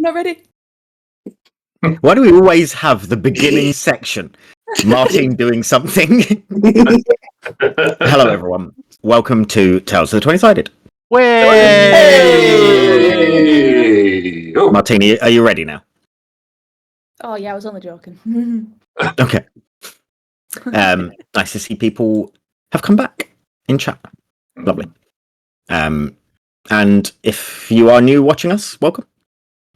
not ready. Why do we always have the beginning section? Martin doing something. Hello, everyone. Welcome to Tales of the 20-Sided. Hey! Oh. Martini, are you ready now? Oh, yeah, I was only joking. Okay. Nice to see people have come back in chat. Lovely. And if you are new watching us, welcome.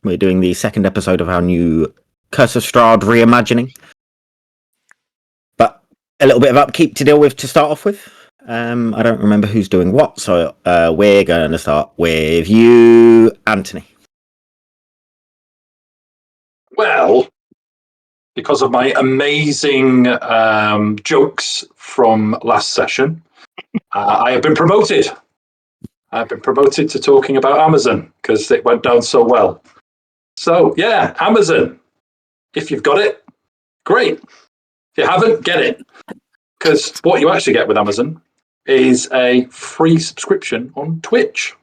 We're doing the second episode of our new Curse of Strahd reimagining. But a little bit of upkeep to deal with to start off with. I don't remember who's doing what, so we're going to start with you, Anthony. Well, because of my amazing jokes from last session, I have been promoted. I've been promoted to talking about Amazon because it went down so well. So, yeah, Amazon. If you've got it, great. If you haven't, get it. Because what you actually get with Amazon is a free subscription on Twitch.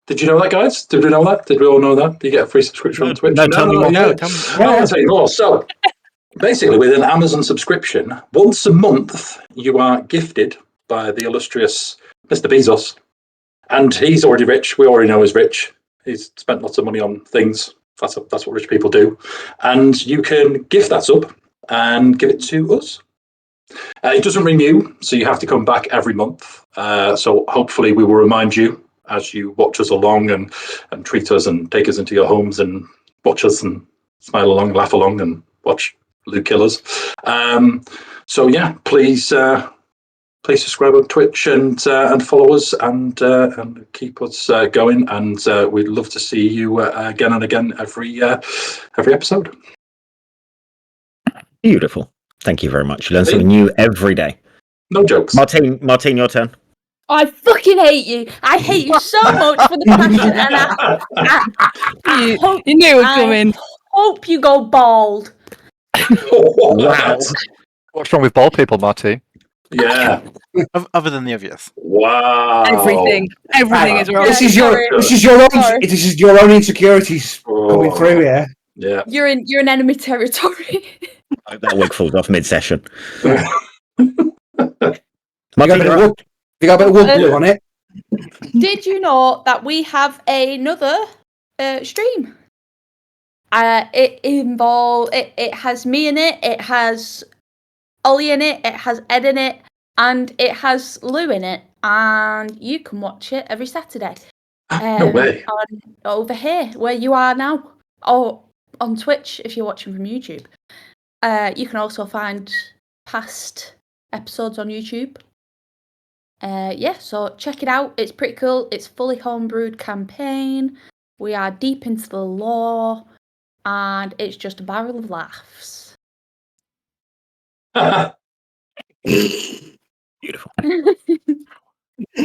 Did you know that, guys? Did we know that? Did we all know that? Do you get a free subscription on Twitch? No, tell me more. I'll tell you more. So, basically, with an Amazon subscription, once a month, you are gifted by the illustrious Mr. Bezos. And he's already rich. We already know he's rich. He's spent lots of money on things. That's what rich people do. And you can gift that up and give it to us. It doesn't renew, so you have to come back every month. So hopefully we will remind you as you watch us along and treat us and take us into your homes and watch us and smile along, laugh along and watch Luke kill us. So yeah, please subscribe on Twitch and follow us and keep us going. And we'd love to see you again and again every episode. Beautiful. Thank you very much. You learn something new every day. No jokes. Martin, your turn. I fucking hate you. I hate you so much for the passion, and I hope you knew it was coming. Hope you go bald. Wow. What's wrong with bald people, Martin? Yeah. Other than the obvious. Wow. Everything is wrong. This is your own insecurities coming through. Yeah. You're in enemy territory. I hope that wig falls off mid-session. You got a bit of wood glue on it. Did you know that we have another stream? It has me in it. It has Ollie in it. It has Ed in it, and it has Lou in it. And you can watch it every Saturday. No way. Over here, where you are now, or on Twitch if you're watching from YouTube. You can also find past episodes on YouTube. So check it out. It's pretty cool. It's fully homebrewed campaign. We are deep into the lore, and it's just a barrel of laughs. Beautiful. Talking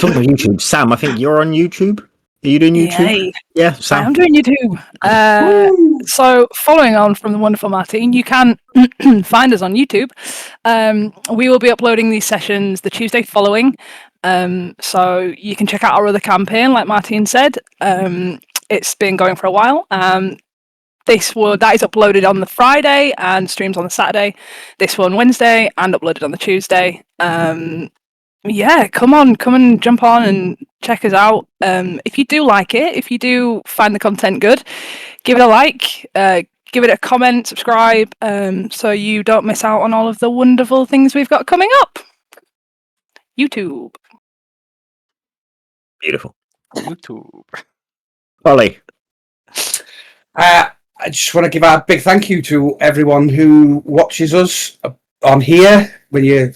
about YouTube, Sam, I think you're on YouTube. Are you doing YouTube? Yay. Yeah, Sam. I'm doing YouTube. So, following on from the wonderful Martin, you can find us on YouTube. We will be uploading these sessions the Tuesday following. So you can check out our other campaign, like Martin said. It's been going for a while. That is uploaded on the Friday and streams on the Saturday. This one Wednesday and uploaded on the Tuesday. Come and jump on and check us out. If you do like it, if you do find the content good, give it a like, give it a comment, subscribe, so you don't miss out on all of the wonderful things we've got coming up. YouTube. Beautiful. YouTube. Ollie. I just want to give a big thank you to everyone who watches us on here when you're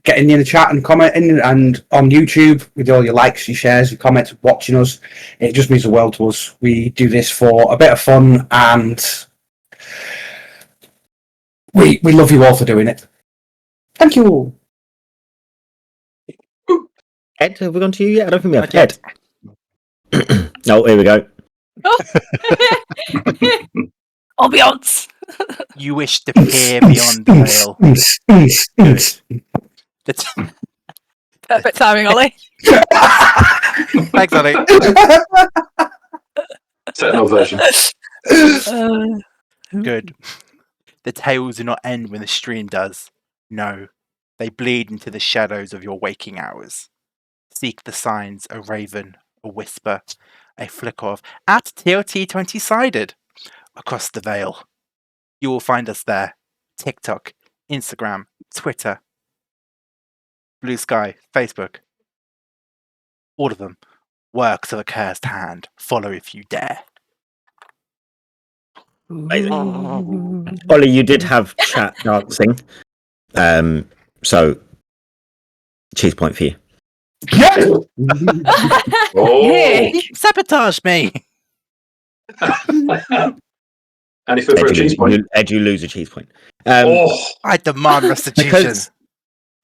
getting in the chat and commenting, and on YouTube with all your likes, your shares, your comments, watching us. It just means the world to us. We do this for a bit of fun, and we love you all for doing it. Thank you all. Ed, have we gone to you yet? I don't think we have. Ed. Oh, here we go. Ambiance. You wish to peer beyond the veil. Perfect timing, Ollie. Thanks, Ollie. Techno version. Good. The tales do not end when the stream does. No, they bleed into the shadows of your waking hours. Seek the signs, a raven, a whisper, a flicker of at TLT 20-sided across the veil. You will find us there. TikTok, Instagram, Twitter, Blue Sky, Facebook. All of them. Works of a cursed hand. Follow if you dare. Ollie, you did have chat dancing. So cheese point for you. Yes! Oh. You sabotaged me! Anything for a cheese point? Ed, you lose a cheese point. I demand restitution.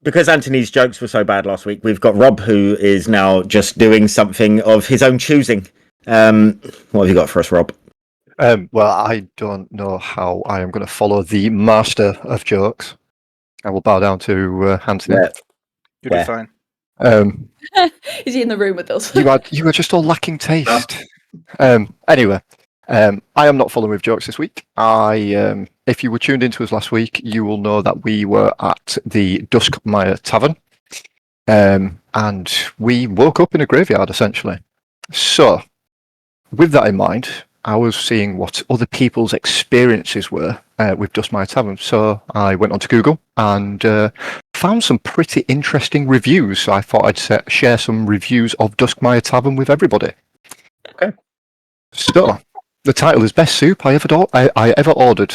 Because Anthony's jokes were so bad last week, we've got Rob, who is now just doing something of his own choosing. What have you got for us, Rob? Well, I don't know how I am going to follow the master of jokes. I will bow down to Anthony. You'll be fine. Is he in the room with us? You are just all lacking taste. Anyway, I am not following with jokes this week. If you were tuned into us last week, you will know that we were at the Duskmire Tavern, and we woke up in a graveyard, essentially. So, with that in mind, I was seeing what other people's experiences were with Duskmire Tavern. So I went onto Google and found some pretty interesting reviews. So I thought I'd share some reviews of Duskmire Tavern with everybody. Okay. So the title is Best Soup I ever ordered.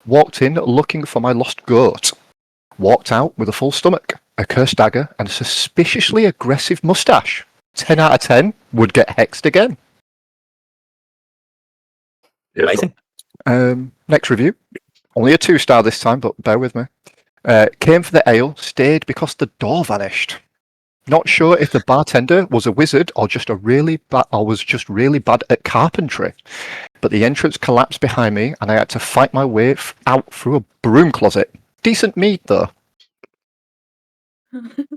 Walked in looking for my lost goat. Walked out with a full stomach, a cursed dagger, and a suspiciously aggressive moustache. 10 out of 10 would get hexed again. Amazing. Next review. Only a 2-star this time, but bear with me. Came for the ale, stayed because the door vanished. Not sure if the bartender was a wizard or was just really bad at carpentry. But the entrance collapsed behind me, and I had to fight my way out through a broom closet. Decent meat, though.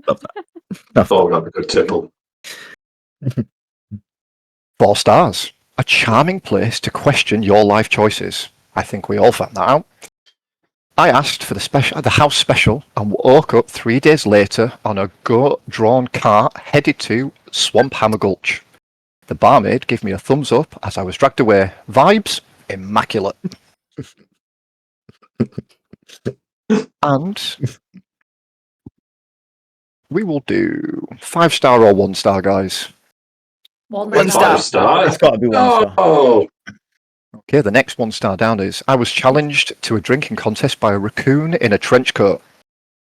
Love that. Oh, that'd be a good tipple. 4 stars. A charming place to question your life choices. I think we all found that out. I asked for the house special and woke up 3 days later on a goat-drawn cart headed to Swamp Hammer Gulch. The barmaid gave me a thumbs up as I was dragged away. Vibes? Immaculate. And we will do 5-star or 1-star, guys. One Five star. It's got to be 1 star. Oh, Okay, the next 1-star down is I was challenged to a drinking contest by a raccoon in a trench coat.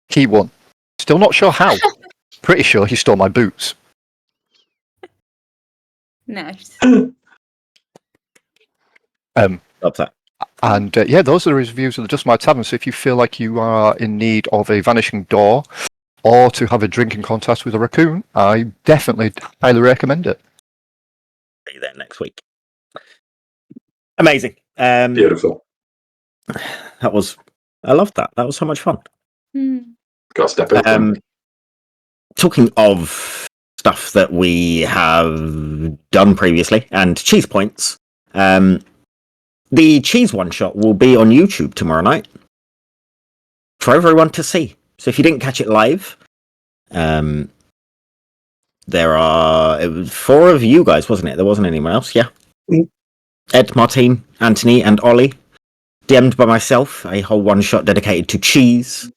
He won. Still not sure how. Pretty sure he stole my boots. Nice. Love that. And yeah, those are the reviews of the Duskmire Tavern. So if you feel like you are in need of a vanishing door or to have a drinking contest with a raccoon, I definitely highly recommend it. Be there next week. Amazing. beautiful. I loved that. That was so much fun. Got to step in. Talking of stuff that we have done previously and cheese points, the cheese one shot will be on YouTube tomorrow night for everyone to see. So if you didn't catch it live, it was 4 of you guys, wasn't it? There wasn't anyone else. Yeah. Ed, Martine, Anthony, and Ollie. DM'd by myself, a whole one shot dedicated to cheese.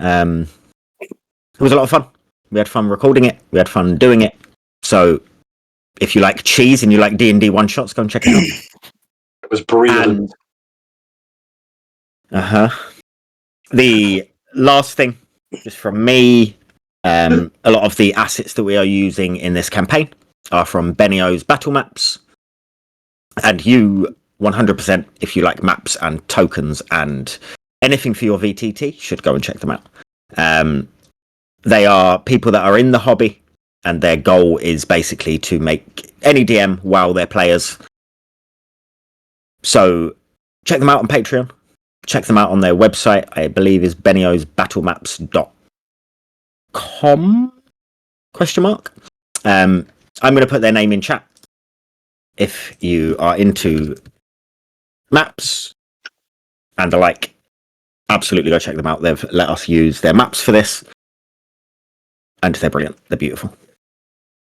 It was a lot of fun. We had fun recording it. We had fun doing it. So if you like cheese and you like D&D one shots, go and check it out. It was brilliant. The last thing, just from me, a lot of the assets that we are using in this campaign are from Benio's battle maps. And you, 100%, if you like maps and tokens and anything for your VTT, should go and check them out. They are people that are in the hobby, and their goal is basically to make any DM wow their players. So check them out on Patreon. Check them out on their website. I believe is beniosbattlemaps.com? ? I'm going to put their name in chat. if you are into maps and the like, absolutely go check them out. They've let us use their maps for this, and they're brilliant. They're beautiful.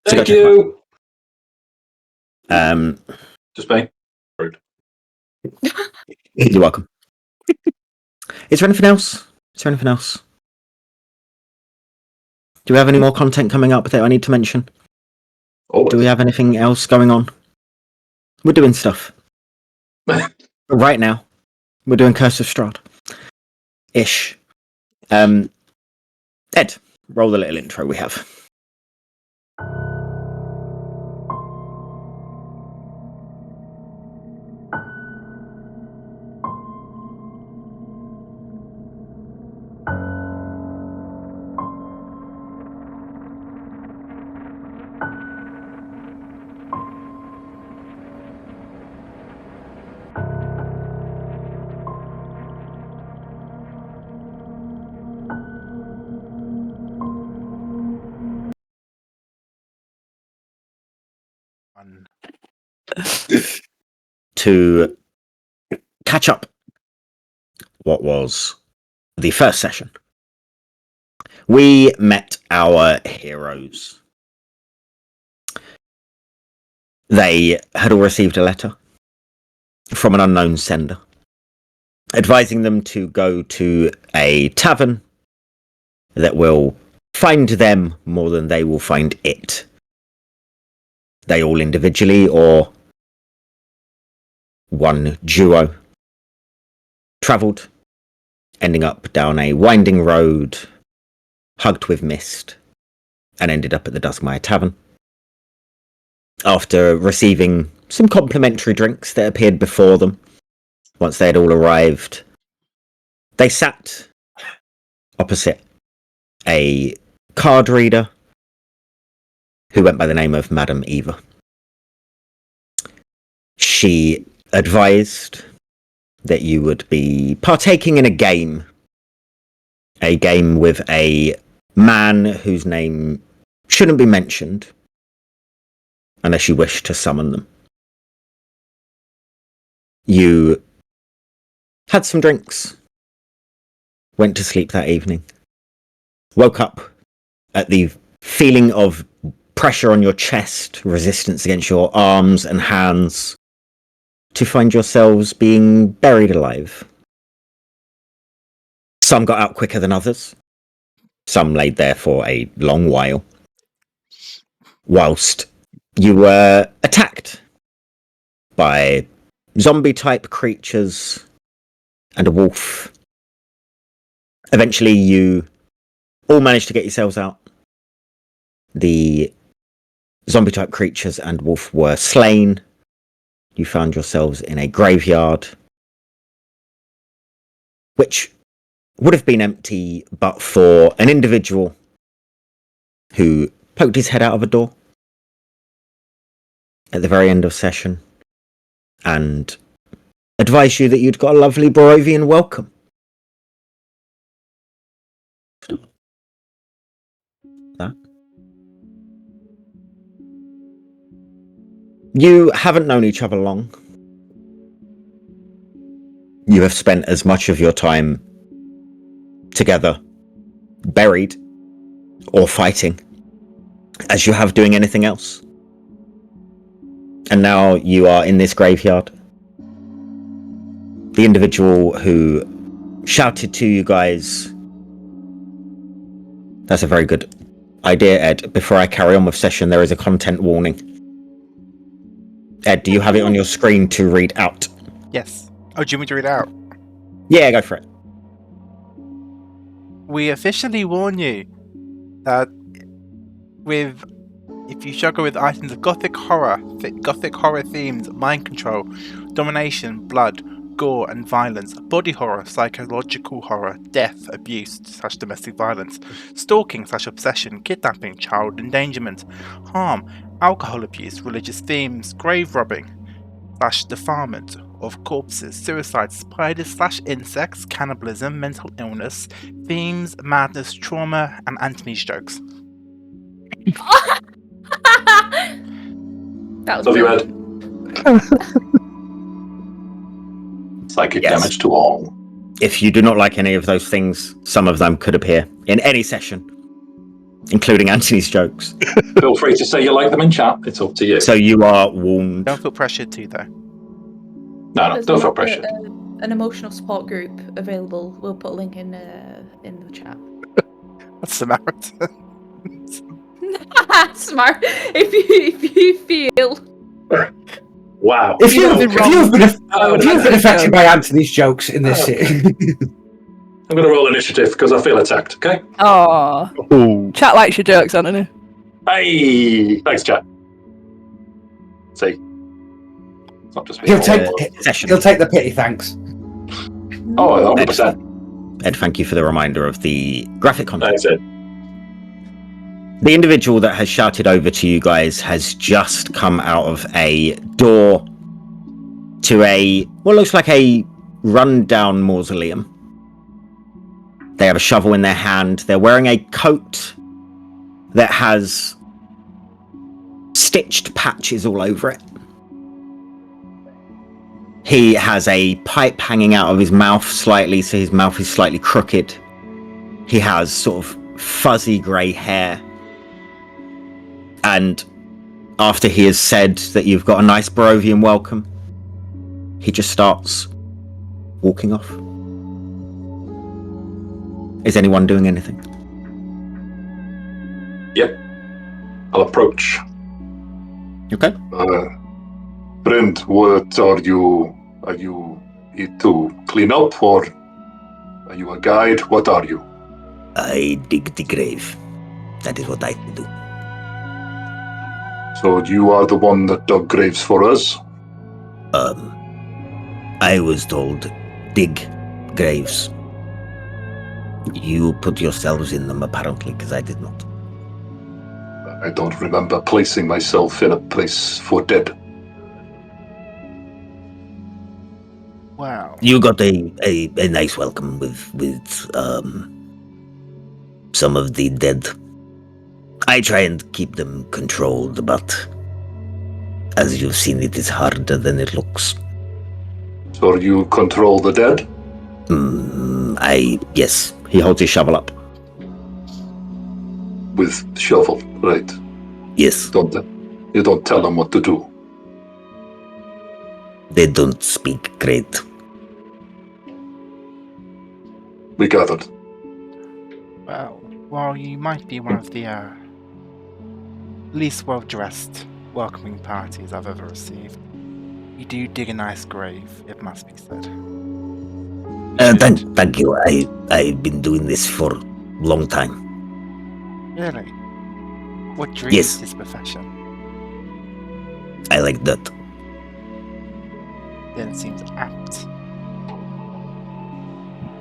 So Thank go check them you. out. Just me. Rude. You're welcome. Is there anything else? Do we have any more content coming up that I need to mention? Always. Do we have anything else going on? We're doing stuff. Right now, we're doing Curse of Strahd. Ish. Ed, roll the little intro we have. To catch up what was the first session, we met our heroes. They had all received a letter from an unknown sender advising them to go to a tavern that will find them more than they will find it. They all individually or one duo travelled, ending up down a winding road, hugged with mist, and ended up at the Duskmire Tavern. After receiving some complimentary drinks that appeared before them, once they had all arrived, they sat opposite a card reader who went by the name of Madame Eva. She advised that you would be partaking in a game with a man whose name shouldn't be mentioned unless you wish to summon them. You had some drinks, went to sleep that evening, woke up at the feeling of pressure on your chest, resistance against your arms and hands, to find yourselves being buried alive. Some got out quicker than others. Some laid there for a long while. Whilst you were attacked by zombie-type creatures and a wolf. Eventually you all managed to get yourselves out. The zombie-type creatures and wolf were slain. You found yourselves in a graveyard, which would have been empty but for an individual who poked his head out of a door at the very end of session and advised you that you'd got a lovely Barovian welcome. That. You haven't known each other long. You have spent as much of your time together, buried or fighting, as you have doing anything else. And now you are in this graveyard. The individual who shouted to you guys... That's a very good idea, Ed. Before I carry on with session, there is a content warning. Ed, do you have it on your screen to read out? Yes. Oh, do you want me to read it out? Yeah, go for it. We officially warn you that if you struggle with items of gothic horror themes, mind control, domination, blood, gore and violence, body horror, psychological horror, death, abuse / domestic violence, stalking / obsession, kidnapping, child endangerment, harm, alcohol abuse, religious themes, grave robbing / defilement of corpses, suicide, spiders / insects, cannibalism, mental illness, themes, madness, trauma, and Anthony's jokes. That was Love you, brilliant. Ed. Psychic Yes. damage to all. If you do not like any of those things, some of them could appear in any session, including Anthony's jokes. Feel free to say you like them in chat. It's up to you. So you are warned. Don't feel pressured to, though. No, There's don't feel an- pressured. an emotional support group available. We'll put a link in the chat. That's Samaritan. Smart. If you feel Wow. If you've Nothing wrong. been Oh, affected by Anthony's jokes in this, I'm going to roll initiative because I feel attacked, okay? Oh, Oh, chat likes your jokes, Anthony. Hey! Thanks, chat. See? It's not just me. he'll take Session. the pity thanks. Oh, 100%. Ed, thank you for the reminder of the graphic content. That's it. The individual that has shouted over to you guys has just come out of a door to what looks like a run-down mausoleum. They have a shovel in their hand. They're wearing a coat that has stitched patches all over it. He has a pipe hanging out of his mouth slightly, so his mouth is slightly crooked. He has sort of fuzzy grey hair. And after he has said that you've got a nice Barovian welcome, he just starts walking off. Is anyone doing anything? Yep. I'll approach. Okay. Friend, what are you? Are you here to clean up, or are you a guide? What are you? I dig the grave. That is what I do. So you are the one that dug graves for us? I was told, dig graves. You put yourselves in them, apparently, because I did not. I don't remember placing myself in a place for dead. Wow. You got a nice welcome with some of the dead. I try and keep them controlled, but as you've seen, it is harder than it looks. So you control the dead? Yes. He holds his shovel up. With shovel, right? Yes. You don't tell them what to do. They don't speak great. We gathered. Well, while you might be one of the least well-dressed welcoming parties I've ever received, you do dig a nice grave, it must be said. Thank you. I've been doing this for a long time. Really? What drew you Yes. to this profession? I like that. Then it seems apt.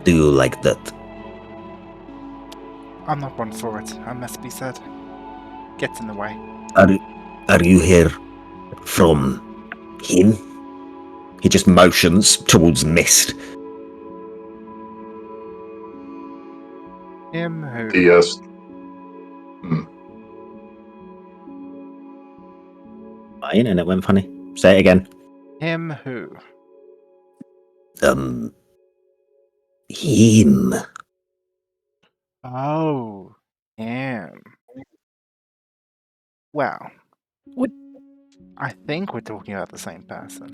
Do you like that? I'm not one for it, I must be said. Gets in the way. Are you here from him? He just motions towards mist. Him who? Yes. My internet went funny. Say it again. Him who? Him. Oh, him. Well, I think we're talking about the same person.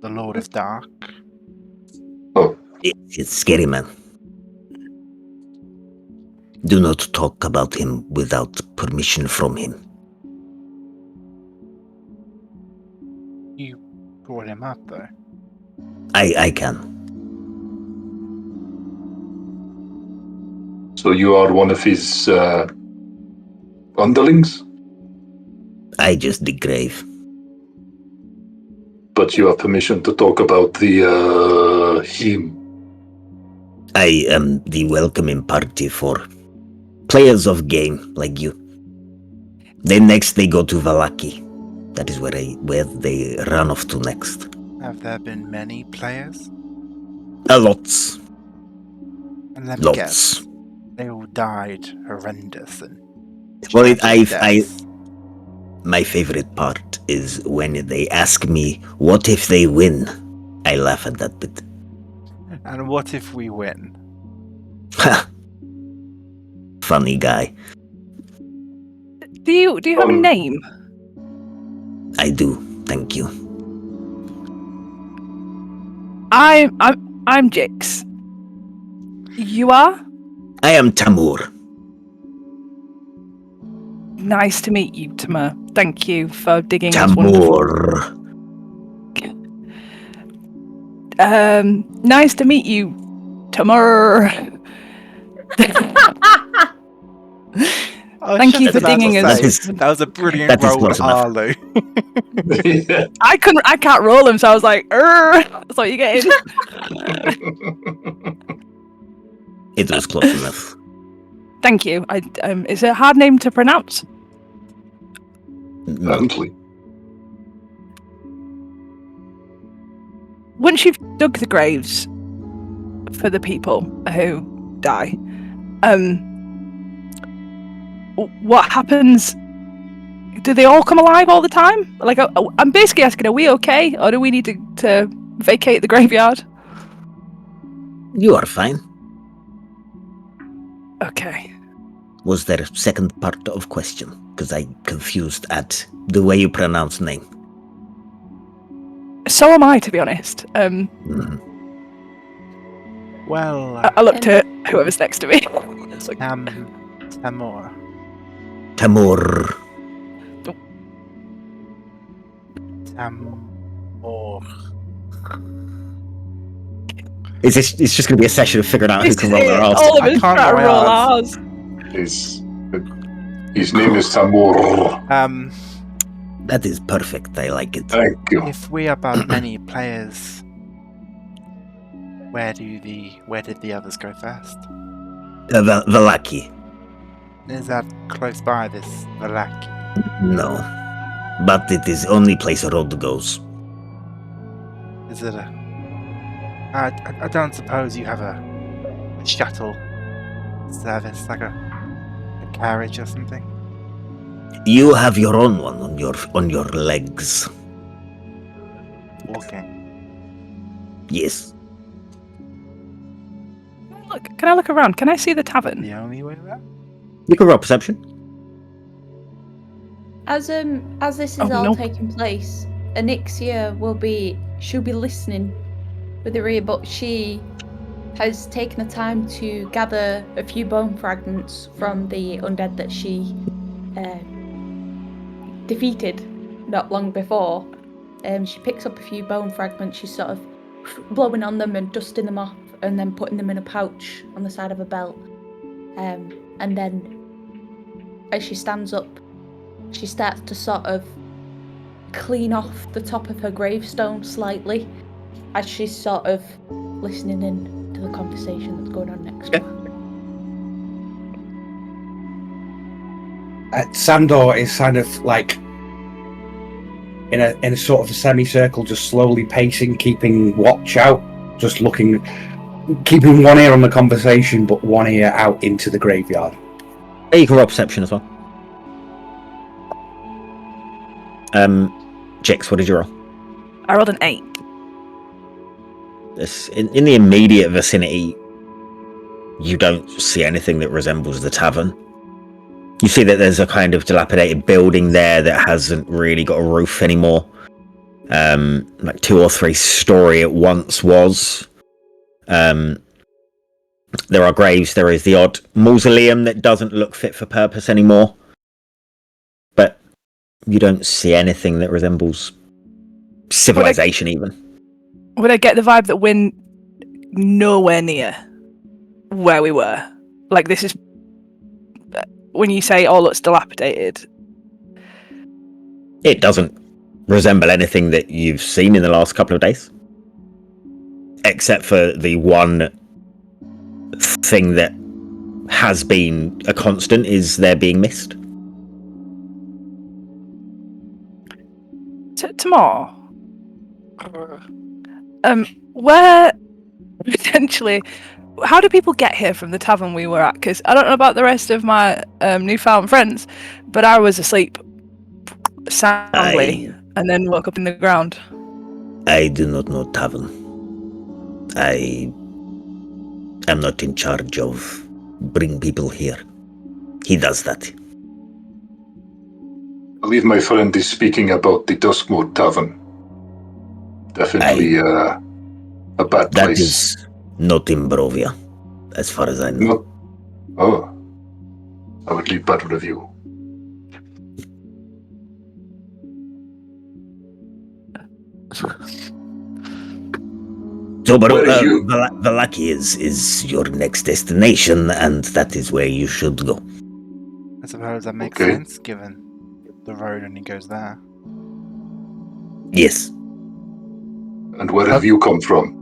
The Lord of Dark. Oh, It's scary, man. Do not talk about him without permission from him. You brought him up, though. I can. so you are one of his underlings? I just dig grave. But you have permission to talk about the him. I am the welcoming party for players of game like you. Then next they go to Valaki. That is where they run off to next. Have there been many players? Lots. And let me Lots. guess, they all died horrendous and Well, tragic deaths. My favorite part is when they ask me, what if they win? I laugh at that bit. And what if we win? Ha! Funny guy. Do you have a name? I do, thank you. I'm Jix. You are? I am Tamur. Nice to meet you, Tamur. Thank you for digging us wonderful. Tamur. Nice to meet you, Tamur. Oh, Thank shut you it for down, dinging us. That was a brilliant that is roll, close enough. Arlo. Yeah. I can't roll him, so I was like, that's what you're getting. It was close enough. Thank you. Is it a hard name to pronounce? No. Apparently. Once you've dug the graves for the people who die, what happens? Do they all come alive all the time? Like, I'm basically asking, are we okay, or do we need to vacate the graveyard? You are fine. Okay. Was there a second part of question? Because I confused at the way you pronounce name. So am I, to be honest. Well, I looked at whoever's next to me. It's like, Tamur. Tamur. Tamur. It's just going to be a session of figuring out who can roll their arse. all of I us can't try to roll roll ours. ours. His name is Tamur. That is perfect. I like it. Thank you. If we are but many players, where did the others go first? The lucky. Is that close by this Valaki? No. But it is only place a road goes. Is it a? I don't suppose you have a shuttle service, like a carriage or something. You have your own one on your legs. Walking. Yes. Look, can I look around? Can I see the tavern? The only way there. You can roll perception. As this is Oh, all nope. taking place, Anixia she'll be listening with her ear, but she has taken the time to gather a few bone fragments from the undead that she defeated not long before. She picks up a few bone fragments, she's sort of blowing on them and dusting them off and then putting them in a pouch on the side of a belt. And then as she stands up, she starts to sort of clean off the top of her gravestone slightly as she's sort of listening in to the conversation that's going on next door. Sandor is kind of like in a sort of a semicircle, just slowly pacing, keeping watch out, just looking, keeping one ear on the conversation, but one ear out into the graveyard. You can roll perception as well. Jix, what did you roll? I rolled an 8. In the immediate vicinity, you don't see anything that resembles the tavern. You see that there's a kind of dilapidated building there that hasn't really got a roof anymore. Like 2 or 3 story it once was. There are graves. There is the odd mausoleum that doesn't look fit for purpose anymore. But you don't see anything that resembles civilization even. Would I get the vibe that we're nowhere near where we were? Like, this is... When you say all looks dilapidated... It doesn't resemble anything that you've seen in the last couple of days. Except for the one thing that has been a constant is there being mist. Tomorrow... where... Potentially... How do people get here from the tavern we were at? Because I don't know about the rest of my newfound friends, but I was asleep soundly and then woke up in the ground? I do not know Tavern. I am not in charge of bring people here. He does that. I believe my friend is speaking about the Duskmoor Tavern. Definitely a bad That place. is not in Barovia, as far as I know. No. Oh. I would leave bad review. So, Where are you? Valaki is your next destination, and that is where you should go. I suppose that makes Okay. sense, given the road only goes there. Yes, And where have you come from?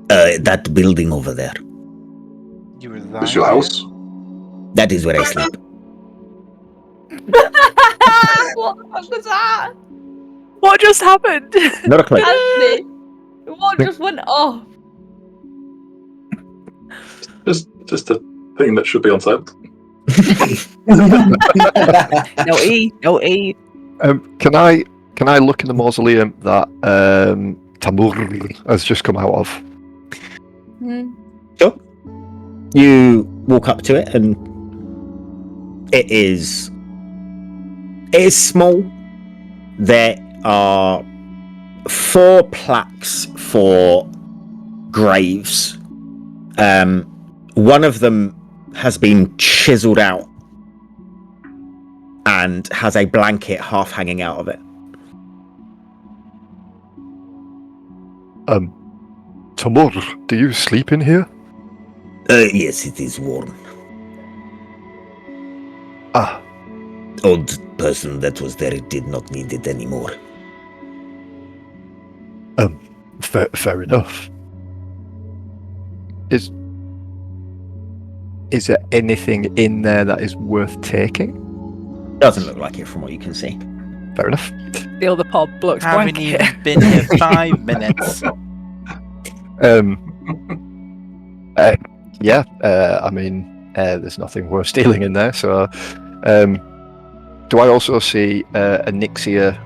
that building over there. You reside Is your here? house? That is where I sleep. What the fuck was that? What just happened? Not a clue. Anthony, what just went off? Just a thing that should be on silent. No E, no E. Can I look in the mausoleum that Tamur has just come out of? Sure. You walk up to it, and it is small. There are 4 plaques for graves. One of them has been chiseled out and has a blanket half hanging out of it. Tamur, do you sleep in here? Yes, it is warm. Ah, Old person that was there did not need it anymore. fair enough. Is there anything in there that is worth taking? Doesn't look like it from what you can see. Fair enough. The other pod looks Haven't blank. even been here 5 minutes. Yeah. I mean, there's nothing worth stealing in there. So, do I also see a Nixia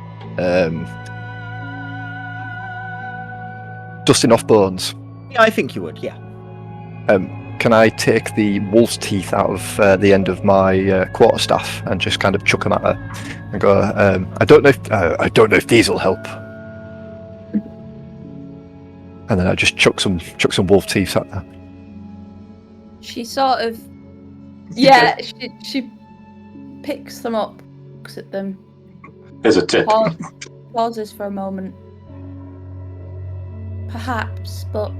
dusting off bones? Yeah, I think you would, yeah. Can I take the wolf's teeth out of the end of my quarterstaff and just kind of chuck them at her and go? I don't know if these will help. And then I just chuck some wolf teeth at her. She sort of, yeah, she picks them up, looks at them, Here's a tip. pauses for a moment. Perhaps, but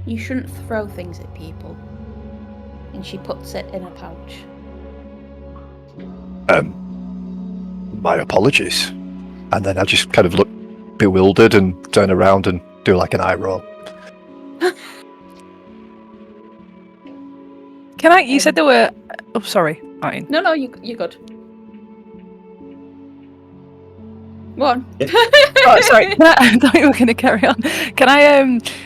you shouldn't throw things at people. And she puts it in a pouch. My apologies. And then I just kind of look bewildered and turn around and do like an eye roll. Can I? You said there were. Oh, sorry. Martin. No, you're good. Go on. Oh, sorry. I thought you were going to carry on. Can I?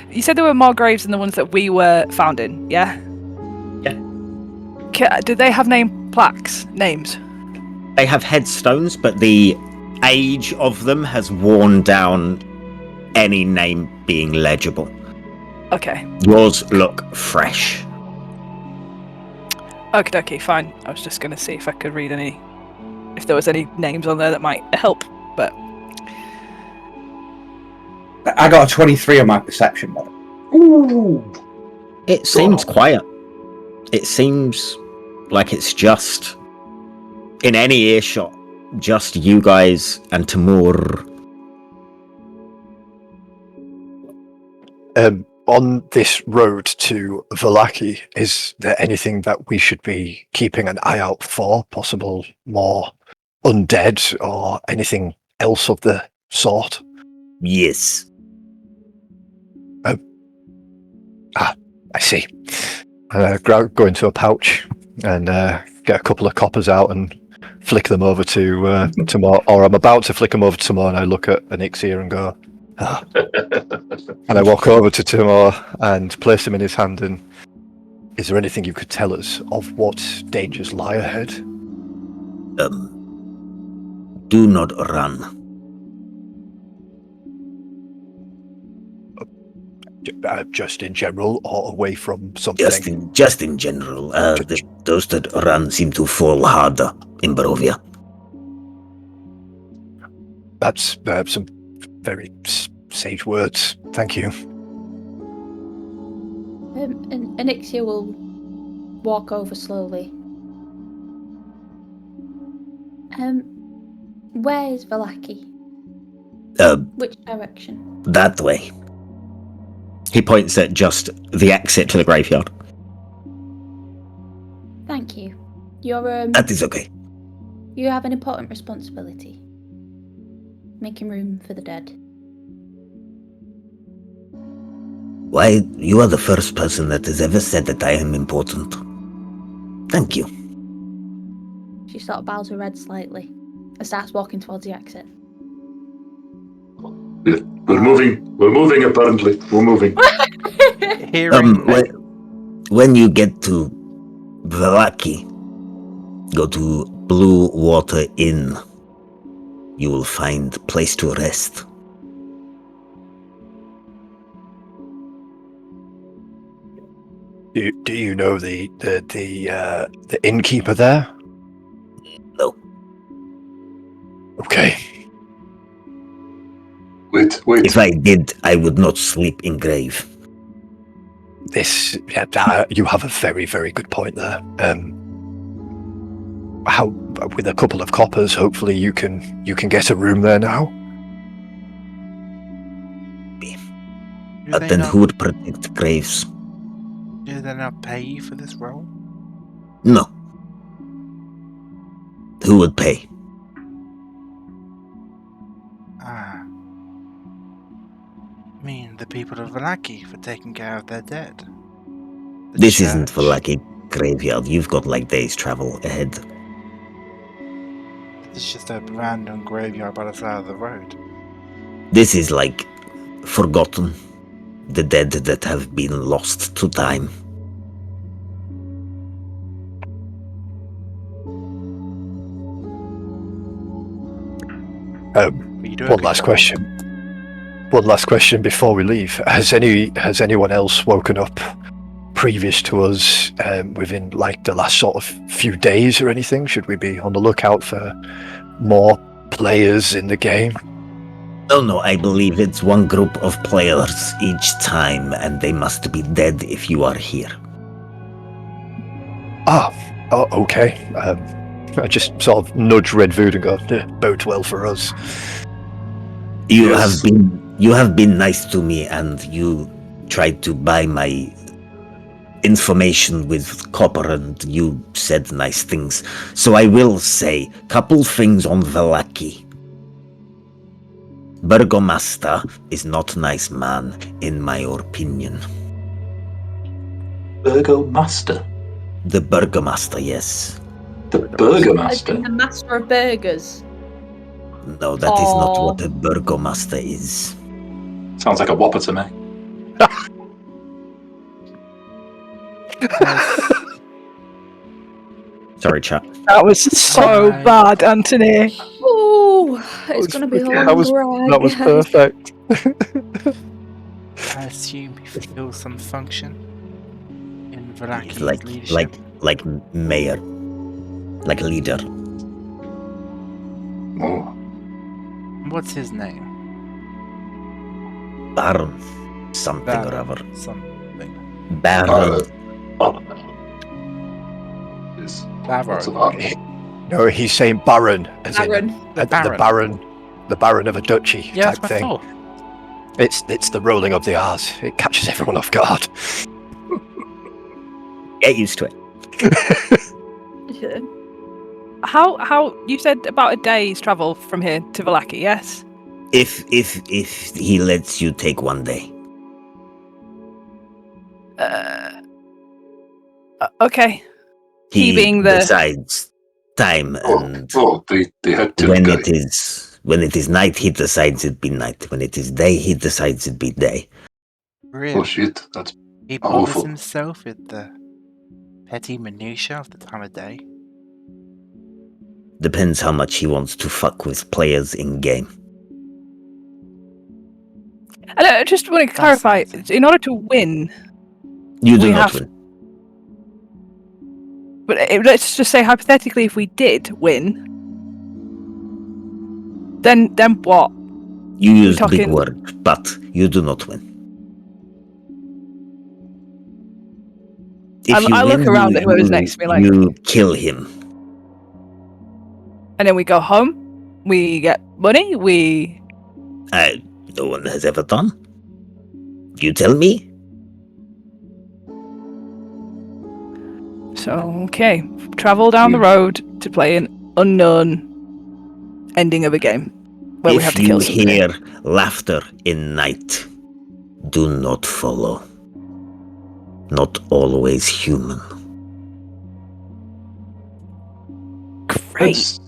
You said there were more graves than the ones that we were found in. Yeah. Yeah. Do they have names? They have headstones, but the age of them has worn down any name being legible. Okay. Yours look fresh. Okay, fine. I was just going to see if I could read if there was any names on there that might help, but... I got a 23 on my perception. Ooh. It seems quiet. It seems like it's just, in any earshot, just you guys and Tamur. On this road to Valaki, is there anything that we should be keeping an eye out for? Possible more undead or anything else of the sort? Yes. I see. Go into a pouch and get a couple of coppers out and flick them over to Tamar, or I'm about to flick them over to Tamar, and I look at Anixia and go, ah. And I walk over to Tamar and place them in his hand, and is there anything you could tell us of what dangers lie ahead? Do not run. Just in general, or away from something? Just in general. Those that run seem to fall harder in Barovia. That's some very sage words. Thank you. And Anixia will walk over slowly. Where is Valaki? Which direction? That way. He points at just the exit to the graveyard. Thank you. You're That is okay. You have an important responsibility. Making room for the dead. Why, you are the first person that has ever said that I am important. Thank you. She sort of bows her head slightly and starts walking towards the exit. We're moving apparently. We're moving. When you get to Valaki, go to Blue Water Inn. You will find a place to rest. Do you know the innkeeper there? No. Okay. Wait. If I did, I would not sleep in grave. You have a very, very good point there. How, with a couple of coppers, hopefully you can get a room there now. But then who would protect graves? Do they not pay you for this role? No. Who would pay? I mean, the people of Valaki for taking care of their dead. This isn't Valaki graveyard. You've got like days travel ahead. It's just a random graveyard by the side of the road. This is like forgotten. The dead that have been lost to time. One last question. One last question before we leave. Has anyone else woken up previous to us within like the last sort of few days or anything? Should we be on the lookout for more players in the game? No, I believe it's one group of players each time, and they must be dead if you are here. Okay. I just sort of nudge Red Vood and go, bodes well for us. You have been nice to me, and you tried to buy my information with copper, and you said nice things. So I will say, couple things on Valaki. Burgomaster is not a nice man, in my opinion. Burgomaster? The Burgomaster, yes. The Burgomaster? The master of burgers. No, that is not what a Burgomaster is. Sounds like a whopper to me. Sorry, chat. That was so bad, Anthony. Oh, it's going to be a long ride. That was perfect. I assume he fills some function in Valaki's like leadership. Like mayor, like leader. Oh. What's his name? Baron, something or other. Something. Baron. No, he's saying Baron, as Baron. in the Baron of a duchy type thing. Thought. It's the rolling of the R's. It catches everyone off guard. Get used to it. How you said about a day's travel from here to Valaki? Yes. If he lets you take one day. Okay. He being the decides time and they had to when it is night, he decides it be night. When it is day, he decides it be day. Really? Oh shit, that's He bothers awful. himself with the petty minutiae of the time of day. Depends how much he wants to fuck with players in game. And I just want to clarify, Fascinating. in order to win, You do We not have- win. but let's just say hypothetically, if we did win, then what? You used big talking- word, but you do not win. If you I look win, around at whoever's next to me like- you kill him. And then we go home, we get money, No one has ever done. You tell me? So, okay. Travel down the road to play an unknown ending of a game. Where we have to kill If you somebody. hear laughter in night, do not follow. Not always human. Great.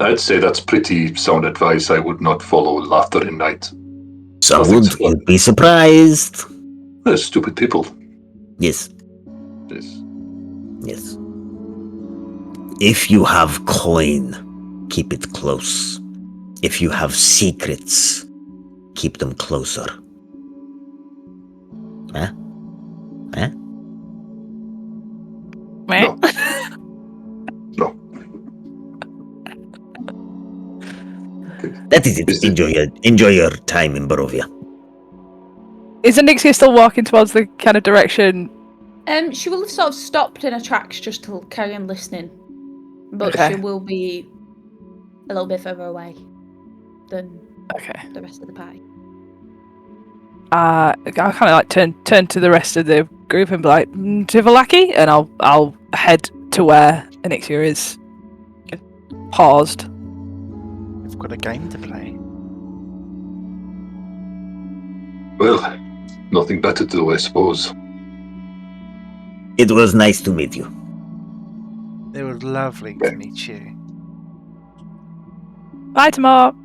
I'd say that's pretty sound advice. I would not follow laughter in night. Some Nothing's would, fun. you'd be surprised. They're stupid people. Yes, Yes. yes. If you have coin, keep it close. If you have secrets, keep them closer. Huh? Huh? Meh. No. No. That is it. Is it- Enjoy your time in Barovia. Is Anixia still walking towards the kind of direction? She will have sort of stopped in her tracks just to carry on listening, but Okay. she will be a little bit further away than Okay. the rest of the party. I'll kind of like turn to the rest of the group and be like, Tivalaki, and I'll head to where Anixia is. Paused. We've got a game to play. Well, nothing better to do, I suppose. It was nice to meet you. It was lovely to meet you. Bye, tomorrow.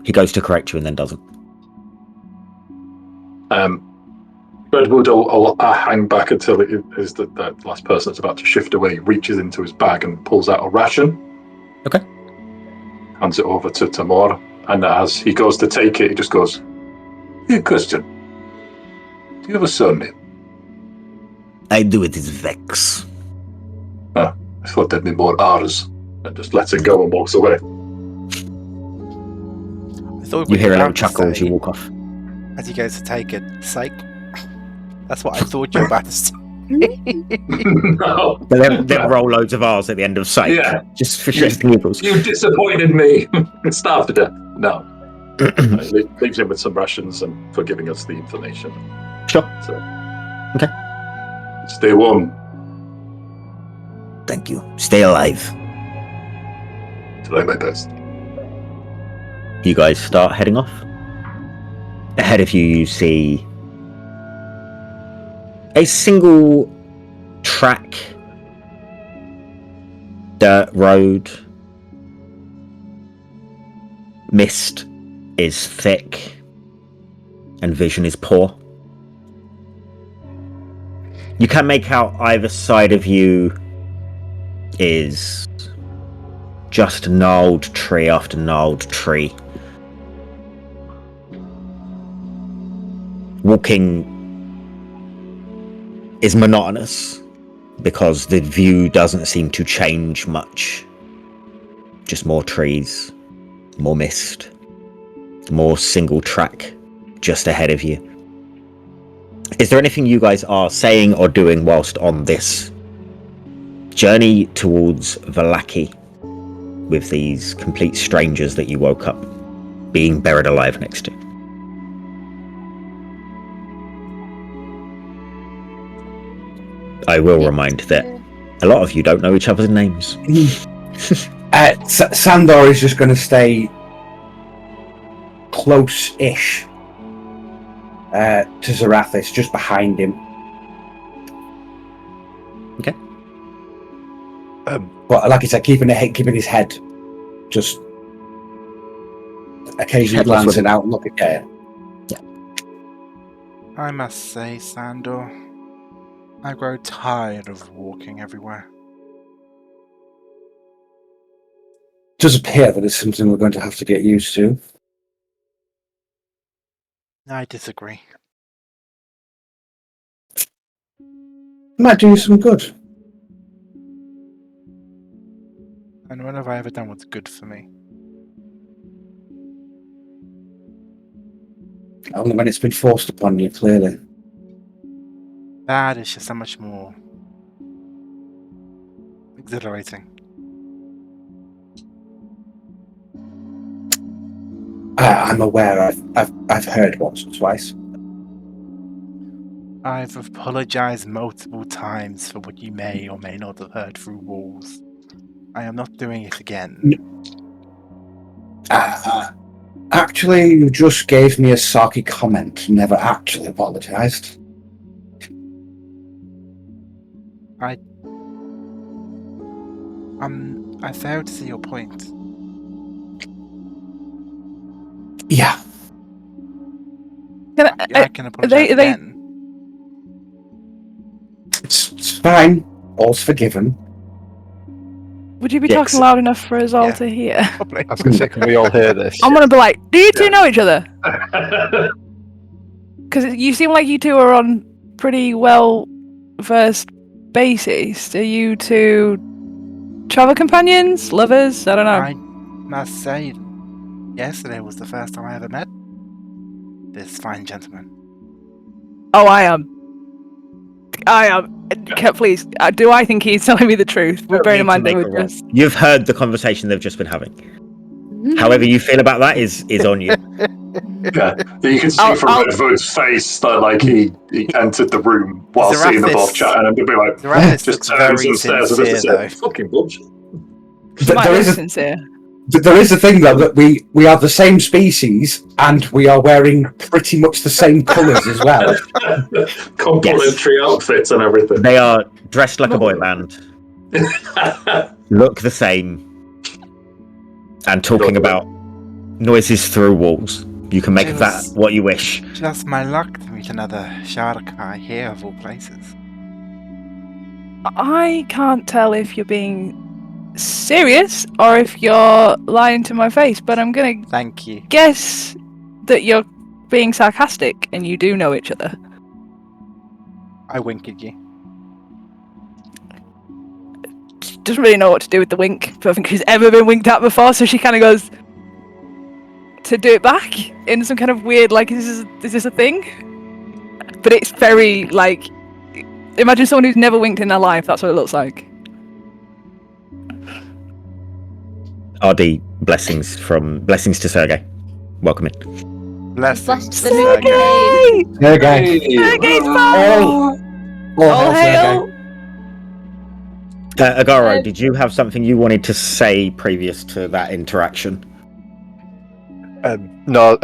He goes to correct you and then doesn't. Redwood will hang back until it is that last person that's about to shift away reaches into his bag and pulls out a ration. Okay. Hands it over to Tamor, and as he goes to take it, he just goes, "Hey, question. Do you have a surname?" I do it is Vex. I thought there'd be more R's. And just lets it go and walks away. I thought You we hear were a little about to chuckle as say, you walk off. as he goes to take it. Psych. That's what I thought you were about to say. No. But then roll loads of R's at the end of Psych. Yeah. Just for shits and giggles. You disappointed me. Starved to death. No. Leaves him with some rations and for giving us the information. Sure. So. Okay. Stay warm. Thank you. Stay alive. Try my best. You guys start heading off. Ahead of you, you see a single track dirt road. Mist is thick and vision is poor. You can make out either side of you is just gnarled tree after gnarled tree. Walking is monotonous because the view doesn't seem to change much. Just more trees, more mist, more single track just ahead of you. Is there anything you guys are saying or doing whilst on this journey towards Vallaki with these complete strangers that you woke up being buried alive next to? I will remind that a lot of you don't know each other's names. Sandor is just going to stay close-ish to Zarathis, just behind him. Okay. But like I said, keeping his head just occasionally Headless glancing swivel. out, looking at it. I must say, Sandor, I grow tired of walking everywhere. does appear that it's something we're going to have to get used to. I disagree. Might do you some good. And when have I ever done what's good for me? Only when it's been forced upon you, clearly. Bad is just so much more exhilarating. I'm aware. I've heard once or twice. I've apologized multiple times for what you may or may not have heard through walls. I am not doing it again. Actually, you just gave me a sarky comment. Never actually apologized. I fail to see your point. Yeah. I can apologize again. It's fine. All's forgiven. Would you be Yes. talking loud enough for us all Yeah. to hear? Probably. I was going to say, can we all hear this? I'm gonna be like, do you two Yeah. know each other? Because you seem like you two are on pretty well versed basis. Are you two travel companions, lovers? I don't know. I must say, yesterday was the first time I ever met this fine gentleman. Oh, I am. Please, do I think he's telling me the truth? But bearing in mind that we're just. You've heard the conversation they've just been having. However you feel about that is on you. Yeah, you can see from Redwood's face that like he entered the room while seeing the both Zarathis- chatting and be like, Zarathis just looks turns very and stares at us and sincere, says, though. Fucking bullshit. He might There be is a sincere. There is a thing though that we are the same species and we are wearing pretty much the same colours as well. Complimentary outfits and everything. They are dressed like a boy band, look the same, and talking about noises through walls. You can make of that what you wish. Just my luck to meet another Sharkai here of all places. I can't tell if you're being serious or if you're lying to my face, but I'm gonna Thank you. guess that you're being sarcastic and you do know each other. I wink at you. She doesn't really know what to do with the wink. I don't think she's ever been winked at before, so she kind of goes to do it back in some kind of weird, like, is this a thing? But it's very, like, imagine someone who's never winked in their life. That's what it looks like. RD, blessings to Sergey. Welcome in. Blessings. Blessed the new Sergey! Sergey! Sergey's back! All hail! Agaro, did you have something you wanted to say previous to that interaction? No,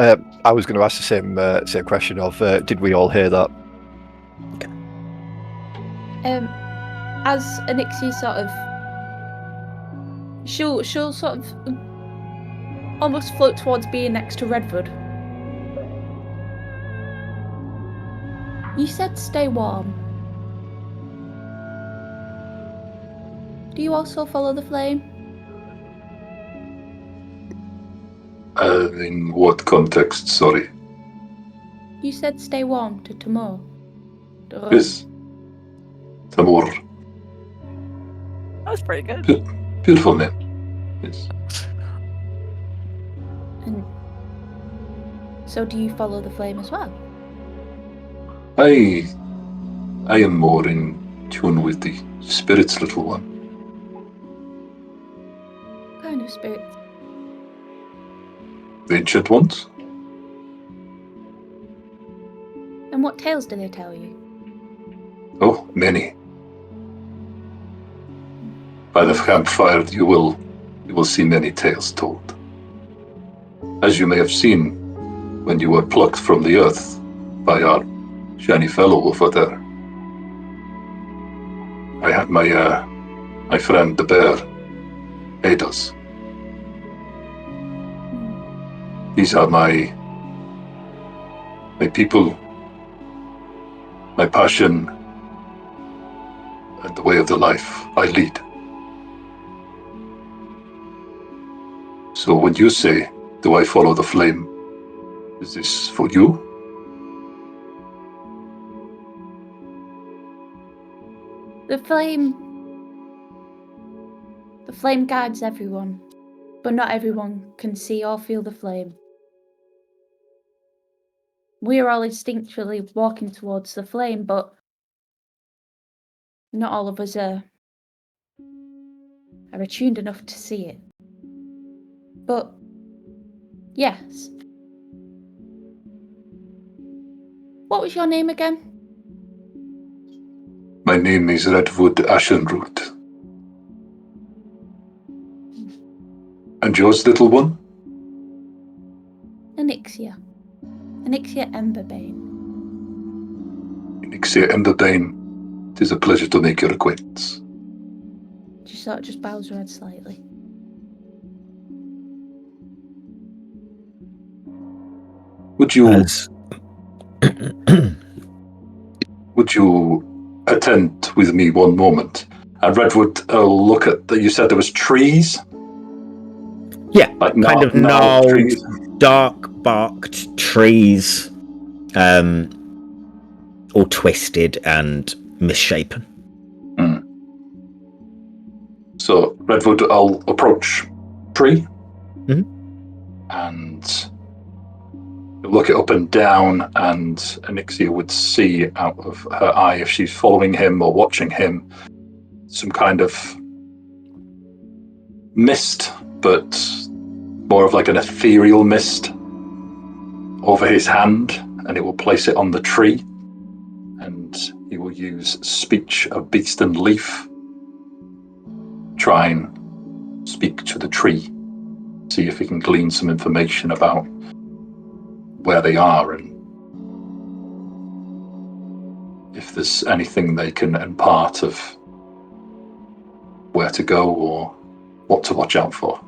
I was going to ask the same question of did we all hear that? As Anixie sort of, she'll sort of almost float towards being next to Redwood. You said stay warm. Do you also follow the flame? in what context? Sorry. You said stay warm to Tamor. Yes. Tamor. That was pretty good. Beautiful name. Yes. And so do you follow the flame as well? I am more in tune with the spirits, little one. What kind of spirit? The ancient ones. And what tales do they tell you? Oh, many. By the campfire, you will see many tales told. As you may have seen when you were plucked from the earth by our shiny fellow over there. I had my friend the bear aid us. These are my people, my passion, and the way of the life I lead. So when you say, do I follow the flame? Is this for you? The flame guides everyone, but not everyone can see or feel the flame. We are all instinctually walking towards the flame, but not all of us are attuned enough to see it. But yes. What was your name again? My name is Redwood Ashenroot. And yours, little one? Anixia Emberbane. Nixia Emberbane. It is a pleasure to make your acquaintance. She sort of just bows her head slightly. Would you attend with me one moment? And Redwood, look at you said there was trees? Yeah, like kind of gnarled gnarled, trees. dark-barked trees, all twisted and misshapen. So, Redwood, I'll approach tree and look it up and down, and Anixia would see out of her eye, if she's following him or watching him, some kind of mist, but more of like an ethereal mist over his hand, and it will place it on the tree, and he will use speech of beast and leaf, try and speak to the tree, see if he can glean some information about where they are and if there's anything they can impart of where to go or what to watch out for.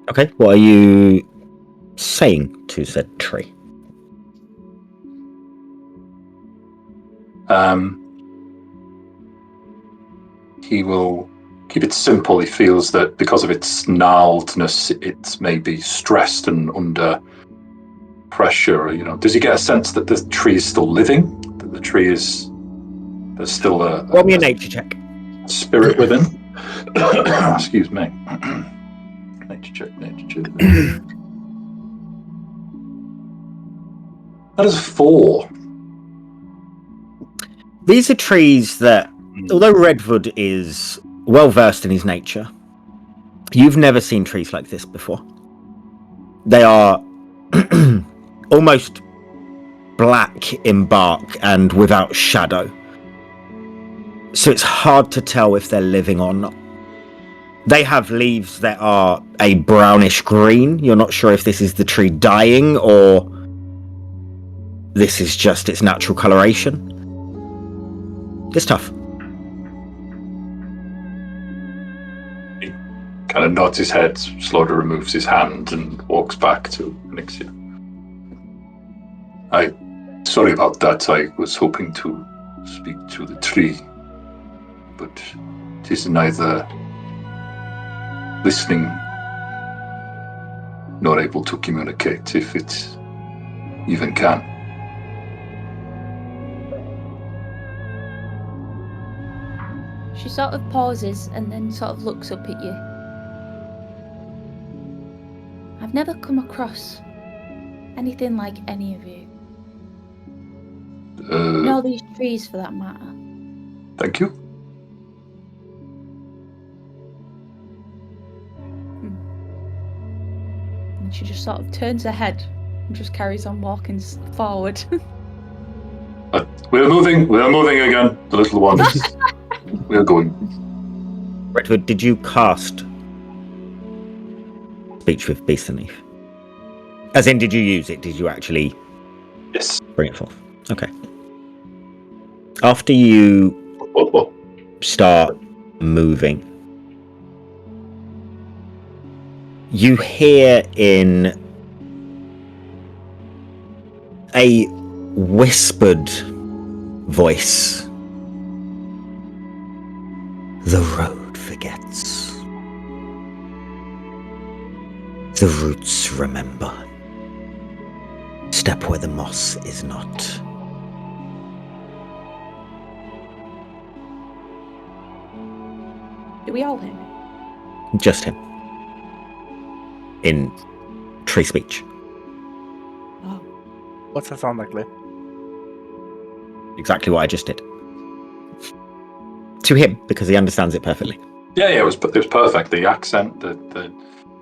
Okay, what are you saying to said tree? He will keep it simple. He feels that because of its gnarledness, it may be stressed and under pressure. Does he get a sense that the tree is still living? That the tree is there's still a Roll me a nature check. spirit within? Excuse me. Nature check. That is 4. These are trees that, although Redwood is well versed in his nature, you've never seen trees like this before. They are almost black in bark and without shadow. So it's hard to tell if they're living or not. They have leaves that are a brownish green. You're not sure if this is the tree dying or this is just its natural coloration. It's tough. He kind of nods his head, slowly removes his hand and walks back to Anixia. Sorry about that. I was hoping to speak to the tree, but it is neither listening nor able to communicate, if it even can. She sort of pauses and then sort of looks up at you. I've never come across anything like any of you. Nor these trees, for that matter. Thank you. And she just sort of turns her head and just carries on walking forward. We are moving again. The little ones. We are going. Redwood, did you cast speech with beast and leaf? As in, did you use it? Did you actually Yes. bring it forth? Okay. After you start moving, you hear in a whispered voice, "The road forgets. The roots remember. Step where the moss is not. Do we all hear me? Just him. In tree speech. Oh. What's that sound like, Lou? Exactly what I just did. To him, because he understands it perfectly. Yeah, it was perfect. The accent, the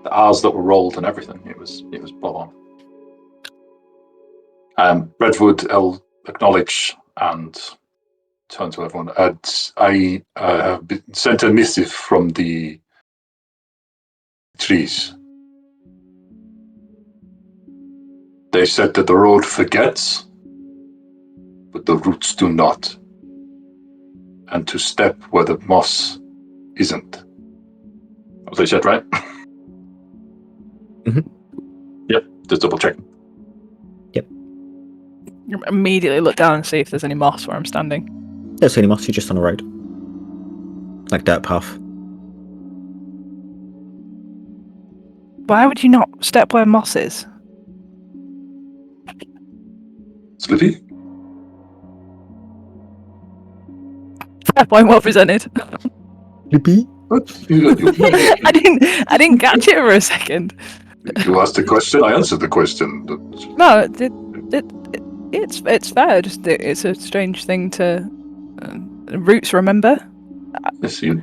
R's that were rolled and everything. It was spot on. Redwood, I'll acknowledge and turn to everyone. I have been sent a missive from the trees. They said that the road forgets, but the roots do not. And to step where the moss isn't. Was they said right? Mhm. Yep, just double checking. Immediately look down and see if there's any moss where I'm standing. Don't see any moss, you're just on a road. Like dirt path. Why would you not step where moss is? Slippy? Fair point, well presented. What? I didn't catch it for a second. You asked a question, I answered the question. No, it's fair. Just it's a strange thing to roots remember. Yes, you.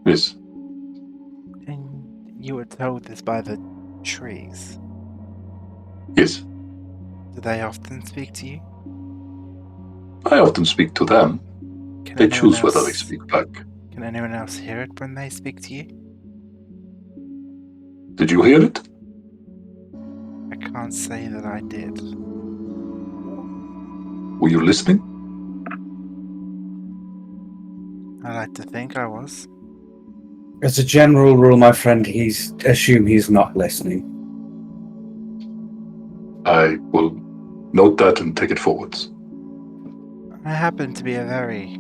Yes. And you were told this by the trees. Yes. Do they often speak to you? I often speak to them. Can They anyone choose whether they else- speak back. Can anyone else hear it when they speak to you? Did you hear it? I can't say that I did. Were you listening? I like to think I was. As a general rule, my friend, assume he's not listening. I will note that and take it forwards. I happen to be a very,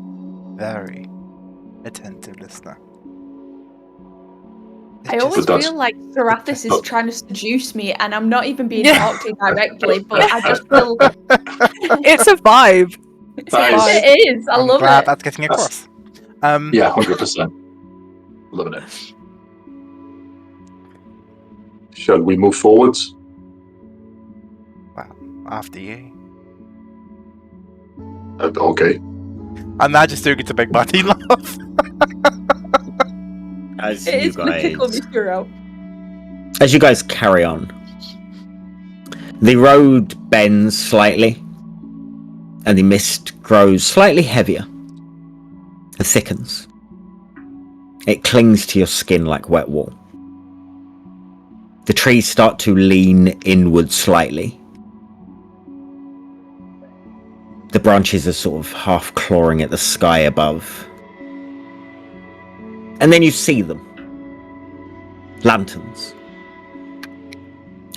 very attentive listener. It's I always But that's- feel like Sarathis is but- trying to seduce me, and I'm not even being Yeah. talked to directly, but I just feel It's a vibe. That is- it is. I I'm love glad it. that's getting That's- across. Yeah, 100%. Loving it. Shall we move forwards? Well, after you. Okay. I'm now just doing it to make Marty laugh. As It you is going to tickle me, guys, Shiro. as you guys carry on, the road bends slightly, and the mist grows slightly heavier. It thickens. It clings to your skin like wet wool. The trees start to lean inward slightly. The branches are sort of half clawing at the sky above. And then you see them. Lanterns.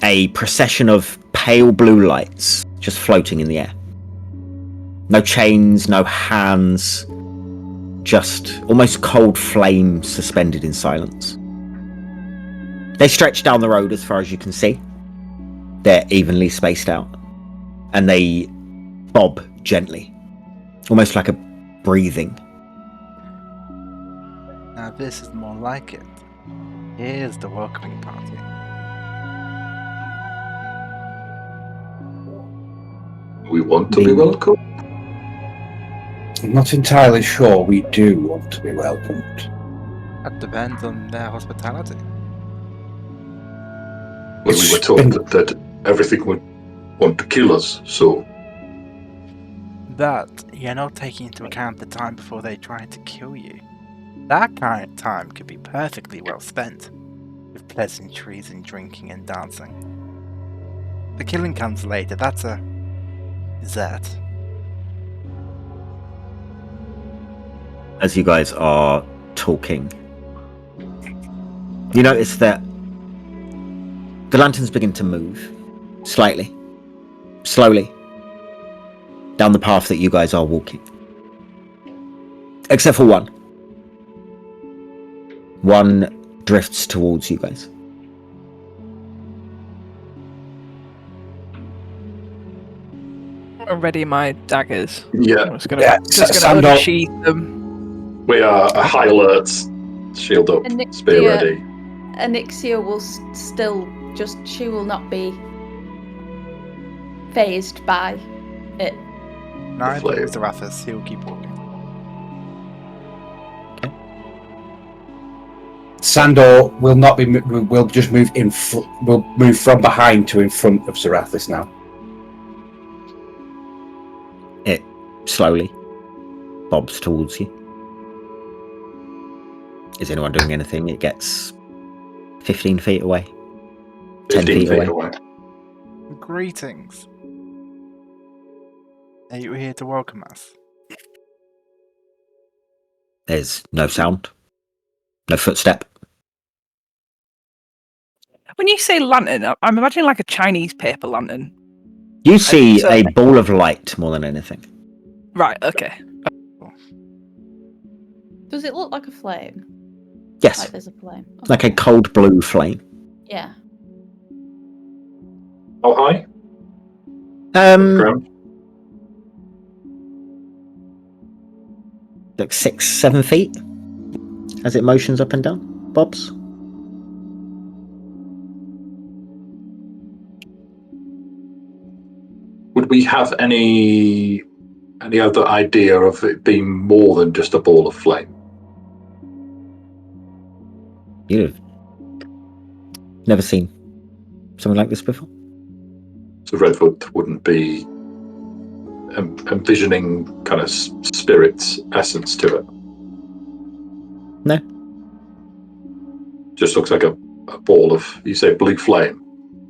A procession of pale blue lights just floating in the air. No chains, no hands, just almost cold flames suspended in silence. They stretch down the road as far as you can see. They're evenly spaced out, and they bob gently, almost like a breathing. Now this is more like it. Here's the welcoming party. We want to be welcome. I'm not entirely sure we do want to be welcomed. That depends on their hospitality. Well, we were It's told been- that everything would want to kill us, so But you're not taking into account the time before they tried to kill you. That kind of time could be perfectly well spent with pleasantries and drinking and dancing. The killing comes later, that's a dessert. As you guys are talking, you notice that the lanterns begin to move slightly, slowly, down the path that you guys are walking. Except for one. One drifts towards you guys. ready my daggers. Yeah, I'm just gonna Sandor, unsheath them. we are a high alert, shield up, spear ready. Anixia will still she will not be phased by it. Neither flame. will Zarathus. He'll keep walking. Sandor will not be. Will just move in. Will move from behind to in front of Zarathus now. It slowly bobs towards you. Is anyone doing anything? It gets 15 feet away. 10 15 feet away. Greetings. Are you here to welcome us? There's no sound. No footstep. When you say lantern, I'm imagining like a Chinese paper lantern. You see a ball of light more than anything. Right, okay. Does it look like a flame? Yes. Like there's a flame. Like a cold blue flame. Yeah. How high? Like 6-7 feet as it motions up and down. Bobs. Would we have any other idea of it being more than just a ball of flame? You've never seen something like this before? So Redwood wouldn't be envisioning kind of spirit's essence to it? No. Just looks like a ball of, you say, blue flame?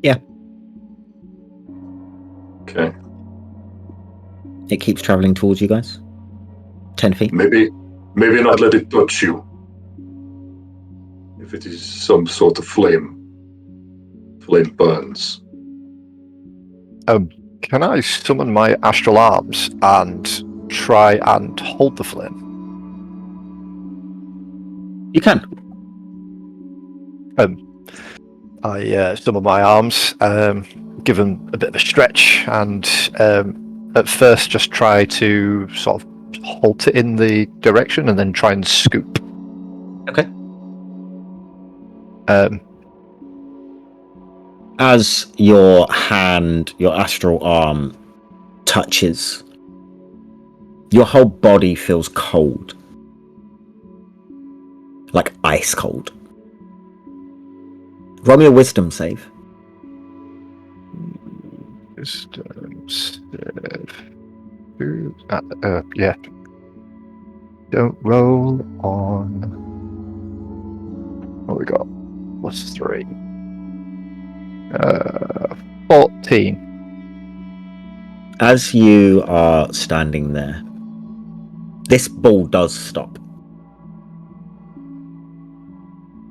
Yeah. Okay. It keeps travelling towards you guys. 10 feet. Maybe not let it touch you. If it is some sort of flame burns. Can I summon my astral arms and try and hold the flame? You can. I summon my arms, give them a bit of a stretch, and at first just try to sort of halt it in the direction and then try and scoop. Okay. As your astral arm touches, your whole body feels cold. Like ice cold. Roll me a wisdom save. Wisdom save. Yeah. Don't roll on. What we got? +3. 14. As you are standing there, this ball does stop.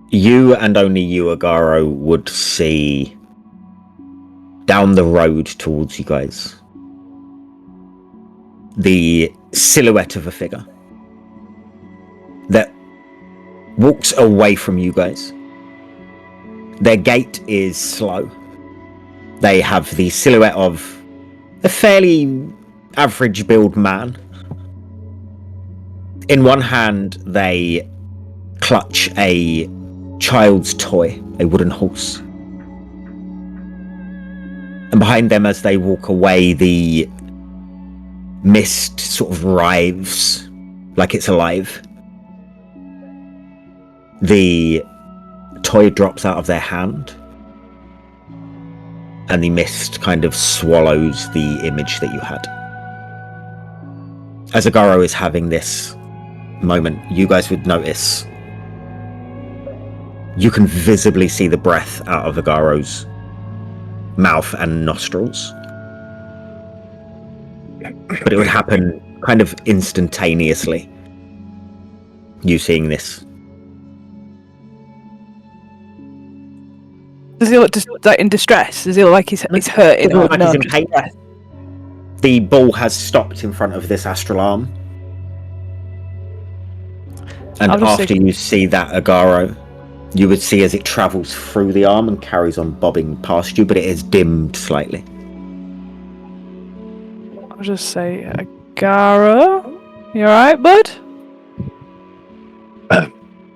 You and only you, Agaro, would see down the road towards you guys the silhouette of a figure that walks away from you guys. Their gait is slow. They have the silhouette of a fairly average build man. In one hand, they clutch a child's toy, a wooden horse. And behind them, as they walk away, the mist sort of writhes like it's alive. The toy drops out of their hand, and the mist kind of swallows the image that you had. As Agaro is having this moment, you guys would notice you can visibly see the breath out of Agaro's mouth and nostrils. But it would happen kind of instantaneously, you seeing this. Does he look just like in distress? Does he look like he's hurting? Doesn't look like he's in just pain. death? The ball has stopped in front of this astral arm. And I'll just after you see that, Agaro, you would see as it travels through the arm and carries on bobbing past you, but it is dimmed slightly. I'll just say, Agara? You alright, bud?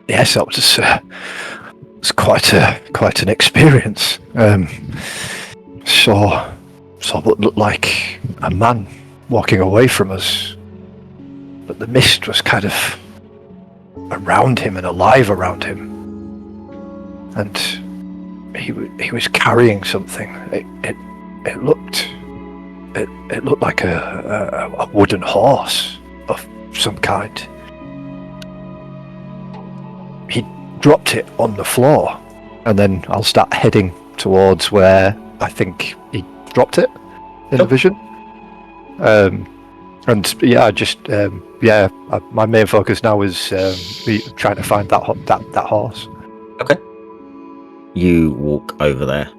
Yes, that was quite an experience. Saw what looked like a man walking away from us, but the mist was kind of around him and alive around him, and he was carrying something. It looked like a wooden horse of some kind. He dropped it on the floor, and then I'll start heading towards where I think he dropped it in the vision. And yeah, my main focus now is trying to find that horse. Okay. You walk over there.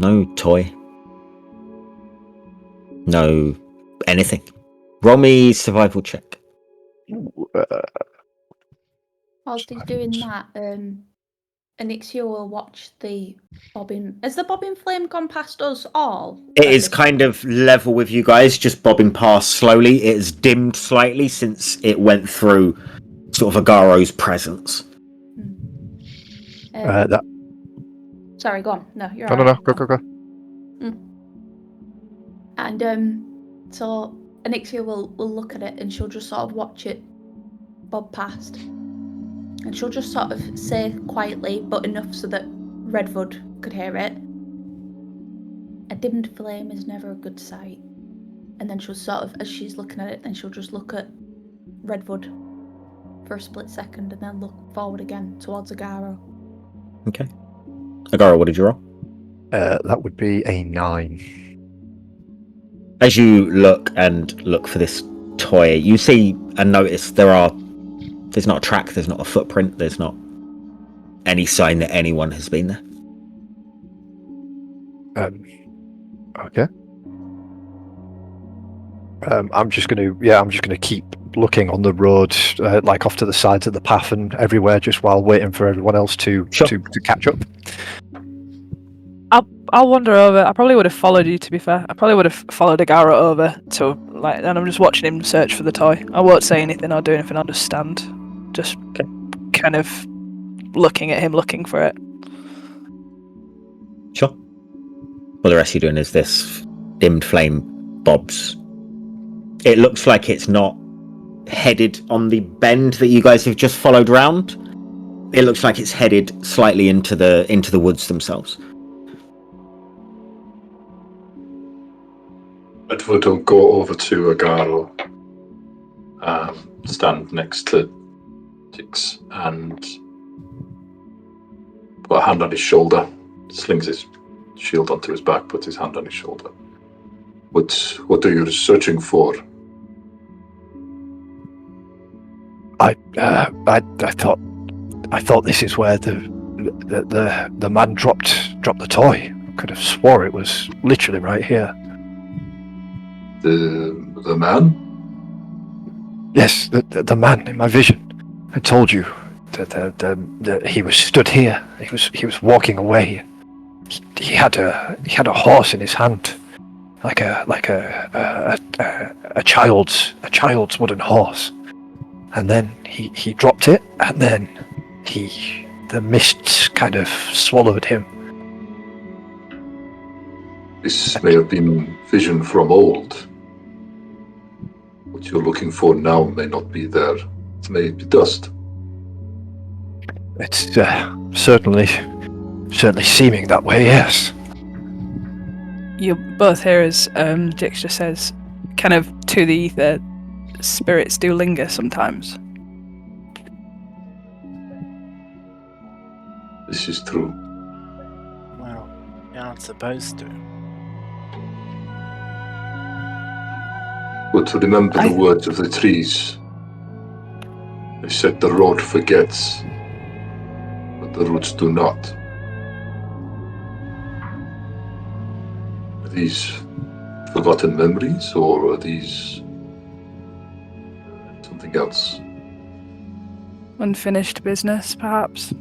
No toy. No anything. Roll me survival check. Whilst he's doing that, Anixia will watch the bobbing. Has the bobbing flame gone past us all? It is kind of level with you guys, just bobbing past slowly. It has dimmed slightly since it went through sort of Agaro's presence. Sorry, go on. No, you're No, go. And so Anixia will look at it and she'll just sort of watch it bob past. And she'll just sort of say quietly, but enough so that Redwood could hear it, "A dimmed flame is never a good sight." And then she'll sort of, as she's looking at it, then she'll just look at Redwood for a split second and then look forward again towards Agaro. Okay. Agaro, what did you roll? That would be a 9. As you look for this toy, you see and notice there's not a track, there's not a footprint, there's not any sign that anyone has been there. Okay. I'm just gonna keep looking on the road, like off to the sides of the path and everywhere, just while waiting for everyone else to catch up. I'll wander over. I probably would have followed you, to be fair. I probably would have followed Agara over and I'm just watching him search for the toy. I won't say anything or do anything, I'll just stand. Just kind of looking at him, looking for it. Sure. What the rest of you doing is this dimmed flame bobs. It looks like it's not headed on the bend that you guys have just followed round. It looks like it's headed slightly into the woods themselves. Redwood will go over to Agaro, stand next to Tix, and put a hand on his shoulder, slings his shield onto his back, puts his hand on his shoulder. What are you searching for? I thought this is where the man dropped the toy. I could have swore it was literally right here. The man? Yes, the man in my vision. I told you that he was stood here. He was walking away. He had a horse in his hand, like a child's wooden horse. And then he dropped it, and then the mists kind of swallowed him. This may have been vision from old. What you're looking for now may not be there. It may be dust. It's certainly seeming that way, yes. You both hear as Jix just says, kind of to the ether, spirits do linger sometimes. This is true. Well, you aren't supposed to. But remember the words of the trees. They said the road forgets, but the roots do not. Are these forgotten memories, or are these something else? Unfinished business, perhaps.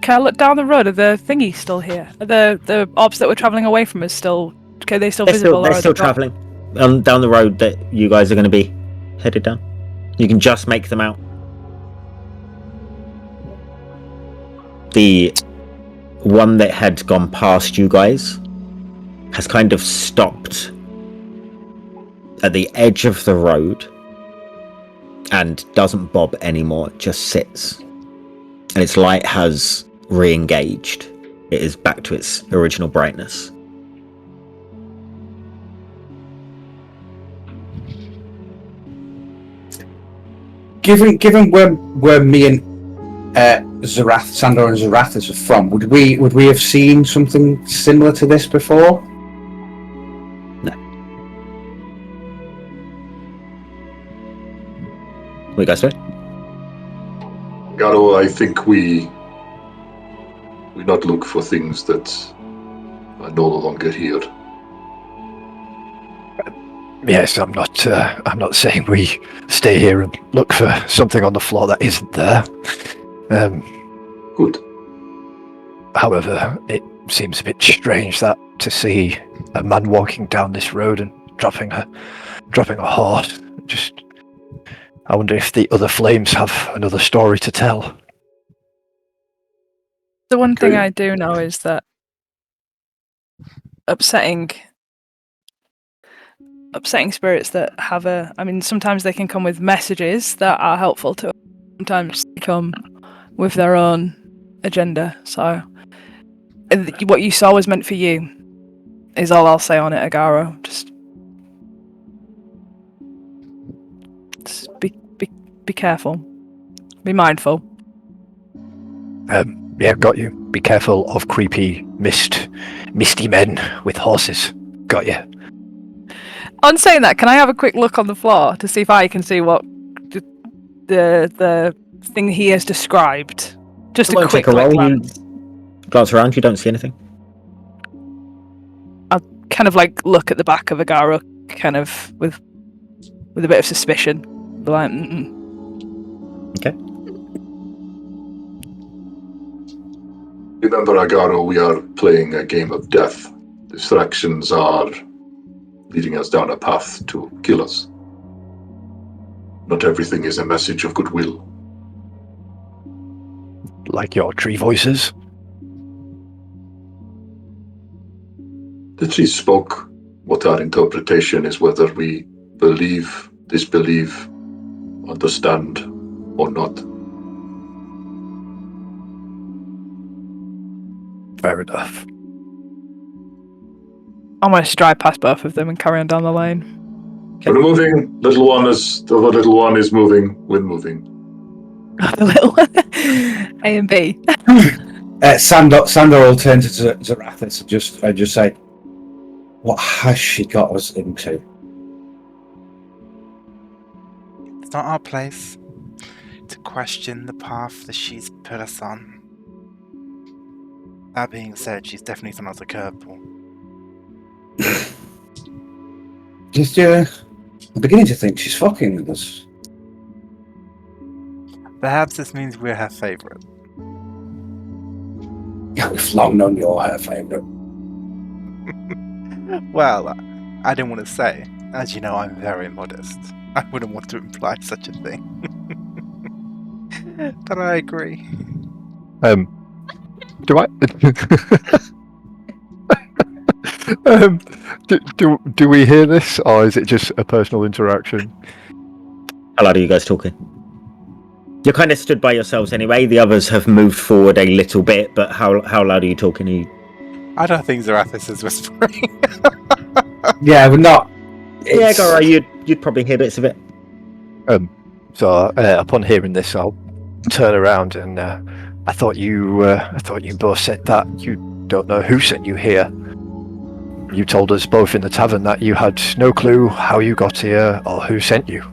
Can I look down the road? Are the thingies still here? Are the orbs that were travelling away from us still? Okay, they still visible? They're still travelling down the road that you guys are going to be headed down. You can just make them out. The one that had gone past you guys has kind of stopped at the edge of the road and doesn't bob anymore. It just sits. And its light has re-engaged. It is back to its original brightness. Given where me and Sandor and Zarathus are from, would we have seen something similar to this before? No. What you guys doing? Garo, I think we not look for things that are no longer here. Yes, I'm not saying we stay here and look for something on the floor that isn't there. Good. However, it seems a bit strange that to see a man walking down this road and dropping a horse. Just, I wonder if the other flames have another story to tell. The one thing I do know is that upsetting spirits that have sometimes they can come with messages that are helpful to us. Sometimes they come with their own agenda. So what you saw was meant for you is all I'll say on it, Agaro. Just be careful. Be mindful. Yeah, got you. Be careful of creepy, misty men with horses. Got you. On saying that, can I have a quick look on the floor to see if I can see what the thing he has described? Just a quick glance. Glance around, you don't see anything. I'll kind of like look at the back of Agaro, kind of with a bit of suspicion. Be like, Okay. Remember, Agaro, we are playing a game of death. Distractions are leading us down a path to kill us. Not everything is a message of goodwill. Like your tree voices? The tree spoke. What our interpretation is, whether we believe, disbelieve, understand, or not. Fair enough. I'm going to stride past both of them and carry on down the lane. Okay. We're moving. The other little one is moving. We're moving. The little one. A and B. Sandor will turn to Zarathus and just say, "What has she got us into?" It's not our place to question the path that she's put us on. That being said, she's definitely thrown us a curveball. I'm beginning to think she's fucking with us. Perhaps this means we're her favourite. Yeah, we've long known you're her favourite. Well, I didn't want to say. As you know, I'm very modest. I wouldn't want to imply such a thing. But I agree. Do I? Do we hear this, or is it just a personal interaction? How loud are you guys talking? You're kind of stood by yourselves anyway. The others have moved forward a little bit, but how loud are you talking? I don't think Zarathus is whispering. Yeah, we're not. Yeah, Garo, you'd probably hear bits of it. So upon hearing this, I'll turn around and I thought you both said that you don't know who sent you here. You told us both in the tavern that you had no clue how you got here or who sent you.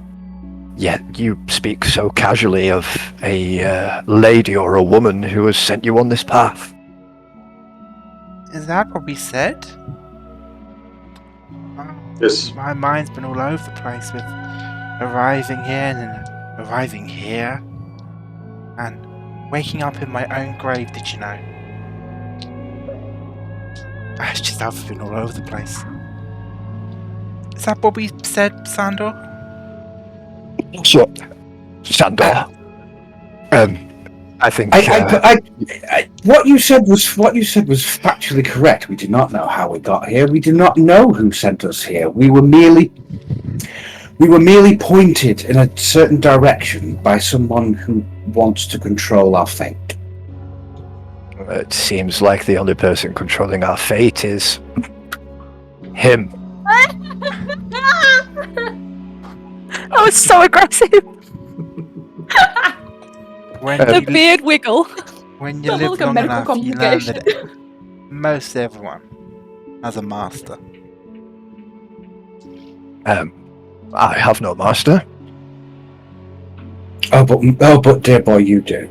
Yet you speak so casually of a lady or a woman who has sent you on this path. Is that what we said? Yes. My mind's been all over the place with arriving here and then arriving here. And Waking up in my own grave, did you know? It's just I've been all over the place. Is that what we said, Sandor? So, Sandor. I think. What you said was factually correct. We did not know how we got here. We do not know who sent us here. We were merely pointed in a certain direction by someone who wants to control our fate. It seems like the only person controlling our fate is him. That was so aggressive. The You beard wiggle. when you Sounds live like a long medical enough, you learn that complication. most everyone has a master. I have no master. Oh, but dear boy, you do.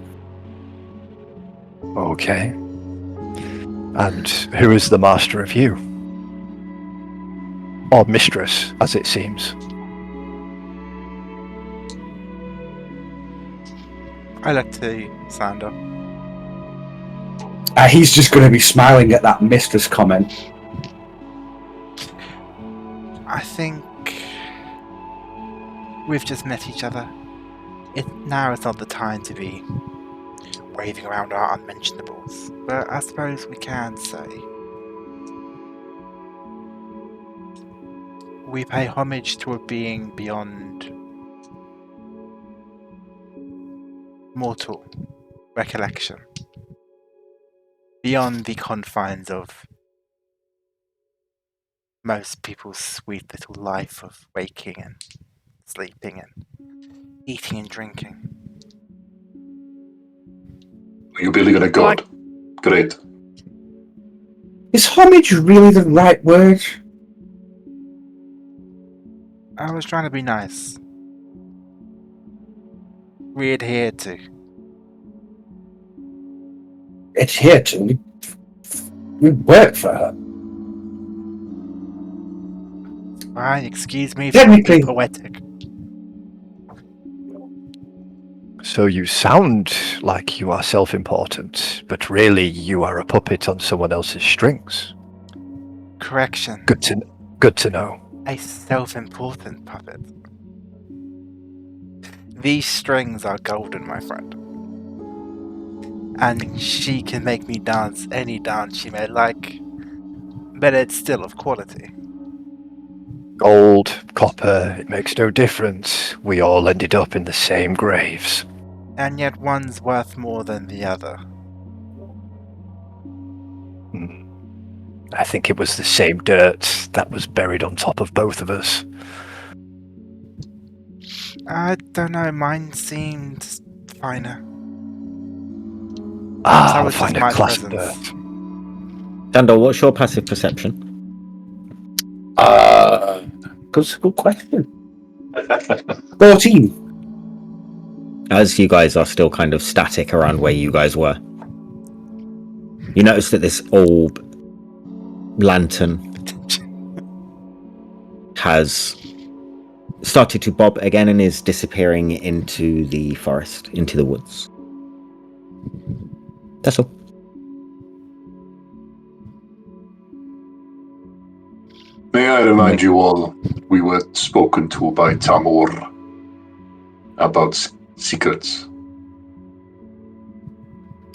Okay. And who is the master of you? Or mistress, as it seems. I look to Sandor. He's just going to be smiling at that mistress comment. I think we've just met each other. Now is not the time to be waving around our unmentionables, but I suppose we can say we pay homage to a being beyond mortal recollection, beyond the confines of most people's sweet little life of waking and sleeping and eating and drinking. You believe in a god? Great. Is homage really the right word? I was trying to be nice. We adhere to. Adhere to? We work for her. Fine, excuse me for being poetic. So you sound like you are self-important, but really you are a puppet on someone else's strings. Correction. Good to know. A self-important puppet. These strings are golden, my friend. And she can make me dance any dance she may like, but it's still of quality. Gold, copper, it makes no difference. We all ended up in the same graves. And yet one's worth more than the other. I think it was the same dirt that was buried on top of both of us. I don't know, mine seemed finer. Ah, was just finer my class of presence. dirt. Dandor, what's your passive perception? Good question. 14. As you guys are still kind of static around where you guys were, you notice that this orb lantern has started to bob again and is disappearing into the forest, into the woods. That's all. May I remind you all, we were spoken to by Tamor about secrets.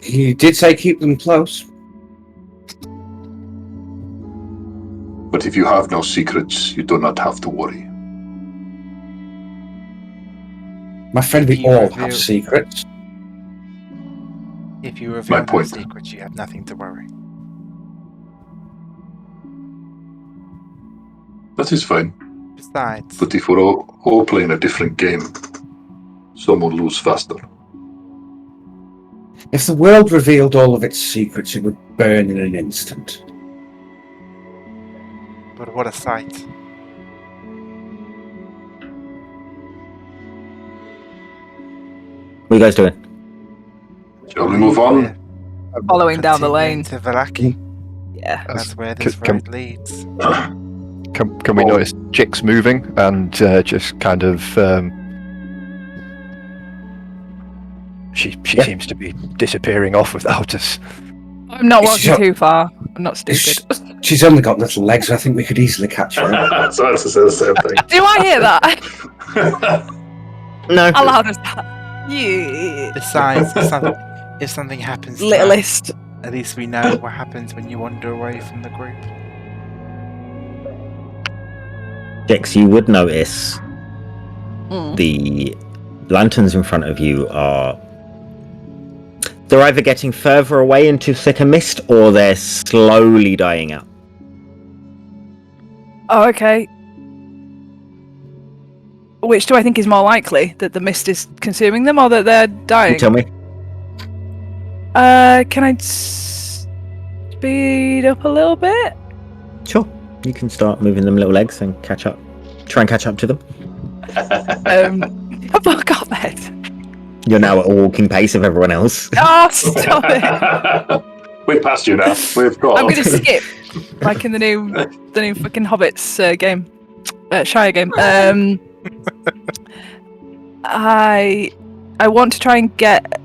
He did say keep them close. But if you have no secrets, you do not have to worry. My friend, we You all reveal- have secrets. If you reveal My no point. secrets, you have nothing to worry. That is fine. Besides, But if we're all playing a different game, some will lose faster. If the world revealed all of its secrets, it would burn in an instant. but what a sight. What are you guys doing? Shall we move on? We're Following down the continuing lane. to Vallaki. Yeah. That's where this road leads. Can we notice Chick's moving and just kind of She seems to be disappearing off without us. I'm not It's walking just- too far. I'm not stupid. She's only got little legs. I think we could easily catch her. So that's the same thing. Do I hear that? No. How loud is that? Yeah. Besides, if something happens to us, Littlest. at least we know what happens when you wander away from the group. Dix, you would notice Mm. the lanterns in front of you are... They're either getting further away into thicker mist, or they're slowly dying out. Oh, okay. Which do I think is more likely? That the mist is consuming them, or that they're dying? You tell me. Can I speed up a little bit? Sure. You can start moving them little legs and catch up. Try and catch up to them. Fuck off, Ed. You're now at a walking pace of everyone else. Oh, stop it! We've passed you now. We've got. I'm gonna skip, like in the new fucking Hobbits game, Shire game. I want to try and get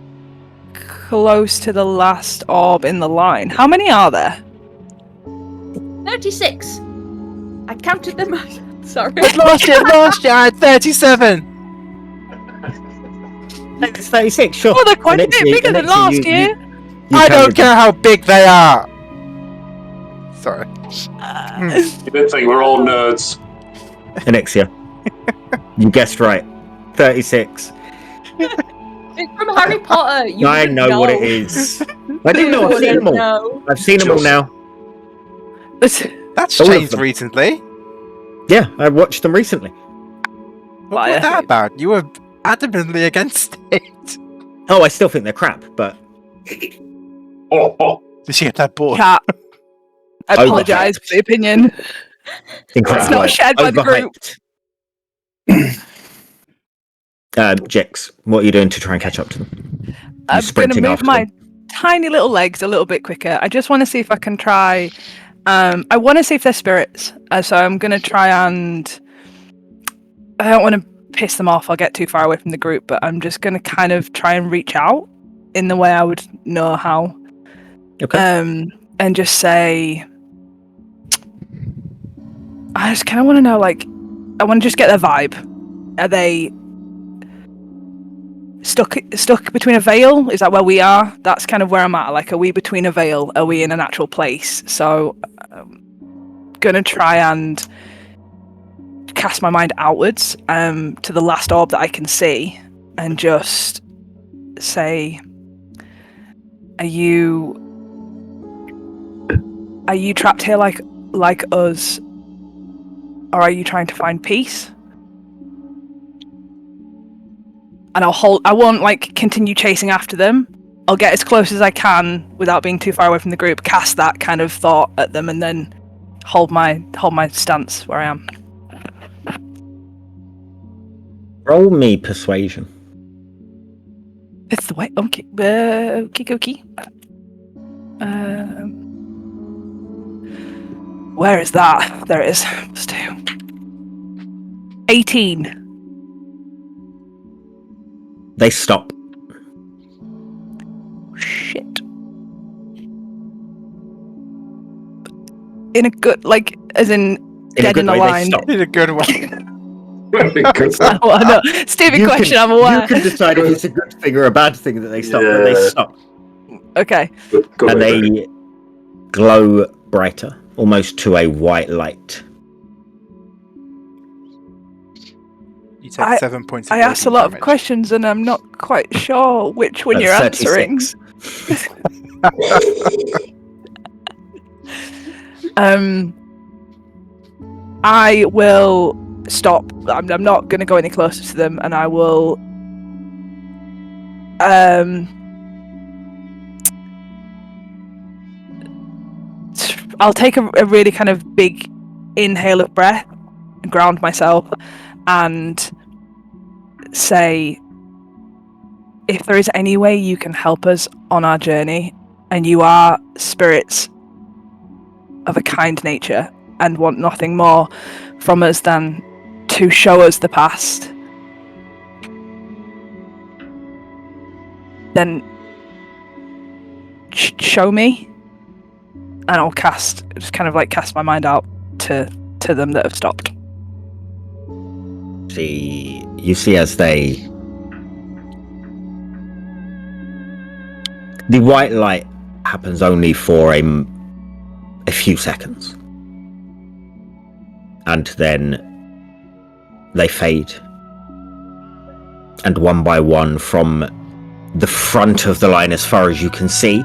close to the last orb in the line. How many are there? 36. I counted them. Sorry. Last year I had 37. It's 36, sure. Oh, they're quite a bit Alexia, bigger than last year. you I don't counted care them. how big they are. Sorry. You did think we're all nerds. Alexia. You guessed right. 36. It's from Harry Potter. You I wouldn't know what it is. I didn't know. I've seen them all. No. I've seen them all now. That's All of changed them. recently. Yeah, I watched them recently. What was that about? You were adamantly against it. Oh, I still think they're crap, but Oh. Did she get that bored? Cat. I apologise for the opinion. incredible. It's not shared by the group. Jix, what are you doing to try and catch up to them? I'm going to sprinting move after my them? tiny little legs a little bit quicker. I just want to see if I can try. I want to see if they're spirits. So I'm going to try and. I don't want to piss them off. I'll get too far away from the group, but I'm just going to kind of try and reach out in the way I would know how. Okay. And just say. I just kind of want to know, like, I want to just get their vibe. Are they stuck between a veil? Is that where we are? That's kind of where I'm at. Like, are we between a veil? Are we in an actual place? So, gonna try and cast my mind outwards to the last orb that I can see, and just say, "Are you trapped here like us, or are you trying to find peace?" And I won't like continue chasing after them. I'll get as close as I can without being too far away from the group, cast that kind of thought at them, and then hold my stance where I am. Roll me persuasion. It's the way. Okay, okay. Where is that? There it is. Let's do 18. They stop. Shit. In a good, like, as in dead in the way, they line. stop. In a good way. Oh, no. Stupid question, I'm aware. You can decide if it's a good thing or a bad thing that they stop, but Yeah. they stop. Okay. Good And way, they glow brighter, almost to a white light. You take 7 points of I asked a radiant lot of damage. questions and I'm not quite sure which one That's you're answering. 36. I will stop. I'm not going to go any closer to them, and I will. I'll take a really kind of big inhale of breath, ground myself, and say, if there is any way you can help us on our journey, and you are spirits of a kind nature and want nothing more from us than to show us the past, then show me, and I'll cast my mind out to them that have stopped. You see as the white light happens only for a few seconds, and then they fade, and one by one from the front of the line as far as you can see,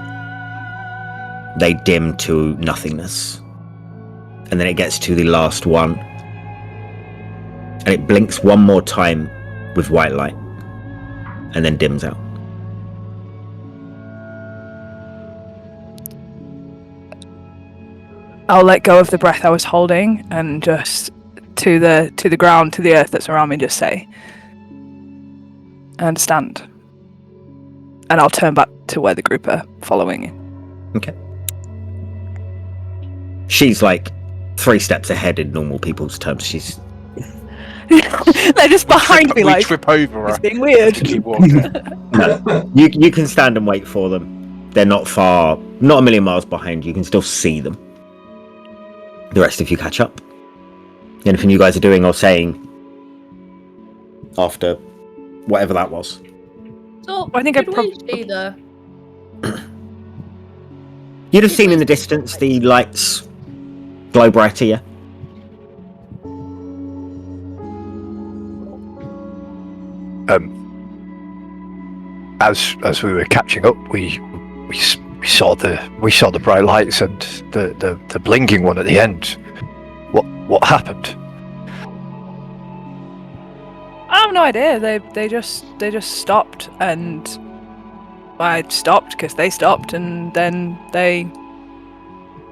they dim to nothingness, and then it gets to the last one, and it blinks one more time with white light and then dims out. I'll let go of the breath I was holding and just to the ground, to the earth that's around me, just say, I understand. And I'll turn back to where the group are following. Okay. She's like 3 steps ahead in normal people's terms. She's they're just behind me, like trip over her. it's being weird. Keep walking. No, you can stand and wait for them. They're not far, not a million miles behind you. You can still see them. The rest of you catch up. Anything you guys are doing or saying after whatever that was? So, I think did we see the... You'd have seen in the distance the lights glow brighter, yeah? As we were catching up, we saw the bright lights and the blinking one at the end. What happened? I have no idea. They just stopped, and I stopped because they stopped, and then they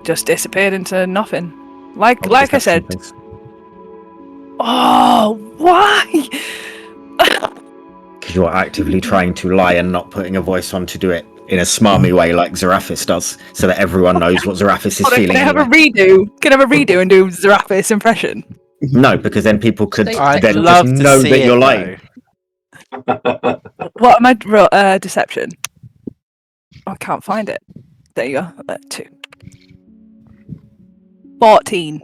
just disappeared into nothing. Like I said. Oh, why? Because you're actively trying to lie and not putting a voice on to do it in a smarmy way like Zarathis does, so that everyone knows what Zarathis is feeling. Can I have a redo? Can I have a redo and do Zarathis impression? No, because then people could I'd then love just to know see that it, you're lying. What am I? Deception. I can't find it. There you go. 2. 14.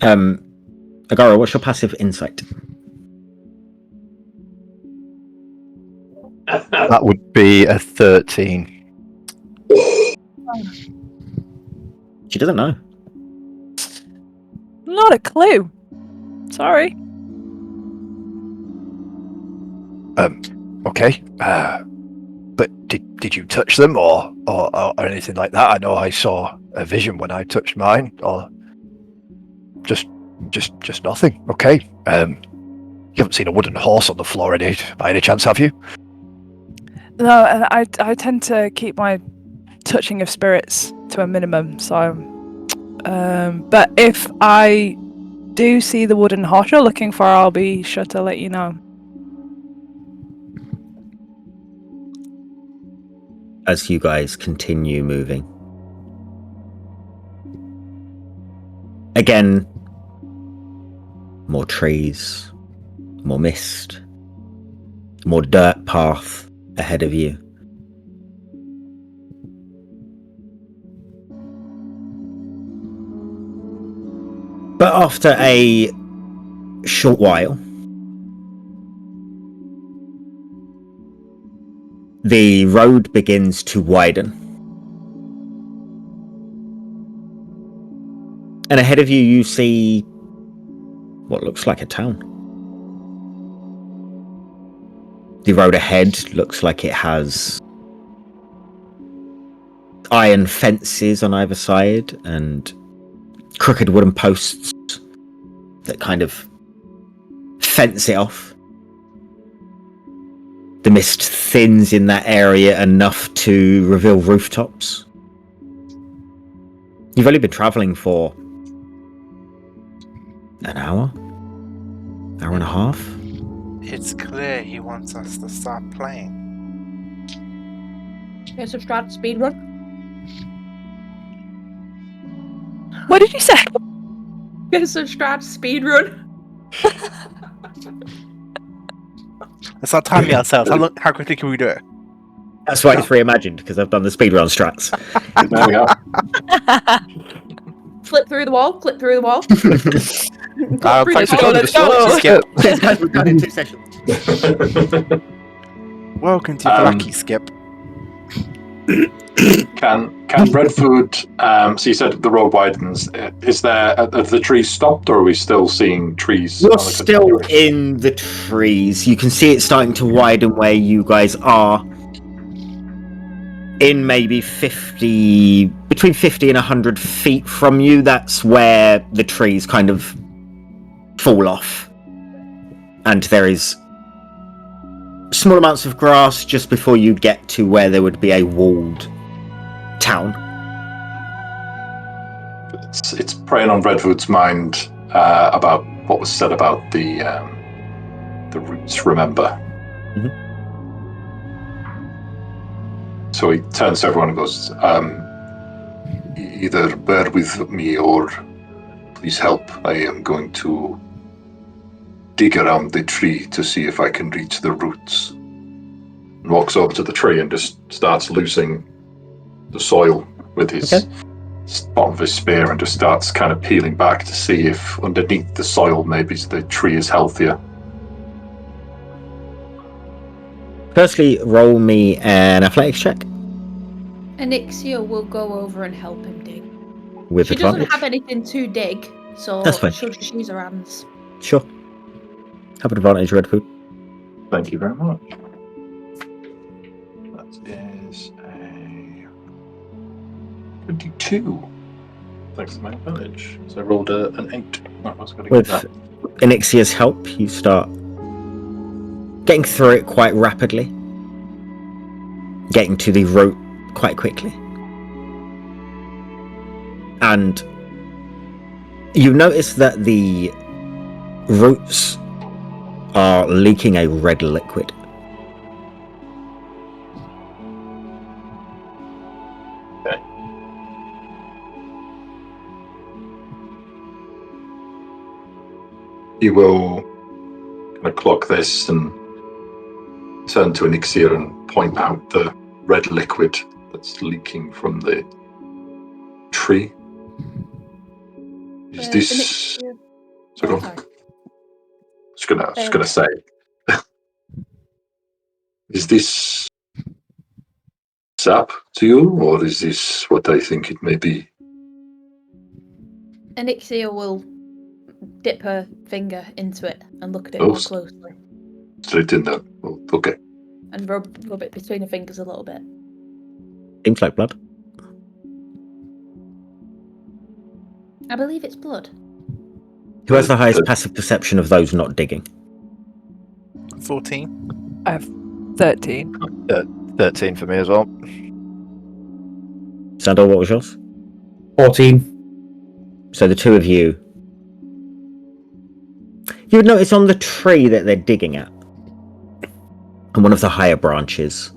Agara, what's your passive insight? That would be a 13. She doesn't know. Not a clue. Sorry. Okay. But did you touch them or anything like that? I know I saw a vision when I touched mine, or just nothing. Okay. You haven't seen a wooden horse on the floor by any chance, have you? No, I tend to keep my touching of spirits to a minimum. So, but if I do see the wooden horse you're looking for, I'll be sure to let you know. As you guys continue moving, again, more trees, more mist, more dirt path ahead of you. But after a short while, the road begins to widen. And ahead of you, you see what looks like a town. The road ahead looks like it has iron fences on either side and crooked wooden posts that kind of fence it off. The mist thins in that area enough to reveal rooftops. You've only been travelling for an hour and a half. It's clear he wants us to start playing. Here's a Strahd speed run. What did you say? Here's a Strahd speed run. Let's not time ourselves. How quickly can we do it? That's why it's reimagined, because I've done the speedrun strats. There we go. Flip through the wall. Clip through the wall. Clip through Thanks for the wall. joining let's us, folks. go. Skip. Cheers, guys, we're done in 2 sessions. Welcome to Blacky Skip. Can Redfoot? So you said the road widens. Is there? Have the trees stopped, or are we still seeing trees? You're on the still continuation? in the trees. You can see it starting to widen where you guys are. In maybe between 50 and 100 feet from you, that's where the trees kind of fall off. And there is small amounts of grass just before you get to where there would be a walled town. It's preying on Redfoot's mind about what was said about the roots. Remember. So he turns to everyone and goes, either bear with me or please help. I am going to dig around the tree to see if I can reach the roots. And walks over to the tree and just starts loosing the soil with his bottom of his spear and just starts kind of peeling back to see if underneath the soil maybe the tree is healthier. Firstly, roll me an athletics check. Anixia will go over and help him dig. With She advantage. doesn't have anything to dig, so That's fine. she'll just use her hands. Sure. Have an advantage, Redfoot. Thank you very much. That is a 22. Thanks to my advantage. So I rolled an 8. Oh, I was going to get With that. Anixia's help, you start getting through it quite rapidly, getting to the root quite quickly. And you notice that the roots are leaking a red liquid. Okay. You will kind of clock this and turn to Anixia and point out the red liquid that's leaking from the tree. Is this? Anixia... So go on. sorry. Just gonna say, is this sap to you, or is this what I think it may be? Anixia will dip her finger into it and look at it more closely. Straight in there. Oh, okay. And rub it between her fingers a little bit. Seems like blood. I believe it's blood. Who has the highest passive perception of those not digging? 14. I have 13. 13 for me as well. Sandor, what was yours? 14. So the two of you. You would notice on the tree that they're digging at, on one of the higher branches,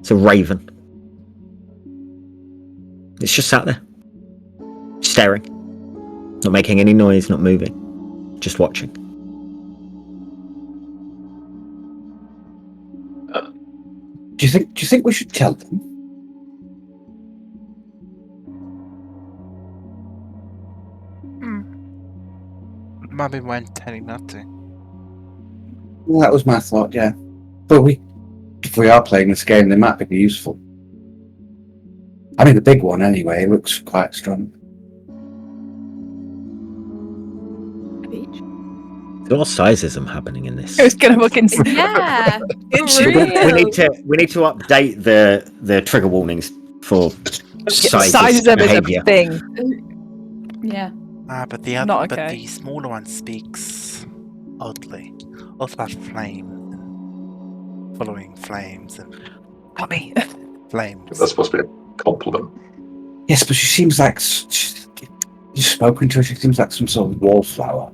it's a raven. It's just sat there, staring, not making any noise, not moving, just watching. Do you think we should tell them? Maybe when telling not to. Well, that was my thought, yeah. But if we are playing this game, they might be useful. I mean, the big one anyway looks quite strong. There's a lot of sizism happening in this. It was gonna fucking say. Yeah, we need to update the trigger warnings for sizes behavior. Is a thing. Yeah. But the Not but okay. the smaller one speaks oddly. Also about flames and following flames and Tommy. flames. That's supposed to be a compliment. Yes, but she seems like... You've spoken to her, she seems like some sort of wallflower.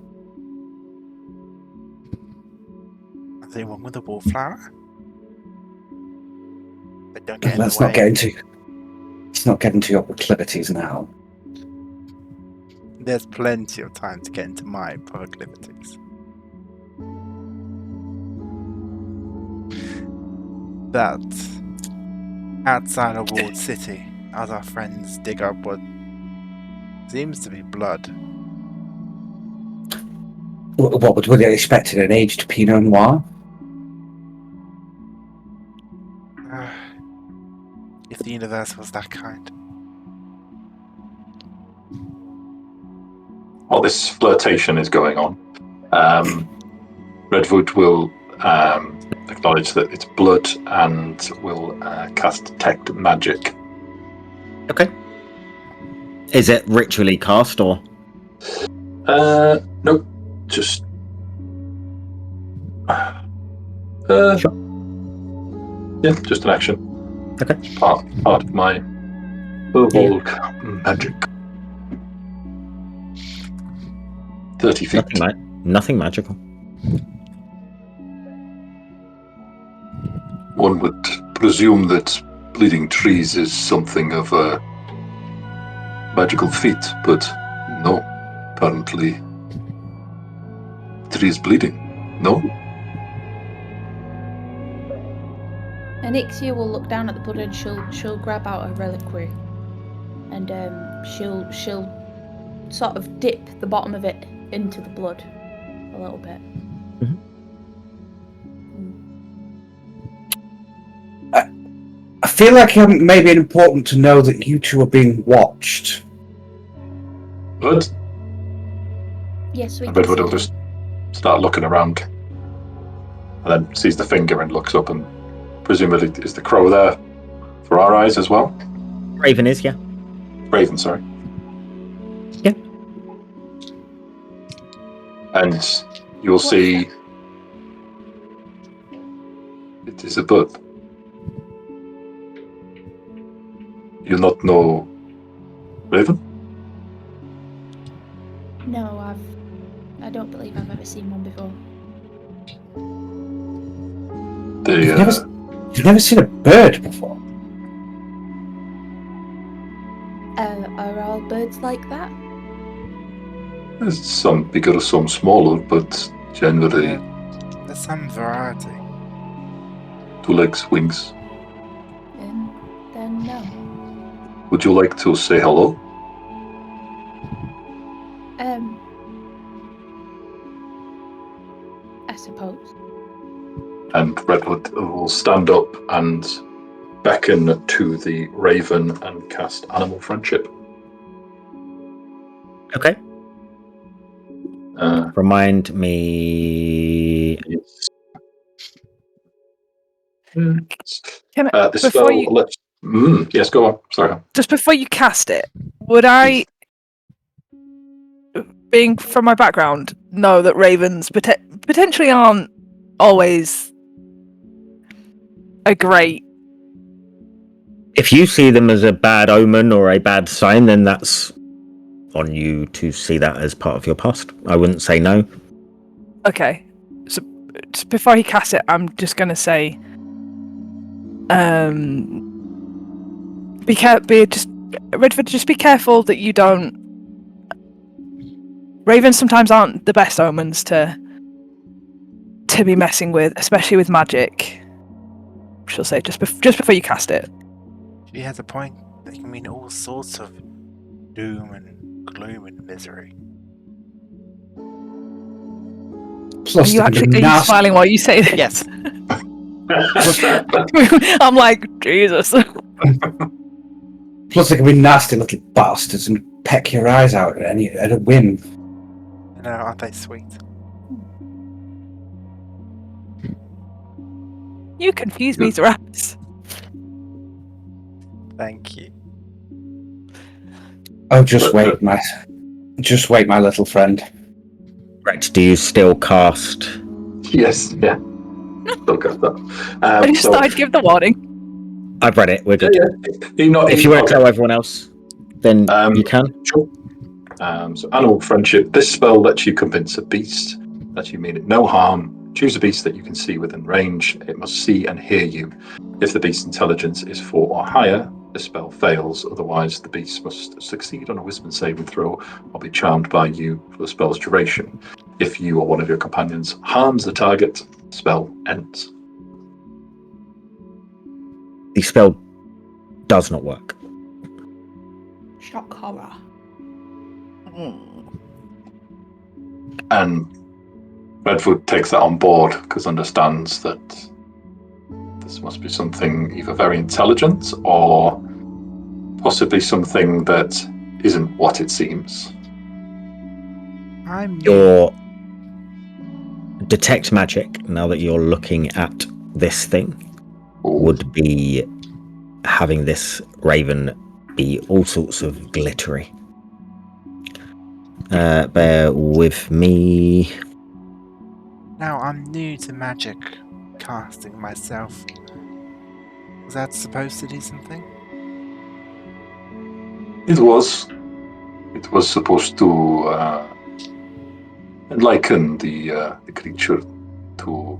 Is there one with a wallflower? But don't get in Let's the way. not get into... Let's not get into your proclivities now. There's plenty of time to get into my proclivities. that outside of Walled City, as our friends dig up what seems to be blood. What would they expect in an aged Pinot Noir? If the universe was that kind. While this flirtation is going on, Redwood will acknowledge that it's blood and will cast Detect Magic. Okay. Is it ritually cast or? Nope. Just. Sure. Yeah, just an action. Okay. Part of my herbal magic. 30 feet. Nothing magical. One would presume that bleeding trees is something of a magical feat, but no. Apparently, tree is bleeding. No? Anixia will look down at the blood and she'll grab out a reliquary, and she'll sort of dip the bottom of it into the blood a little bit. I feel like it may be important to know that you two are being watched. Good. Yes, we And can Redwood see will you. just start looking around, and then sees the finger and looks up, and presumably is the crow there for our eyes as well? Raven is, yeah. Raven, sorry. Yeah. And you'll see it is a bird. You not know Raven? No, I don't believe I've ever seen one before. You've never seen a bird before? Are all birds like that? There's some bigger, some smaller, but generally There's some variety. 2 legs, wings. Then no. Would you like to say hello? I suppose. And Redwood will stand up and beckon to the Raven and cast Animal Friendship. Okay. Uh, Remind me. yes. Can The before spell. you Yes, go on. Sorry. just before you cast it, would I, being from my background, know that ravens potentially aren't always a great? If you see them as a bad omen or a bad sign, then that's on you to see that as part of your past. I wouldn't say no. Okay, so just before he casts it, I'm just gonna say, Redford, just be careful that you don't. Ravens sometimes aren't the best omens to be messing with, especially with magic. She'll say just before you cast it. She has a point. They can mean all sorts of doom and gloom and misery. Plus, Are you smiling while you say this? Yes. I'm like, Jesus. Plus, they can be nasty little bastards and peck your eyes out at a whim. You know, aren't they sweet? You confuse me, rats. Thank you. Oh, just wait, my little friend. Right. Do you still cast? Yes, yeah. Look at that. I just thought I'd give the warning. I've read it. We're good. Yeah. If you want to tell everyone else, then you can. Sure. So, Animal Friendship. This spell lets you convince a beast that you mean it no harm. Choose a beast that you can see within range. It must see and hear you. If the beast's intelligence is 4 or higher, the spell fails. Otherwise, the beast must succeed on a wisdom saving throw or be charmed by you for the spell's duration. If you or one of your companions harms the target, the spell ends. spell does not work. Shock horror. And Redwood takes that on board because understands that this must be something either very intelligent or possibly something that isn't what it seems. Your detect magic, now that you're looking at this thing, would be having this raven be all sorts of glittery. Bear with me. Now, I'm new to magic casting myself. Was that supposed to do something? It was supposed to enlighten the creature to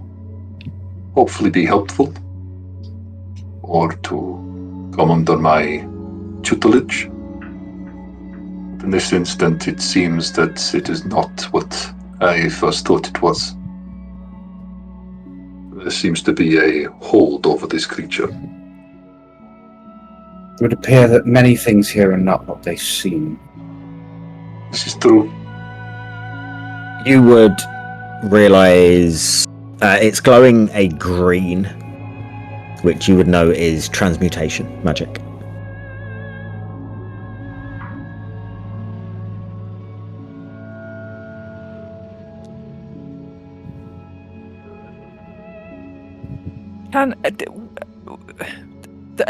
hopefully be helpful or to come under my tutelage. In this instant, it seems that it is not what I first thought it was. There seems to be a hold over this creature. It would appear that many things here are not what they seem. This is true. You would realize it's glowing a green, which you would know is transmutation magic.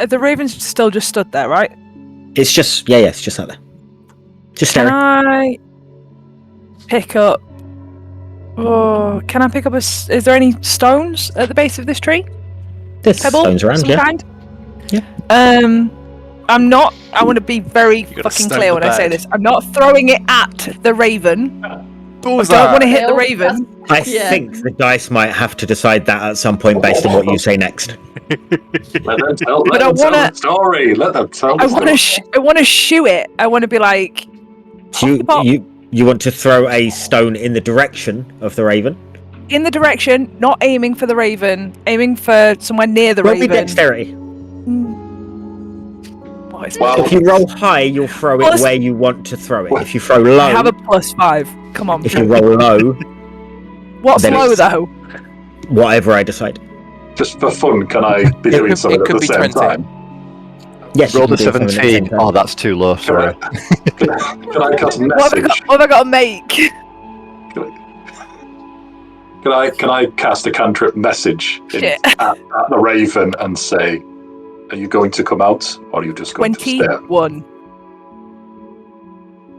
The raven's still just stood there, right? It's just it's just out there. Just Can staring. I pick up? Oh, can I pick up is there any stones at the base of this tree? There's Pebble? stones around, Some yeah. kind? Yeah. I'm not. I want to be very gotta fucking stone clear the when I say bird. this. I'm not throwing it at the raven. I don't Bullseye. want to hit the Bill, raven. I Yeah. think the dice might have to decide that at some point based on what you say next. Let them tell, But let I them tell wanna- the story. Let them tell I the want story. to. I want to shoot it. I want to be like. So pop, you want to throw a stone in the direction of the raven? in the direction, not aiming for the raven, aiming for somewhere near the Roll me raven. dexterity. Oh, it's Wow. If you roll high, you'll throw it Plus- where you want to throw it. If you throw low, I have a +5. Come on. if you roll low, What's then low it's- though? whatever I decide. Just for fun, can I be doing could- something it at could the be same 20. time? Yes, you Roll can the do something at the same 17. time. Oh, that's too low. Sorry. Can I cast a What have, message? I got to make? Can I cast a cantrip message Shit. at the raven and say, "Are you going to come out, or are you just going to stare?" 21.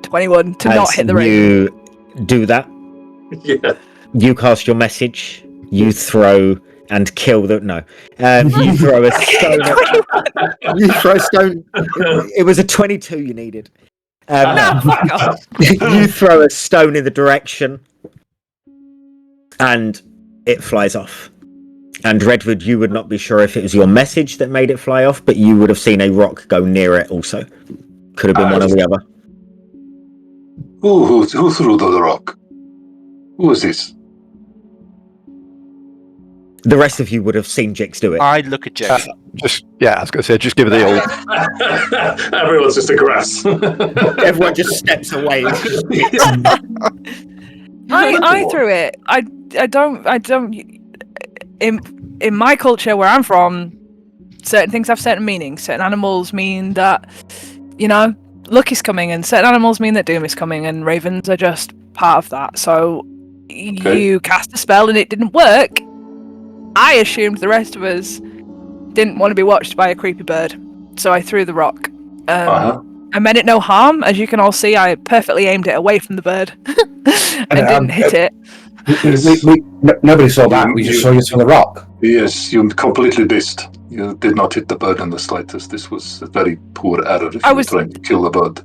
21 to As not hit the raven. you do that, Yeah. you cast your message. You throw and kill the you throw a stone. You throw a stone. It was a 22 you needed. No, fuck off. You throw a stone in the direction, and it flies off. And Redwood, you would not be sure if it was your message that made it fly off, but you would have seen a rock go near it also. Could have been one or the other. Who threw the rock? Who is this? The rest of you would have seen Jix do it. I look at Jake. I was going to say, just give it the old. Everyone's just a grass. Everyone just steps away. I threw it. I don't. In my culture where I'm from, certain things have certain meanings. Certain animals mean that, luck is coming, and certain animals mean that doom is coming, and ravens are just part of that. So you cast a spell and it didn't work. I assumed the rest of us didn't want to be watched by a creepy bird, so I threw the rock. I meant it no harm. As you can all see, I perfectly aimed it away from the bird and didn't hit it. Nobody saw that. We just saw you throw the rock. Yes, you completely missed. You did not hit the bird in the slightest. This was a very poor error if you were trying to kill the bird.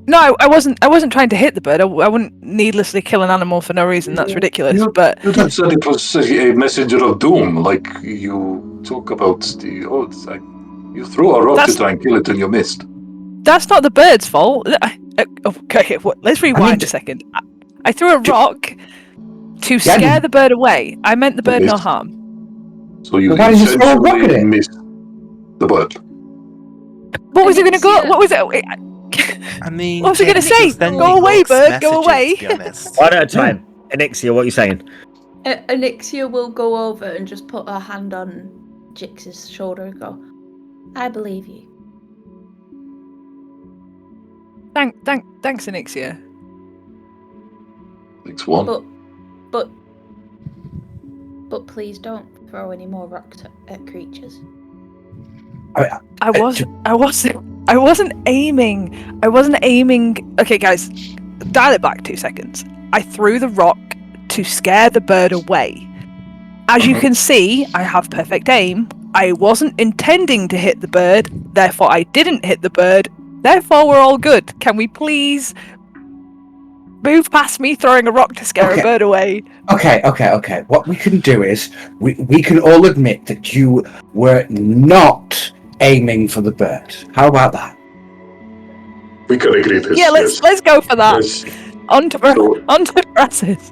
No, I wasn't trying to hit the bird. I wouldn't needlessly kill an animal for no reason. That's ridiculous. But you said it was a messenger of doom, like you talk about you threw a rock to try and kill it and you missed. That's not the bird's fault. Okay, let's rewind a second. I threw a rock to scare the bird away. I meant the bird no harm. So you Why did you throw a rock at it? missed. The bird. What was he going to go? Alexia- What was it? I mean, What was he gonna Kate's say? just sending Go away, mixed bird, go messages, away. To be honest. One at a time. Anixia, what are you saying? Anixia will go over and just put her hand on Jix's shoulder and go, I believe you. Thanks, Anixia. Thanks, one. But please don't throw any more rocks at creatures. I wasn't aiming. Okay, guys, dial it back 2 seconds. I threw the rock to scare the bird away. As you can see, I have perfect aim. I wasn't intending to hit the bird, therefore I didn't hit the bird. Therefore, we're all good. Can we please move past me throwing a rock to scare a bird away? Okay. What we can do is we can all admit that you were not aiming for the bird. How about that? We can agree this. Yeah, let's go for that. Yes. On to grasses.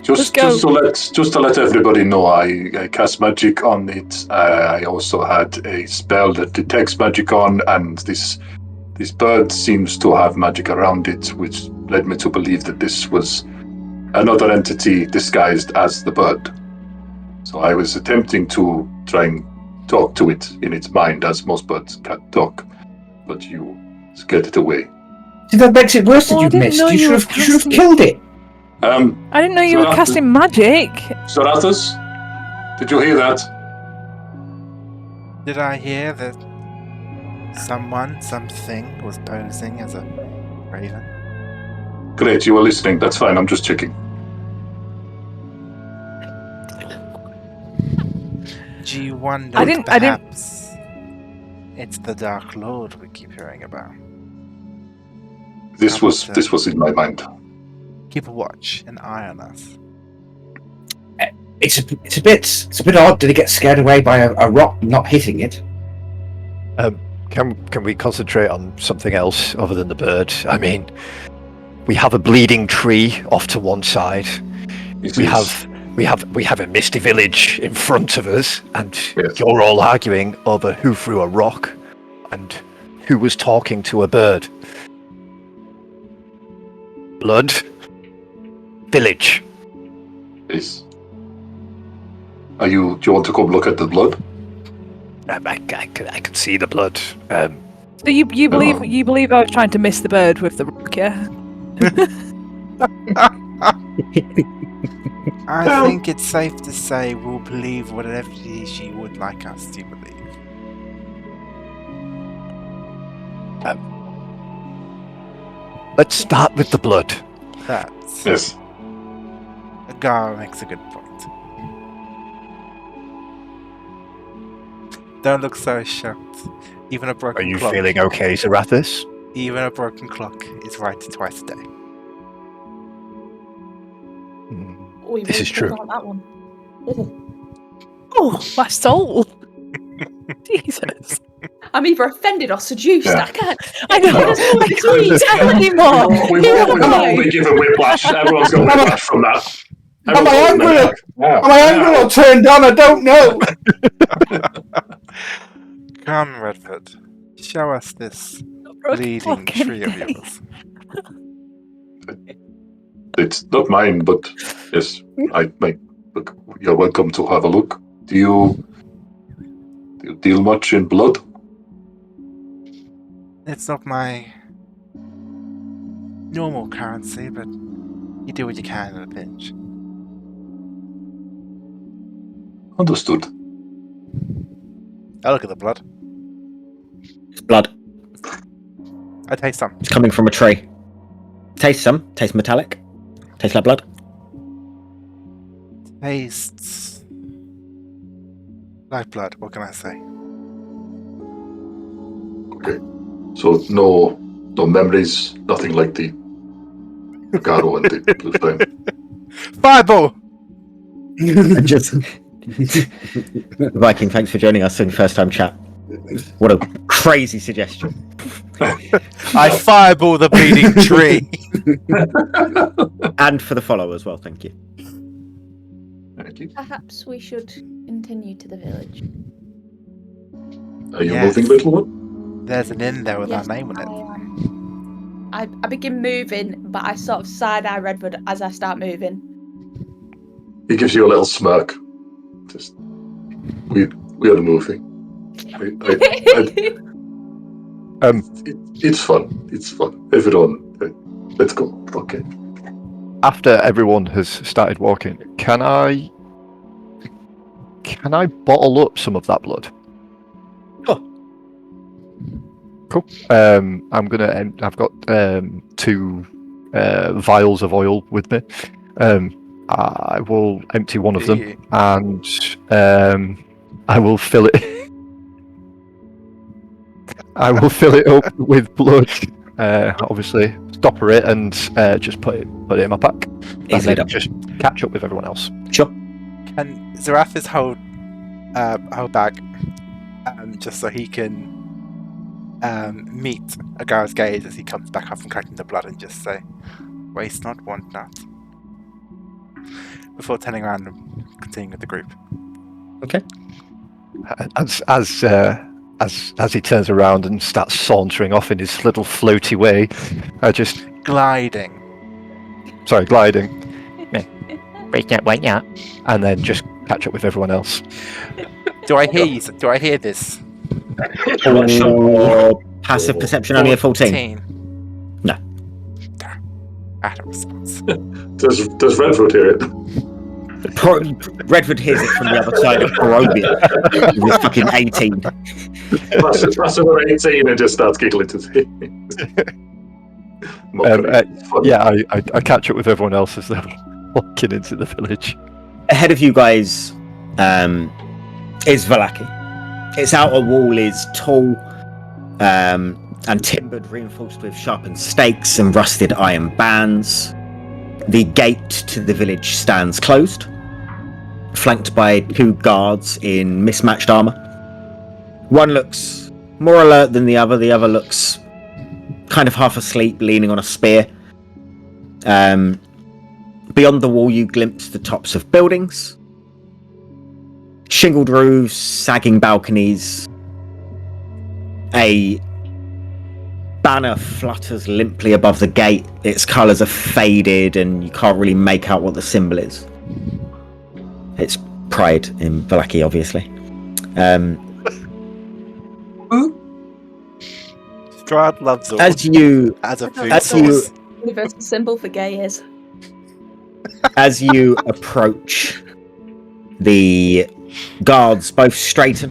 Just to let everybody know, I cast magic on it. I also had a spell that detects magic on, and this bird seems to have magic around it, which led me to believe that this was another entity disguised as the bird. So I was attempting to try and talk to it in its mind, as most birds can't talk, but you scared it away. See, that makes it worse that Oh, I you didn't missed. know You you were should have casting- killed it. I didn't know you were Zarathus- casting magic. Zarathus, did you hear that? Did I hear that something was posing as a raven? Great, you were listening. That's fine. I'm just checking. Do you wonder I if didn't- perhaps it's the Dark Lord we keep hearing about? This was in my mind. Keep a watch, an eye on us. It's a bit odd. Did it get scared away by a rock not hitting it? Can we concentrate on something else other than the bird? I mean, we have a bleeding tree off to one side. We have a misty village in front of us, and Yes. you're all arguing over who threw a rock and who was talking to a bird. Blood. Village. Yes. Do you want to come look at the blood? I can see the blood. So you believe I was trying to miss the bird with the rock, yeah? I think it's safe to say we'll believe whatever it is you would like us to believe. Let's start with the blood. That's Yes. Gar makes a good point. Don't look so shocked. Even a Are broken you clock. feeling okay, Zarathus? Even a broken clock is right twice a day. We This is true. On that one. Oh, my soul! Jesus. I'm either offended or seduced. Yeah. I can't. I know. I can't tell anymore. We've all been given whiplash. Everyone's got whiplash from that. Am I angry? Yeah. Am I angry or turned on? I don't know. Come, Redford. Show us this Broken bleeding clock any tree of day. yours. It's not mine, but yes, look, you're welcome to have a look. Do you deal much in blood? It's not my normal currency, but you do what you can in a pinch. Understood. I look at the blood. It's blood. I taste some. It's coming from a tree. Taste some. Tastes metallic. Tastes like blood. Tastes like blood. What can I say? Okay. So no memories, nothing like the Garo and the flame. Fireball! And just Viking, thanks for joining us in first time chat. What a crazy suggestion. I fireball the bleeding tree. And for the follow as well, thank you. Thank you. Perhaps we should continue to the village. Are you Yes. moving, little one? There's an inn there with Yes, our name on it. I begin moving, but I sort of side-eye Redwood as I start moving. He gives you a little smirk. Just, we are moving. It's fun. It's fun. Everyone, let's go. Okay. After everyone has started walking, can I bottle up some of that blood? Sure. Cool. I'm gonna. I've got 2 vials of oil with me. I will empty one of them, and I will fill it. I will fill it up with blood. Obviously, stopper it and just put it in my pack. Easily And then done. just catch up with everyone else. Sure. Can Zarafis hold back just so he can meet Agara's gaze as he comes back up from collecting the blood and just say, "Waste not, want not," before turning around and continuing with the group. Okay. As he turns around and starts sauntering off in his little floaty way, I just Gliding. wait out, and then just catch up with everyone else. Do I hear you? Do I hear this? Or passive perception only a 14. No. Out of response. Does Redwood hear it? Redwood hears it from the other side of Barovia. With fucking 18. Passive 18 and just starts giggling to see. I catch up with everyone else as they're walking into the village. Ahead of you guys is Vallaki. Its outer wall is tall and timbered, reinforced with sharpened stakes and rusted iron bands. The gate to the village stands closed, flanked by 2 guards in mismatched armour. One looks more alert than the other looks kind of half asleep, leaning on a spear. Beyond the wall you glimpse the tops of buildings. Shingled roofs, sagging balconies. A banner flutters limply above the gate. Its colours are faded and you can't really make out what the symbol is. It's pride in Vallaki, obviously. Strahd loves all As you as a food as you source. Universal symbol for gay is. as you approach, the guards both straighten.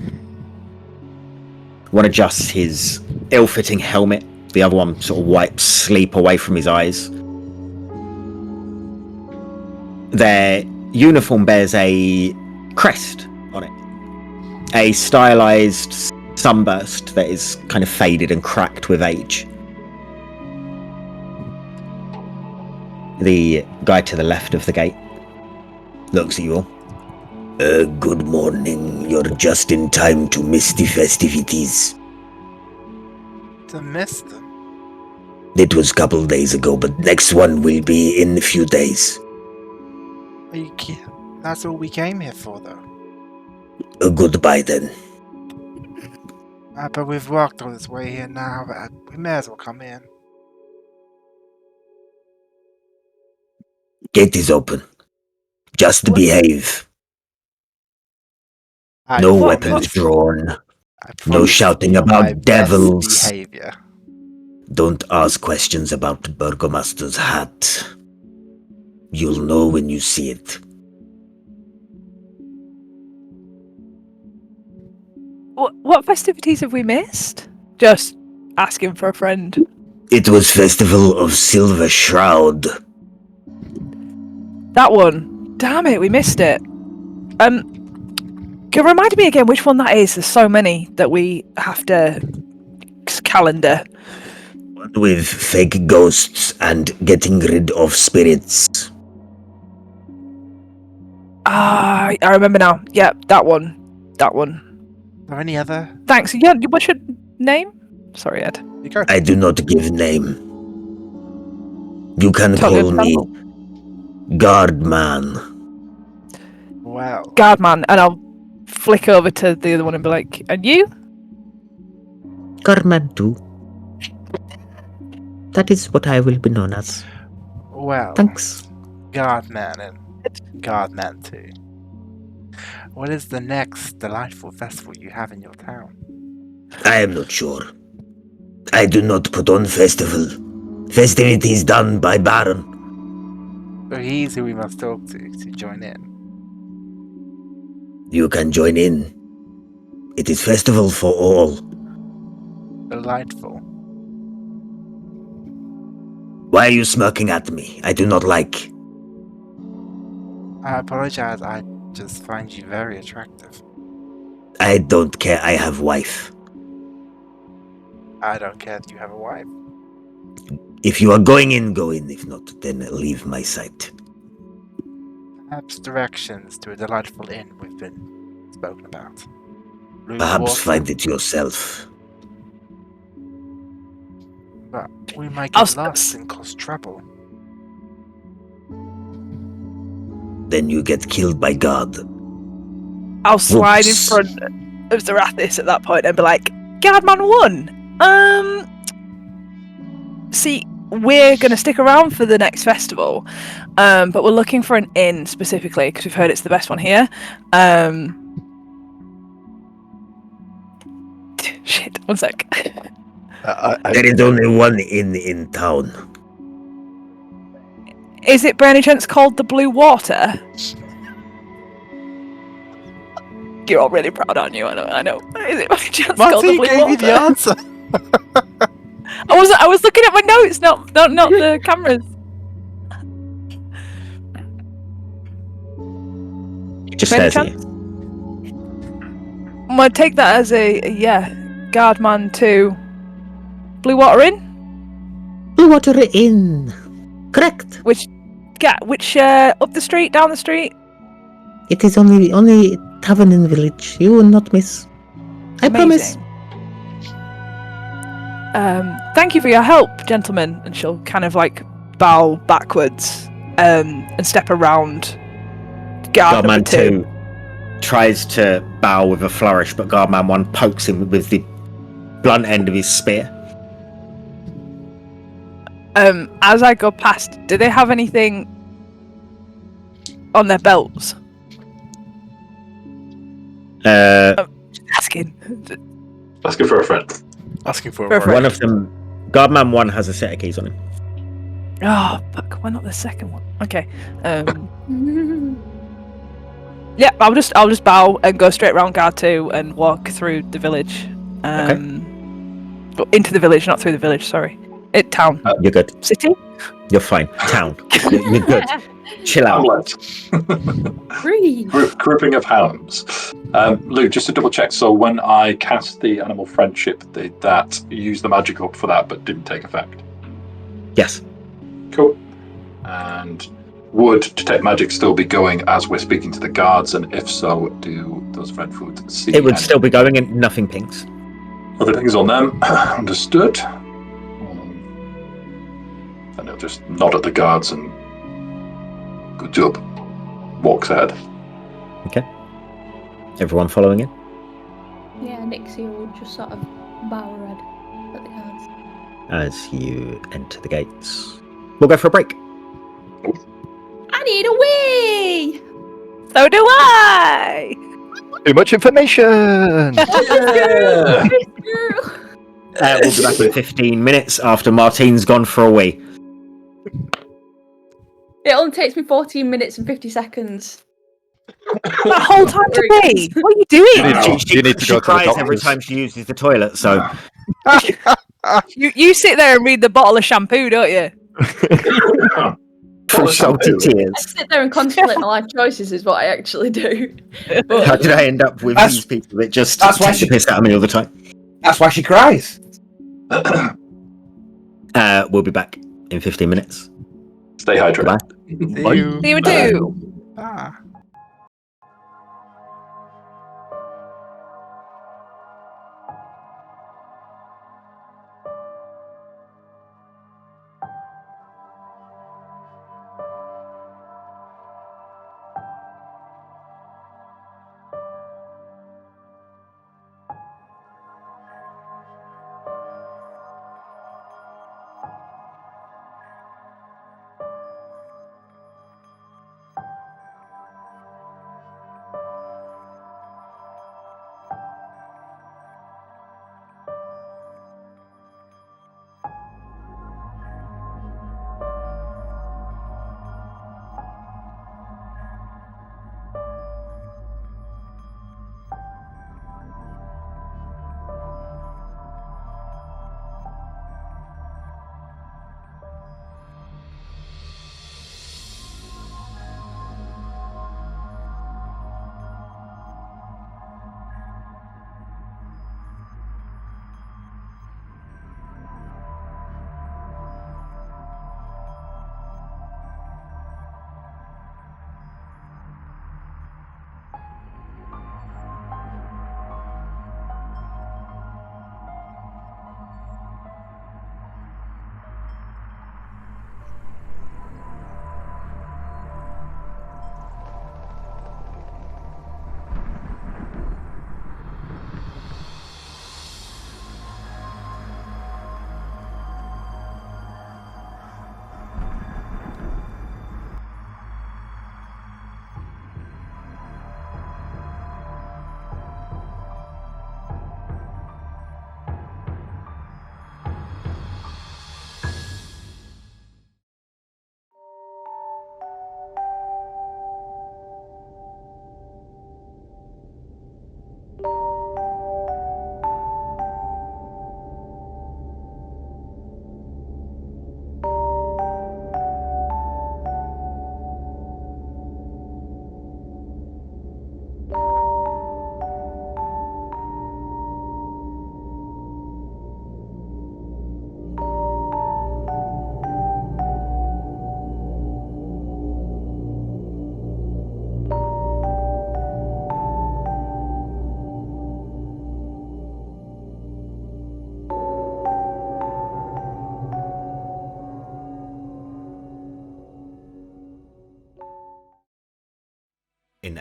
One adjusts his ill-fitting helmet. The other one sort of wipes sleep away from his eyes. Their uniform bears a crest on it. A stylized sunburst that is kind of faded and cracked with age. The guy to the left of the gate looks at you all. Good morning. You're just in time to miss the festivities. To miss them. It was a couple days ago, but next one will be in a few days. Are you kidding? That's all we came here for, though. Goodbye then. But we've walked all this way here now, but we may as well come in. Gate is open. Just behave. I No promise- weapons drawn. I No promise shouting you about my best devils. behavior. Don't ask questions about Burgomaster's hat. You'll know when you see it. What festivities have we missed? Just asking for a friend. It was Festival of Silver Shroud. That one. Damn it, we missed it. Can you remind me again which one that is? There's so many that we have to calendar. One with fake ghosts and getting rid of spirits. Ah, I remember now. Yeah, that one. That one. Are there any other? Thanks. Yeah, what's your name? Sorry, Ed. You go. I do not give name. You can Totally call me Guardman. Wow. Guardman, and I'll flick over to the other one and be like, and you? Garman 2. That is what I will be known as. Well, Thanks. Guardman and Guardman 2. What is the next delightful festival you have in your town? I am not sure. I do not put on festivities done by Baron. So he's who we must talk to join in. You can join in. It is festival for all. Delightful. Why are you smirking at me? I do not like. I apologize, I just find you very attractive. I don't care. I have wife. I don't care if you have a wife. If you are going in, go in. If not, then leave my sight. Perhaps directions to a delightful inn we've been spoken about. Blue Perhaps water, find it yourself. but we might I'll get lost and cause trouble. Then you get killed by God. I'll slide in Whoops. front of Zarathis at that point and be like, Guardman 1, see, we're going to stick around for the next festival, but we're looking for an inn specifically because we've heard it's the best one here. Shit, one sec. There is only one inn in town. Is it by any chance called the Blue Water? You're all really proud, aren't you? I know. Is it by any chance called the Marty Blue gave Water? me the answer. I was looking at my notes, not the cameras. Just By any says chance? I'm gonna take that as a yeah. Guardman 2. Blue Water Inn? Blue Water Inn. Correct. Which up the street, down the street? It is only tavern in the village. You will not miss. I promise. Amazing. Thank you for your help, gentlemen. And she'll kind of like bow backwards and step around guard number 2. Tries to bow with a flourish, but Guardman 1 pokes him with the blunt end of his spear. As I go past, do they have anything on their belts? Asking. Asking for a friend. Asking for For a a friend. One of them, Guardman 1 has a set of keys on him. Oh, fuck, why not the second one? Okay. Yeah, I'll just bow and go straight round guard 2 and walk through the village. But into the village, not through the village, sorry. Town. You're good. City? You're fine. Town. You're good. Chill out. Hamlet. Grouping of hounds. Lou, just to double check. So when I cast the animal friendship, did that use the magic up for that, but didn't take effect? Yes. Cool. And would detect magic still be going as we're speaking to the guards? And if so, do those friend food see? It would still be going, and nothing pings. Other things on them. Understood. And he'll just nod at the guards and good job. Walks ahead. Okay. Everyone following in? Yeah, Nixie will just sort of bow her head at the guards. As you enter the gates. We'll go for a break. I need a wee! So do I! Too much information! Yeah. We'll be back in 15 minutes after Martine's gone for a wee. It only takes me 14 minutes and 50 seconds. That whole time to pee? What are you doing? You need to She go to the cries every doctors. time she uses the toilet, so... You sit there and read the bottle of shampoo, don't you? From salty I tears. sit there and contemplate my life choices is what I actually do. But How did I end up with these people that just that's why take the piss out of me all the time? That's why she cries. We'll be back in 15 minutes. Stay hydrated. Bye. See you. See you too. Ah.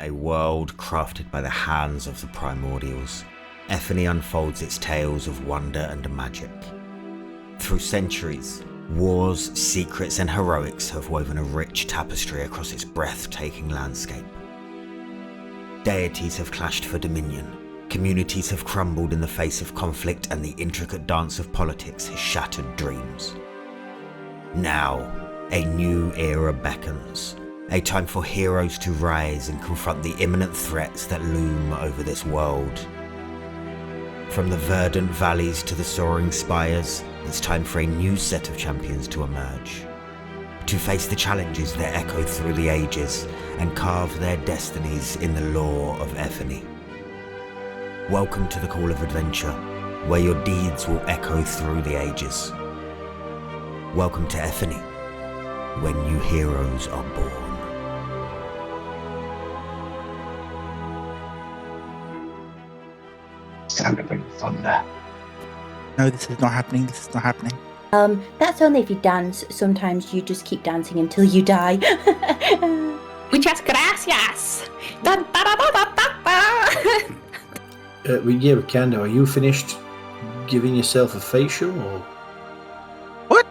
a world crafted by the hands of the primordials, Ethne unfolds its tales of wonder and magic. Through centuries, wars, secrets, and heroics have woven a rich tapestry across its breathtaking landscape. Deities have clashed for dominion, communities have crumbled in the face of conflict, and the intricate dance of politics has shattered dreams. Now, a new era beckons, a time for heroes to rise and confront the imminent threats that loom over this world. From the verdant valleys to the soaring spires, it's time for a new set of champions to emerge. To face the challenges that echo through the ages and carve their destinies in the lore of Ethne. Welcome to the Call of Adventure, where your deeds will echo through the ages. Welcome to Ethne, when new heroes are born. It's time to bring thunder. No, this is not happening. This is not happening. That's only if you dance. Sometimes you just keep dancing until you die. Muchas gracias. Yeah, Kando, are you finished giving yourself a facial, or? What?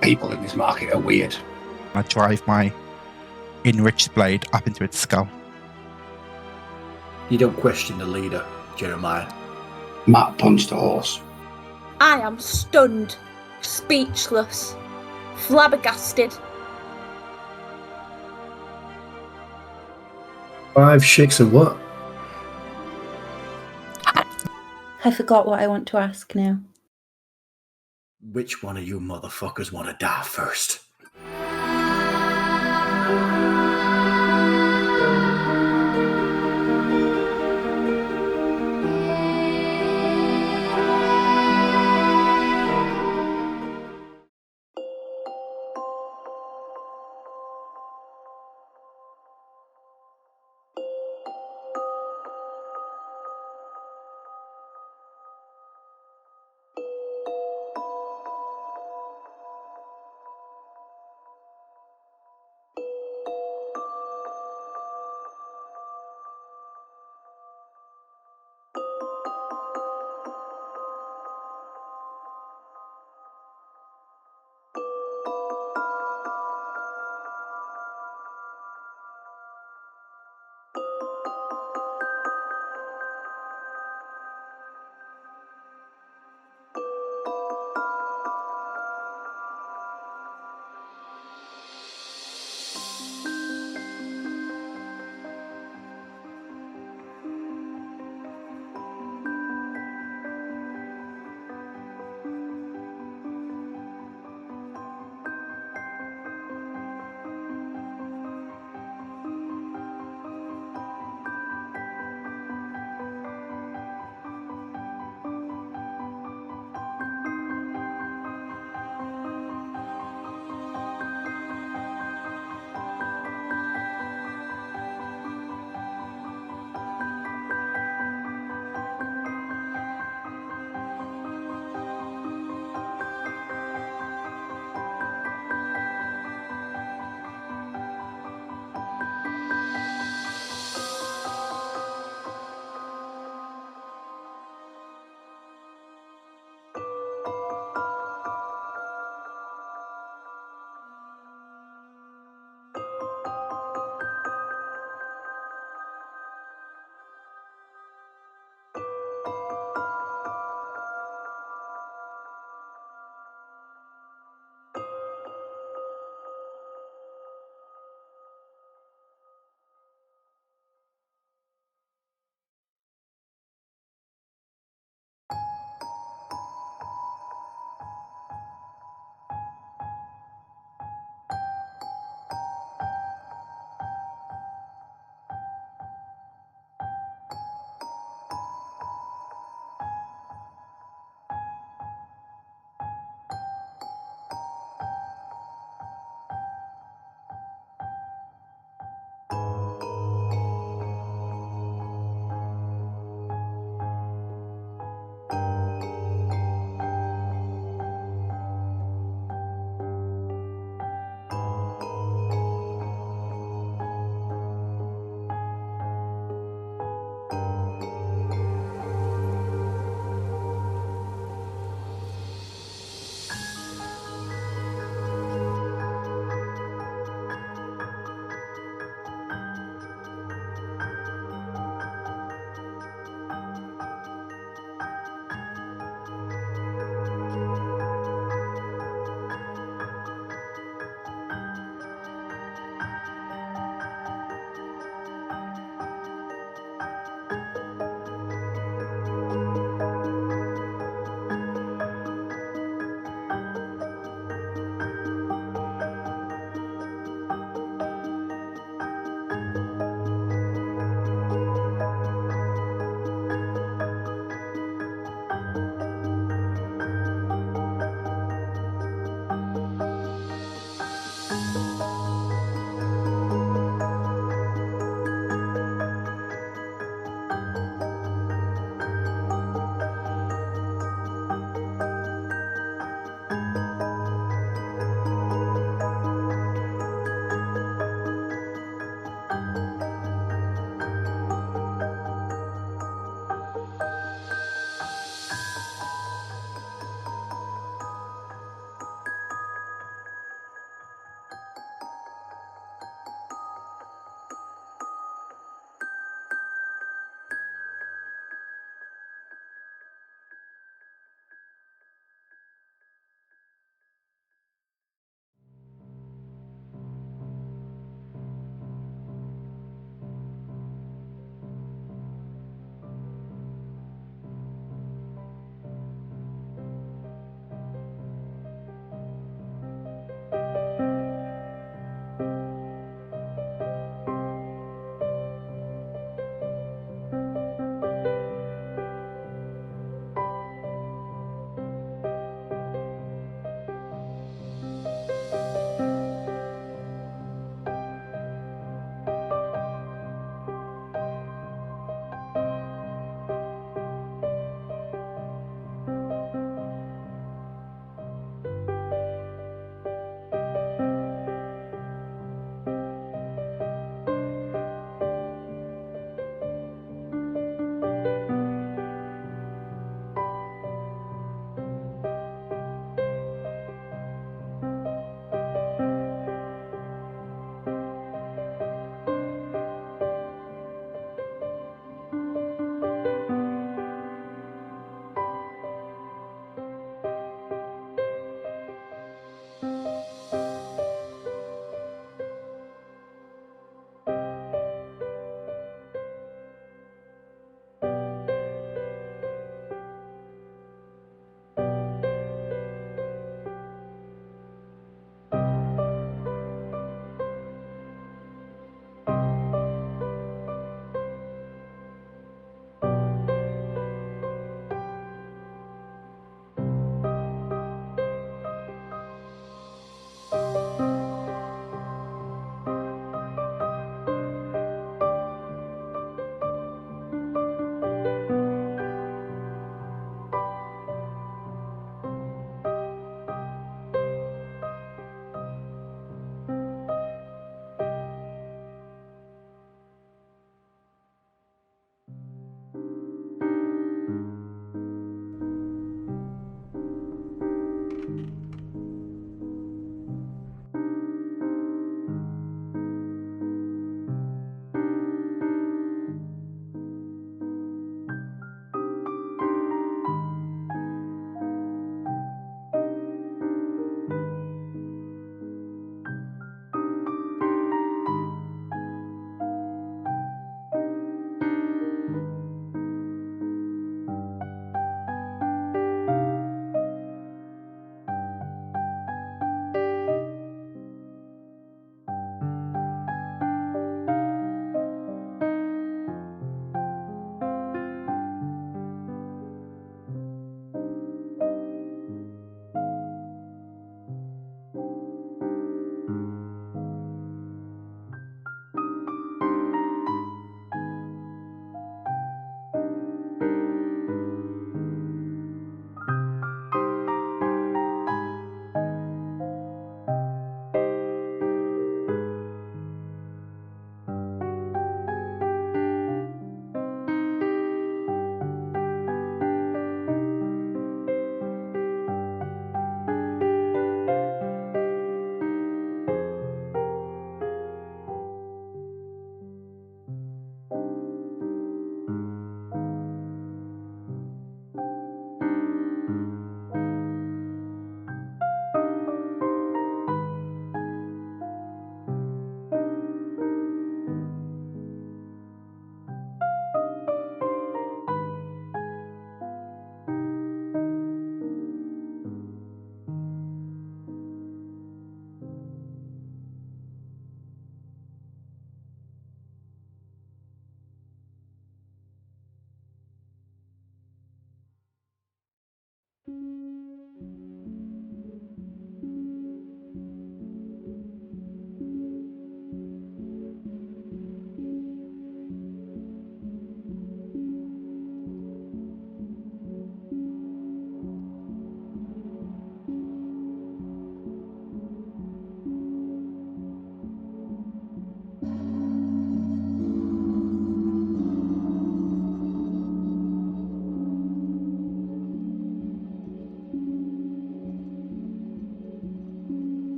People in this market are weird. I drive my enriched blade up into its skull. You don't question the leader, Jeremiah. Matt punched a horse. I am stunned, speechless, flabbergasted. 5 shakes of what? I forgot what I want to ask now. Which one of you motherfuckers want to die first?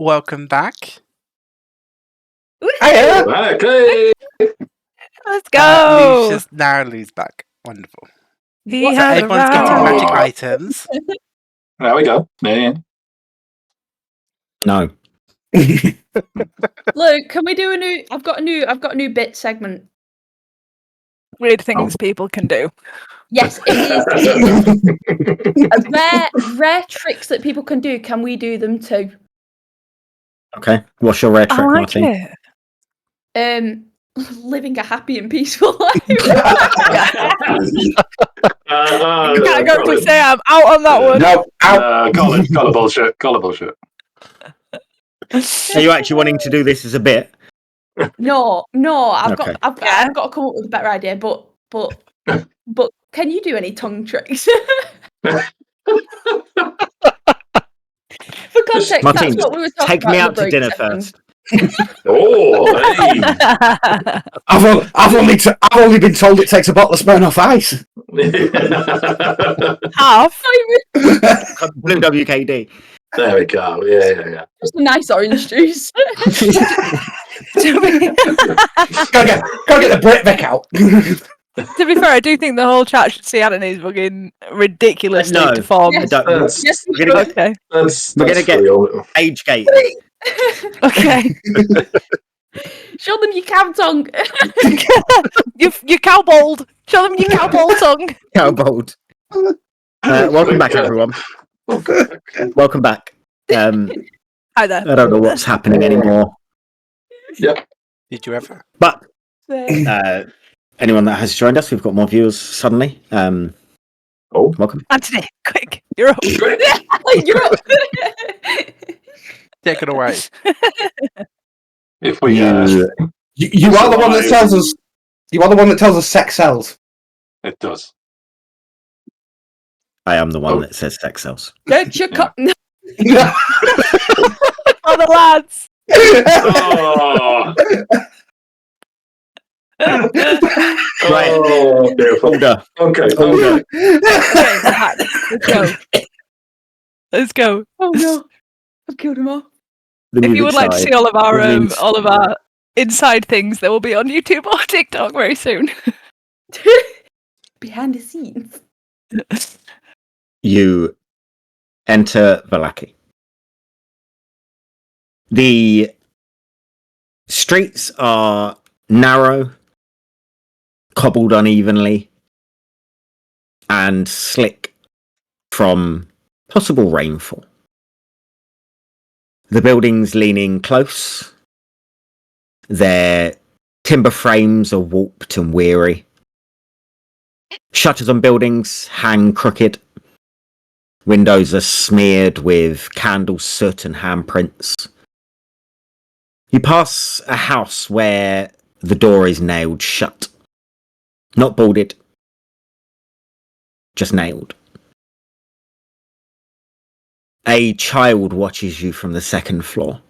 welcome back. Hiya. Okay. Let's go. Lucius narrowly's back. Wonderful. He So has everyone's getting arrived. magic items. There we go. Yeah. No. Look, can we do a new? I've got a new bit segment. Weird things people can do. Yes, it is. Rare tricks that people can do. Can we do them too? Okay. What's your rare trick, I like Martin? it. Living a happy and peaceful life. I got to say I'm out on that one. No, out. Call it bullshit. Call it bullshit. Are you actually wanting to do this as a bit? No, I've Okay. got to come up with a better idea. But can you do any tongue tricks? For context, Martin, that's what we were talking take about me in out the to break dinner session. first. Oh, hey. I've only been told it takes a bottle of Smirnoff Ice. Half. Blue WKD. There we go. Yeah. Just a nice orange juice. Go get the Britvic out. To be fair, I do think the whole chat should see Anthony's fucking ridiculously No. deformed. Yes. That's Yes, We're gonna get Okay. We're gonna get- real. age gate. Okay. Show them your cow tongue. you cowbold. Show them your cowbold tongue. How bold. Welcome back, everyone. Welcome back. Hi there. I don't know what's happening anymore, Yep. Did you ever? but anyone that has joined us, we've got more viewers suddenly. Oh. Welcome. Anthony, quick, you're up. You're up. Take it away. If we You are the one that tells us. You are the one that tells us sex sells. it does. I am the one that says sex sells. Get your cup. Oh, the lads. Oh, oh beautiful. Older. Okay. Older. Okay, back. Let's go. Let's go. Oh no, I've killed him all. The If you would music like to side. see all of That means- our inside things, they will be on YouTube or TikTok very soon. Behind the scenes. You enter Valaki. The streets are narrow, cobbled unevenly, and slick from possible rainfall. The buildings leaning close. Their timber frames are warped and weary. Shutters on buildings hang crooked. Windows are smeared with candle soot and handprints. You pass a house where the door is nailed shut. Not boarded, just nailed. A child watches you from the second floor.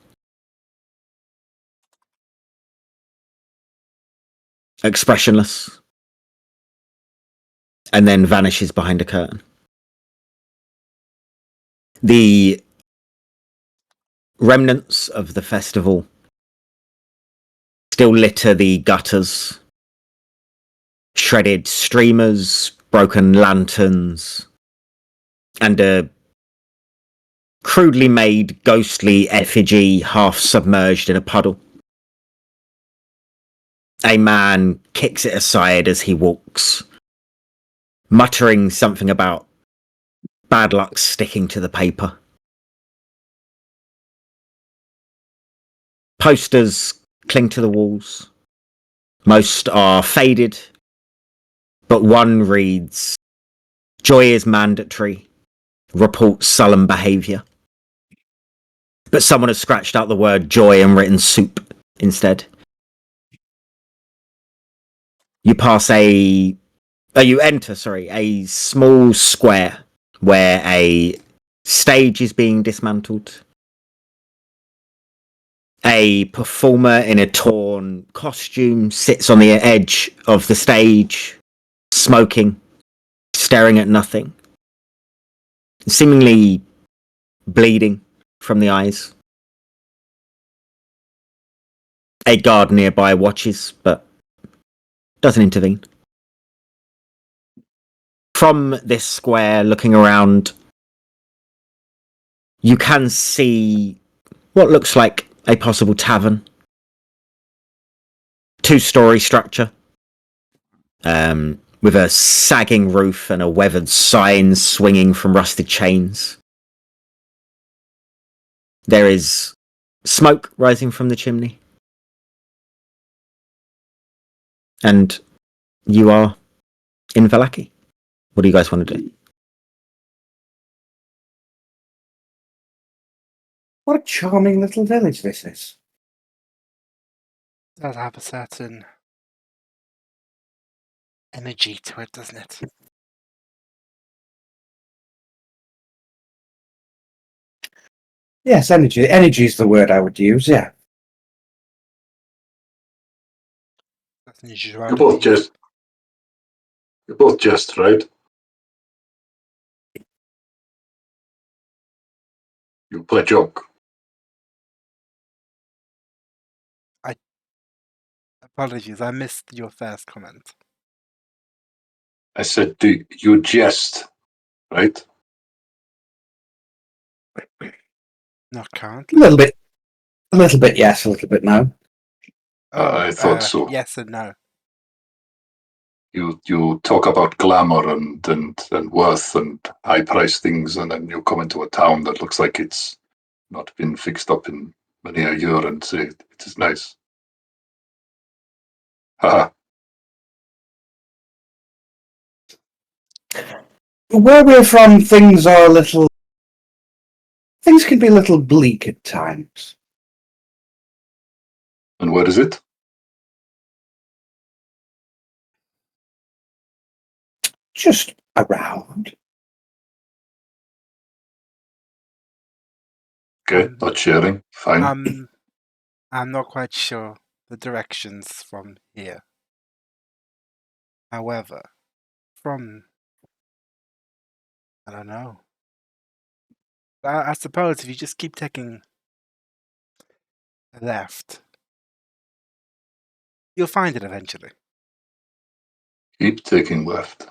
Expressionless. And then vanishes behind a curtain. The remnants of the festival still litter the gutters. Shredded streamers, broken lanterns, and a crudely made ghostly effigy half submerged in a puddle. A man kicks it aside as he walks, muttering something about bad luck sticking to the paper. Posters cling to the walls. Most are faded, but one reads, "Joy is mandatory. Report sullen behaviour." But someone has scratched out the word joy and written soup instead. You enter a small square where a stage is being dismantled. A performer in a torn costume sits on the edge of the stage, smoking, staring at nothing, seemingly bleeding from the eyes. A guard nearby watches, but doesn't intervene. From this square, looking around, you can see what looks like a possible tavern. 2-story structure. With a sagging roof and a weathered sign swinging from rusted chains. There is smoke rising from the chimney. And you are in Vallaki. What do you guys want to do? What a charming little village this is. Does have a certain energy to it, doesn't it? Yes, energy. Energy is the word I would use, yeah. You're both just right. You play joke. Apologies, I missed your first comment. I said, do you jest, right? Not A currently. little bit yes, a little bit no. I thought so. Yes and no. You talk about glamour and worth and high price things, and then you come into a town that looks like it's not been fixed up in many a year and say it is nice. Haha. Where we're from, things can be a little bleak at times. And where is it? Just around. Okay, not sharing. Fine. I'm not quite sure the directions from here. However, I don't know. I suppose if you just keep taking left, you'll find it eventually. Keep taking left.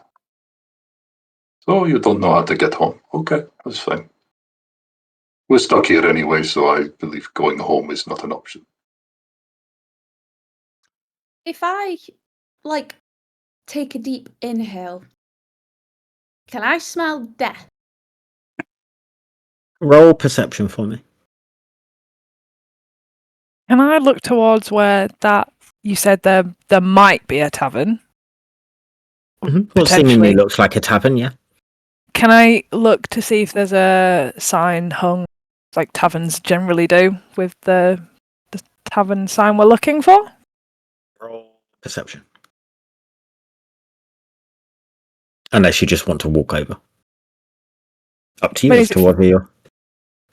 So you don't know how to get home. Okay, that's fine. We're stuck here anyway, so I believe going home is not an option. If I, take a deep inhale, can I smell death? Roll perception for me. Can I look towards where that you said there might be a tavern? What seemingly looks like a tavern, yeah. Can I look to see if there's a sign hung like taverns generally do with the tavern sign we're looking for? Roll perception. Unless you just want to walk over. Up to you as to whether you're...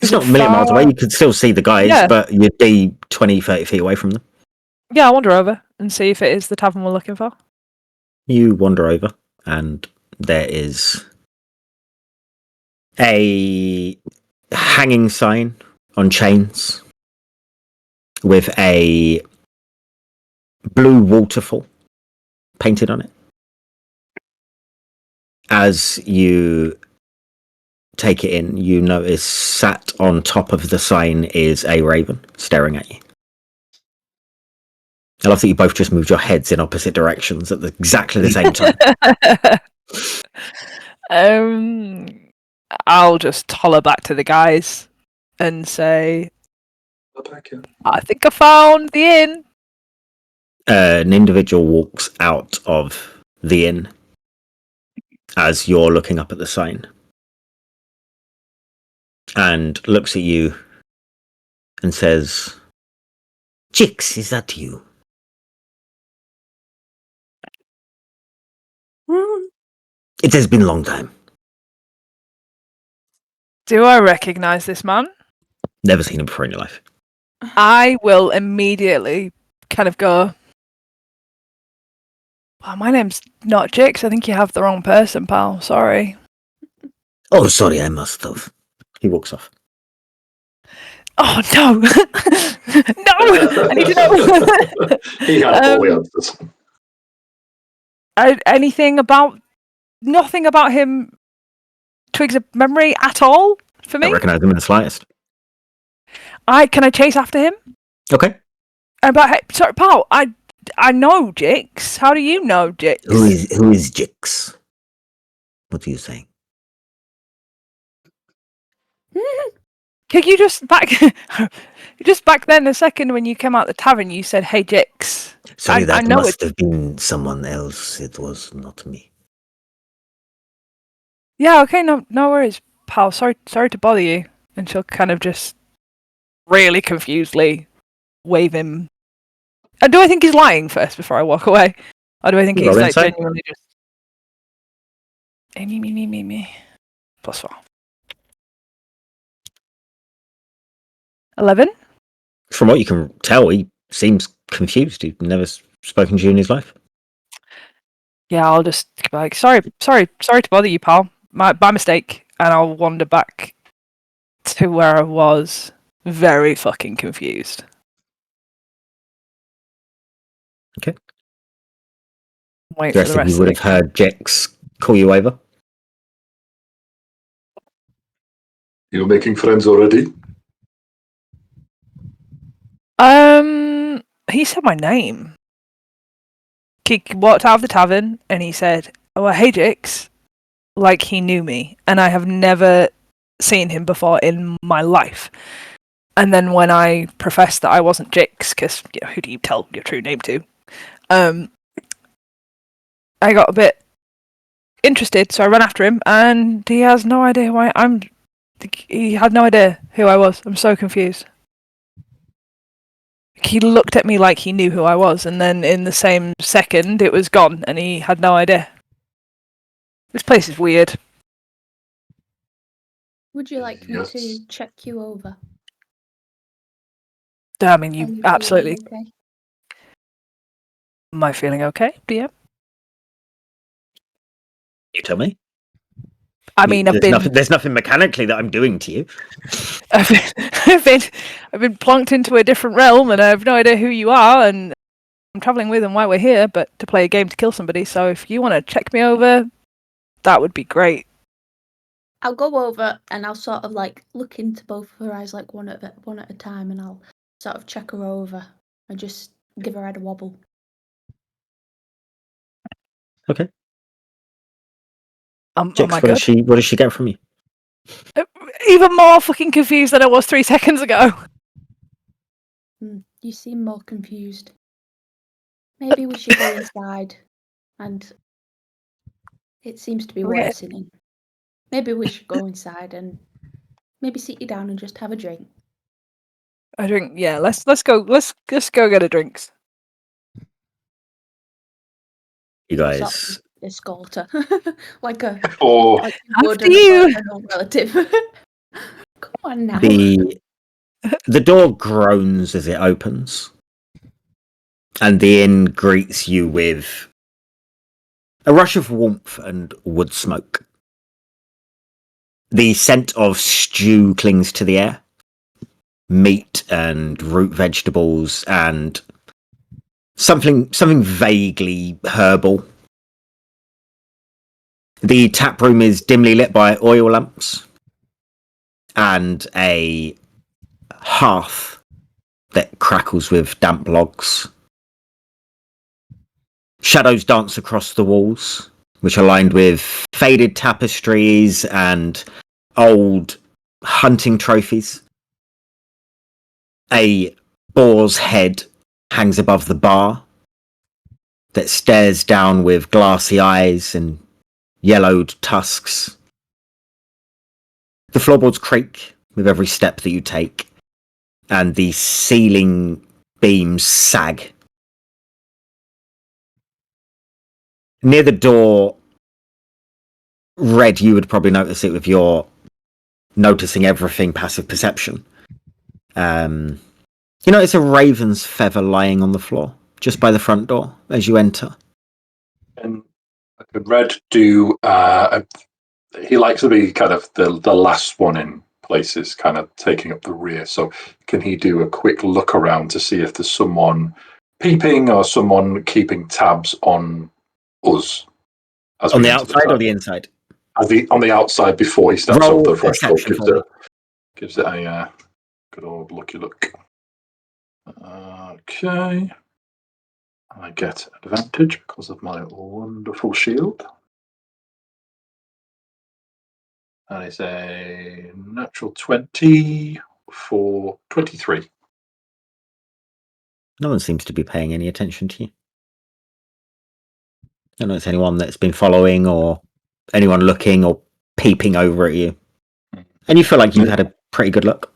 It's not a million miles away. You could still see the guys, but you'd be 20, 30 feet away from them. Yeah, I'll wander over and see if it is the tavern we're looking for. You wander over, and there is a hanging sign on chains with a blue waterfall painted on it. As you take it in, you notice sat on top of the sign is a raven staring at you. I love that you both just moved your heads in opposite directions at exactly the same time. I'll just holler back to the guys and say, I think I found the inn. An individual walks out of the inn as you're looking up at the sign and looks at you and says, Jix, is that you? It has been a long time. Do I recognise this man? Never seen him before in your life. I will immediately kind of go, well, my name's not Jix. I think you have the wrong person, pal. Sorry. Oh, sorry, I must have. He walks off. Oh no! No! I need to know. He had all the answers. Nothing about him twigs a memory at all for Don't me. recognise him in the slightest. Can I chase after him? Okay. But hey, sorry, pal. I know Jix. How do you know Jix? Who is Jix? What are you saying? Could you just back then, a second when you came out the tavern, you said, "Hey, Jix." Sorry, I that know must have been someone else. It was not me. Yeah. Okay. No worries, pal. Sorry to bother you. And she'll kind of just really confusedly wave him. And do I think he's lying first before I walk away, or do I think he's Roll like insight. genuinely just me +4. 11. From what you can tell, he seems confused. He's never spoken to you in his life. Yeah, I'll just be like, sorry to bother you, pal. My mistake, and I'll wander back to where I was, very fucking confused. Okay. Wait The for the rest of rest you of would it. have heard Jix call you over. You're making friends already? He said my name. He walked out of the tavern and he said, "Oh, hey, Jix," like he knew me, and I have never seen him before in my life. And then when I professed that I wasn't Jix, because who do you tell your true name to? I got a bit interested, so I ran after him, and he has no idea why he had no idea who I was. I'm so confused. He looked at me like he knew who I was, and then in the same second, it was gone, and he had no idea. This place is weird. Would you like me Yes. to check you over? I mean, Are you feeling absolutely. okay? Am I feeling okay, DM? You tell me. I mean, There's nothing mechanically that I'm doing to you. I've been plonked into a different realm, and I have no idea who you are, and I'm traveling with and why we're here, but to play a game to kill somebody. So if you want to check me over, that would be great. I'll go over and I'll sort of like look into both of her eyes like one at a time, and I'll sort of check her over and just give her head a wobble. Okay. Am Jix, I what does she get from you? even more fucking confused than I was 3 seconds ago? You seem more confused. Maybe we should go inside. And it seems to be Okay. worsening. Maybe we should go inside and maybe sit you down and just have a drink. I drink. Yeah, let's go. Let's go get a drinks. You Sort guys. of escort her like you would After you. an old relative. Come on now. The door groans as it opens, and the inn greets you with a rush of warmth and wood smoke. The scent of stew clings to the air. Meat and root vegetables and something vaguely herbal. The tap room is dimly lit by oil lamps and a hearth that crackles with damp logs. Shadows dance across the walls, which are lined with faded tapestries and old hunting trophies. A boar's head hangs above the bar that stares down with glassy eyes and yellowed tusks. The floorboards creak with every step that you take, and the ceiling beams sag. Near the door, Red, you would probably notice it with your noticing everything passive perception. You notice a raven's feather lying on the floor, just by the front door as you enter. And could Red do... he likes to be kind of the last one in, places, kind of taking up the rear. So can he do a quick look around to see if there's someone peeping or someone keeping tabs on us? As On we the enter outside or town? the inside? On the outside before he steps Roll over the threshold, perception for me. gives it a good old lucky look. Okay. I get advantage because of my wonderful shield. And it's a natural 20 for 23. No one seems to be paying any attention to you. I don't know if it's anyone that's been following or anyone looking or peeping over at you. And you feel like you've had a pretty good look.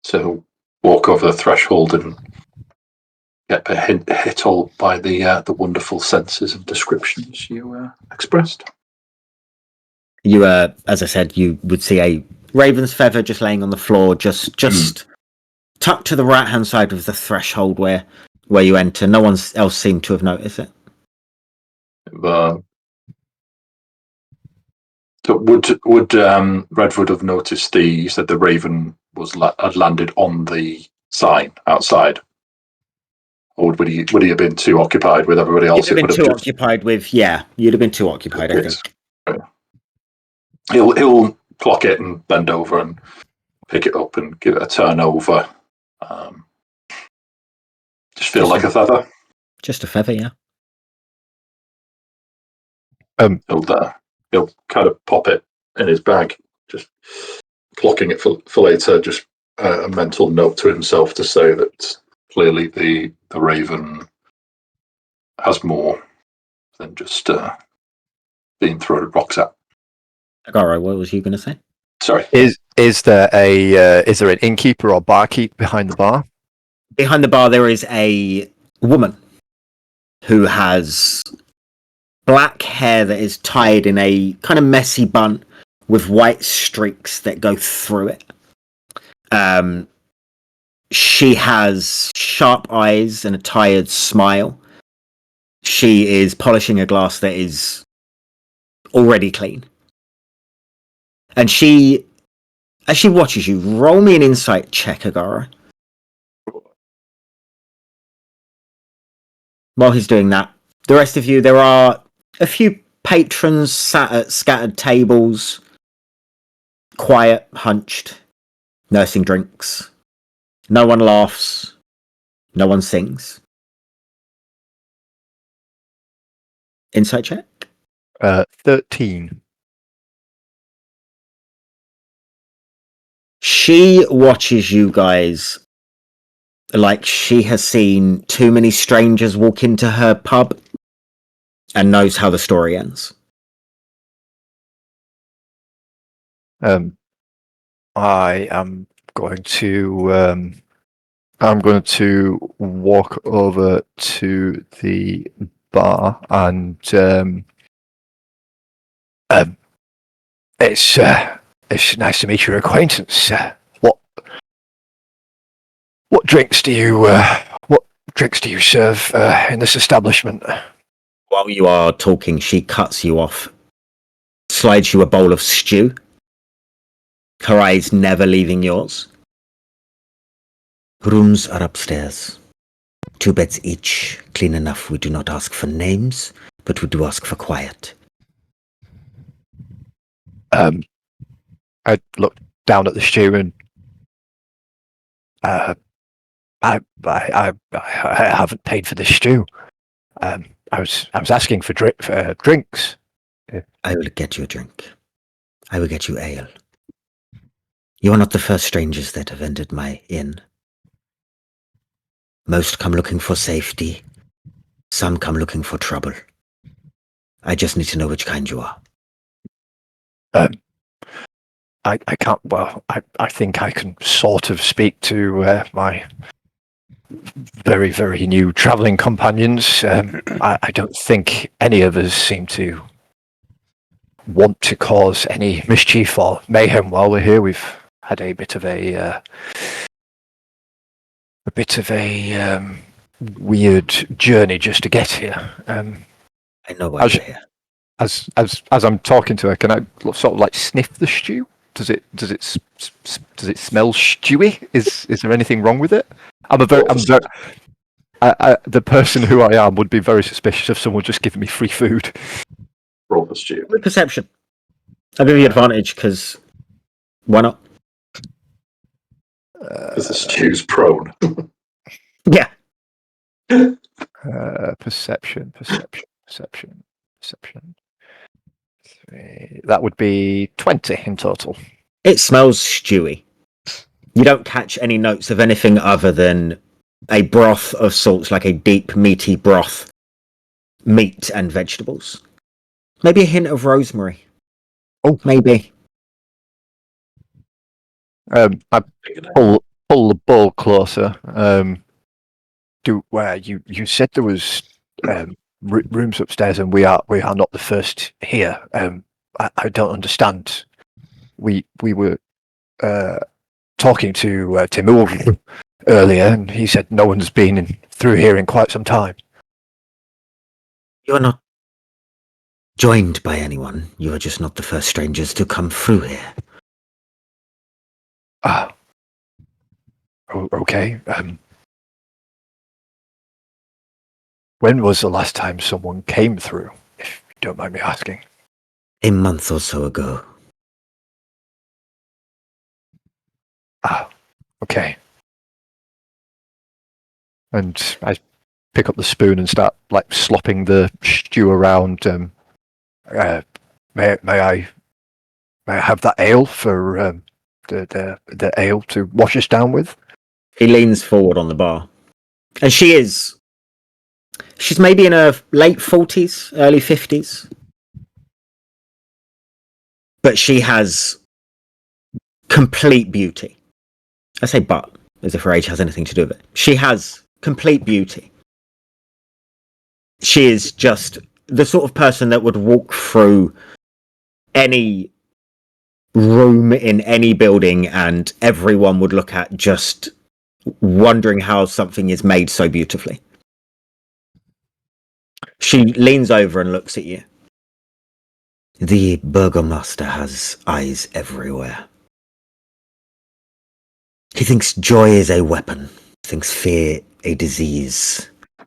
So walk over the threshold and get hit all by the wonderful senses and descriptions you expressed. You, as I said, you would see a raven's feather just laying on the floor, just tucked to the right-hand side of the threshold where you enter. No one else seemed to have noticed it. So would Redwood have noticed you said the raven had landed on the sign outside? Or would he have been too occupied with everybody else? You'd have been too occupied with, you'd have been too occupied, I think. He'll clock it and bend over and pick it up and give it a turn over. Just feel like a feather. Just a feather, yeah. He'll kind of pop it in his bag, just clocking it for later. Just a mental note to himself to say that clearly the raven has more than just being thrown rocks at. Alright, what was you going to say? Sorry. Is there an innkeeper or barkeep behind the bar? Behind the bar, there is a woman who has black hair that is tied in a kind of messy bun with white streaks that go through it. She has sharp eyes and a tired smile. She is polishing a glass that is already clean. And as she watches you, roll me an insight check, Agara. While he's doing that, the rest of you, there are a few patrons sat at scattered tables, quiet, hunched, nursing drinks. No one laughs. No one sings. Insight check? 13. She watches you guys like she has seen too many strangers walk into her pub and knows how the story ends. I am going to walk over to the bar and it's nice to meet your acquaintance. What drinks do you serve in this establishment? While you are talking, she cuts you off, slides you a bowl of stew, her eyes never leaving yours. Rooms are upstairs. 2 beds each, clean enough. We do not ask for names, but we do ask for quiet. I looked down at the stew and I haven't paid for the stew. I was asking for drinks. I will get you a drink. I will get you ale. You are not the first strangers that have entered my inn. Most come looking for safety. Some come looking for trouble. I just need to know which kind you are. I can't. Well, I think I can sort of speak to my very, very new travelling companions. I don't think any of us seem to want to cause any mischief or mayhem while we're here. We've had a bit of a weird journey just to get here. I know why you're here. As I'm talking to her, can I sort of like sniff the stew? Does it smell stewy? Is there anything wrong with it? The person who I am would be very suspicious of someone just giving me free food. Roll for stew. With perception. I'll give you advantage because why not? Because the stew's prone. Yeah. Perception. That would be 20 in total. It smells stewy. You don't catch any notes of anything other than a broth of sorts, like a deep, meaty broth, meat and vegetables. Maybe a hint of rosemary. Oh, maybe. I pull the ball closer. You said there was rooms upstairs, and we are not the first here. I don't understand. We were talking to Timur earlier, and he said no one's been through here in quite some time. You are not joined by anyone. You are just not the first strangers to come through here. Okay. When was the last time someone came through, if you don't mind me asking? A month or so ago. Okay. And I pick up the spoon and start slopping the stew around. May I have that ale for the ale to wash us down with? He leans forward on the bar, and she's maybe in her late 40s, early 50s, but she has complete beauty. I say but, as if her age has anything to do with it. She has complete beauty. She is just the sort of person that would walk through any room in any building and everyone would look at just wondering how something is made so beautifully. She leans over and looks at you. The Burgomaster has eyes everywhere. He thinks joy is a weapon, thinks fear a disease. Are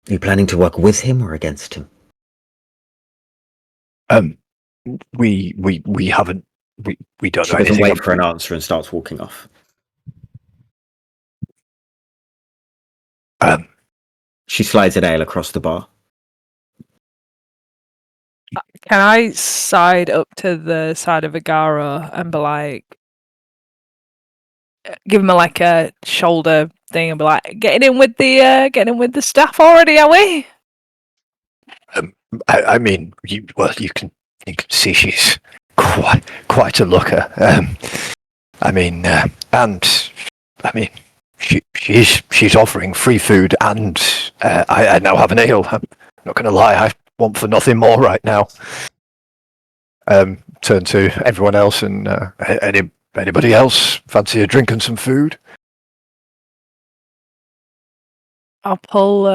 you planning to work with him or against him? We haven't. We don't She know doesn't anything. wait for an answer and starts walking off. She slides an ale across the bar. Can I side up to the side of Agara and be like, give him a shoulder thing and be like, getting in with the staff already, are we? I mean, you can see she's quite a looker. She's offering free food, and I now have an ale. I'm not going to lie, I want for nothing more right now. Turn to everyone else, and anybody else fancy a drink and some food? I'll pull.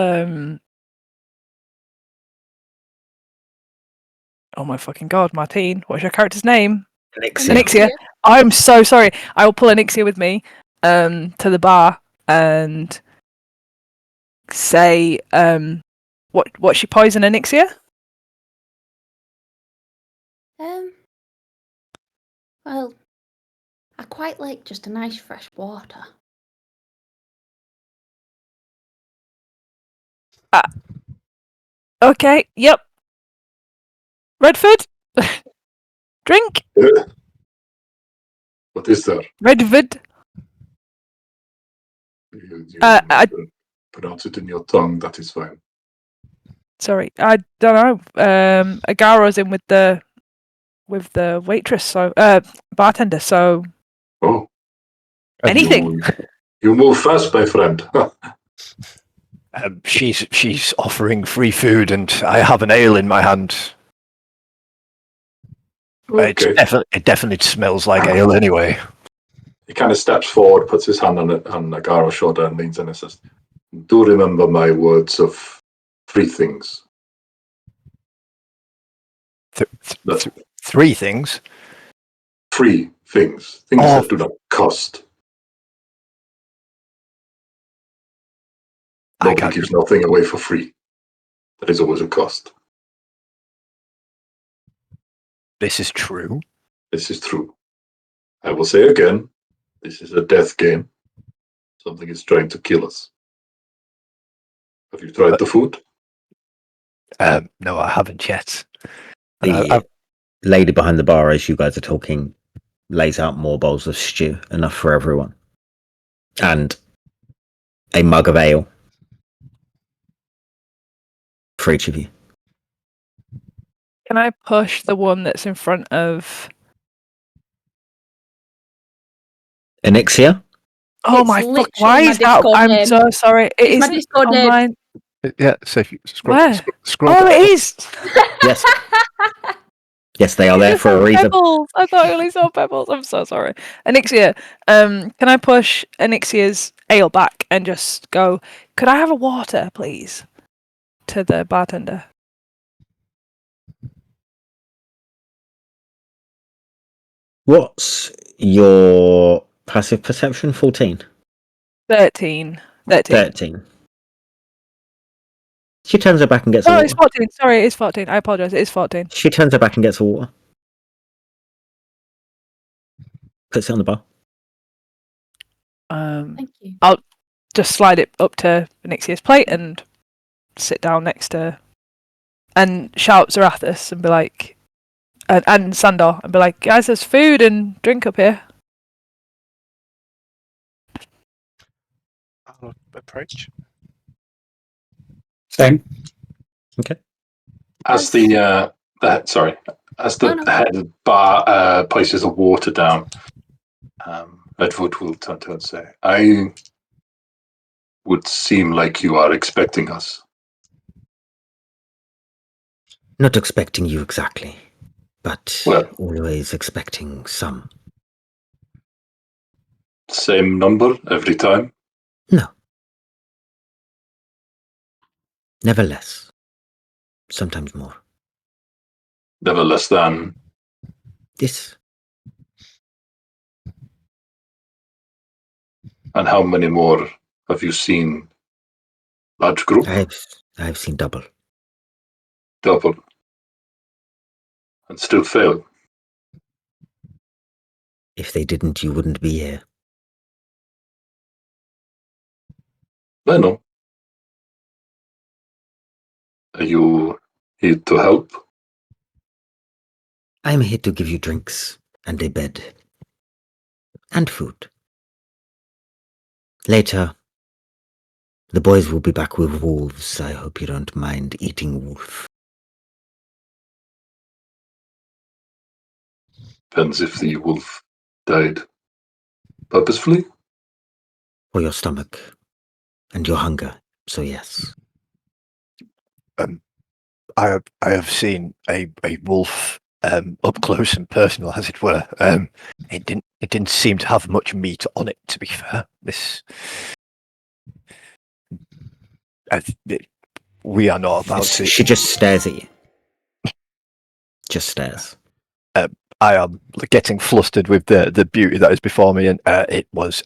Oh my fucking god, Martine! What's your character's name? Anixia. I'm so sorry. I will pull Anixia with me to the bar and say, what's your poison, Anixia? Well, I quite like just a nice fresh water. Okay, yep. Redford? Drink? What is that? Redford? You I pronounce it in your tongue, that is fine. Sorry, I don't know. Agara's in with the waitress, so bartender. So Oh, anything. You move fast, my friend. She's offering free food, and I have an ale in my hand. Okay. It definitely smells like ale anyway. He kind of steps forward, puts his hand on Agaro's shoulder and leans in and says, "Do remember my words of three things." Three things? free things that do not cost. Nobody gives nothing away for free. There is always a cost. This is true. This is true. I will say again, this is a death game. Something is trying to kill us. Have you tried the food? No, I haven't yet. The lady behind the bar, as you guys are talking, lays out more bowls of stew, enough for everyone, and a mug of ale for each of you. Can I push the one that's in front of? Anixia? Oh It's my fuck! literally Why my is that? Discord I'm name. so sorry. It It's my isn't Discord on name. mine. Yeah, so if you Where? scroll Oh, down. it is. Yes. Yes, they are I there just for saw a reason. Pebbles. I thought I only saw Pebbles. I'm so sorry. Anixia, can I push Anixia's ale back and just go, could I have a water, please? To the bartender. What's your passive perception? 14? 13. 13. She turns her back and gets a Oh, water. it's 14. Sorry, it is 14. I apologise. It is 14. She turns her back and gets a water. Puts it on the bar. Thank you. I'll just slide it up to Anixia's plate and sit down next to her and shout Zarathus and be like, and Sandor and be like, guys, there's food and drink up here. I'll approach. Same. Okay. As the head bar places the water down, Edward will turn to her and say, "I would seem like you are expecting us." Not expecting you exactly, but Well, always expecting some. same number every time? No. Never less. Sometimes more. Never less than. This. And how many more have you seen? Large group? I've seen double. Double. And still fail. If they didn't, you wouldn't be here. I know. Are you here to help? I'm here to give you drinks and a bed. And food. Later, the boys will be back with wolves. I hope you don't mind eating wolf. Depends if the wolf died purposefully. For your stomach. And your hunger. So yes. I have seen a wolf up close and personal, as it were. It didn't seem to have much meat on it. To be fair, we are not about to. She just stares at you. Just stares. I am getting flustered with the beauty that is before me, and it was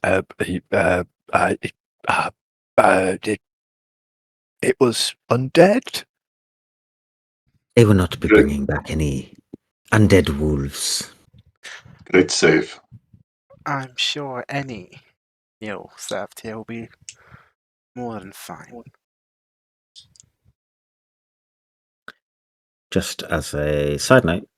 it was undead. They will not be bringing back any undead wolves. Great save. I'm sure any meal served here will be more than fine. Just as a side note,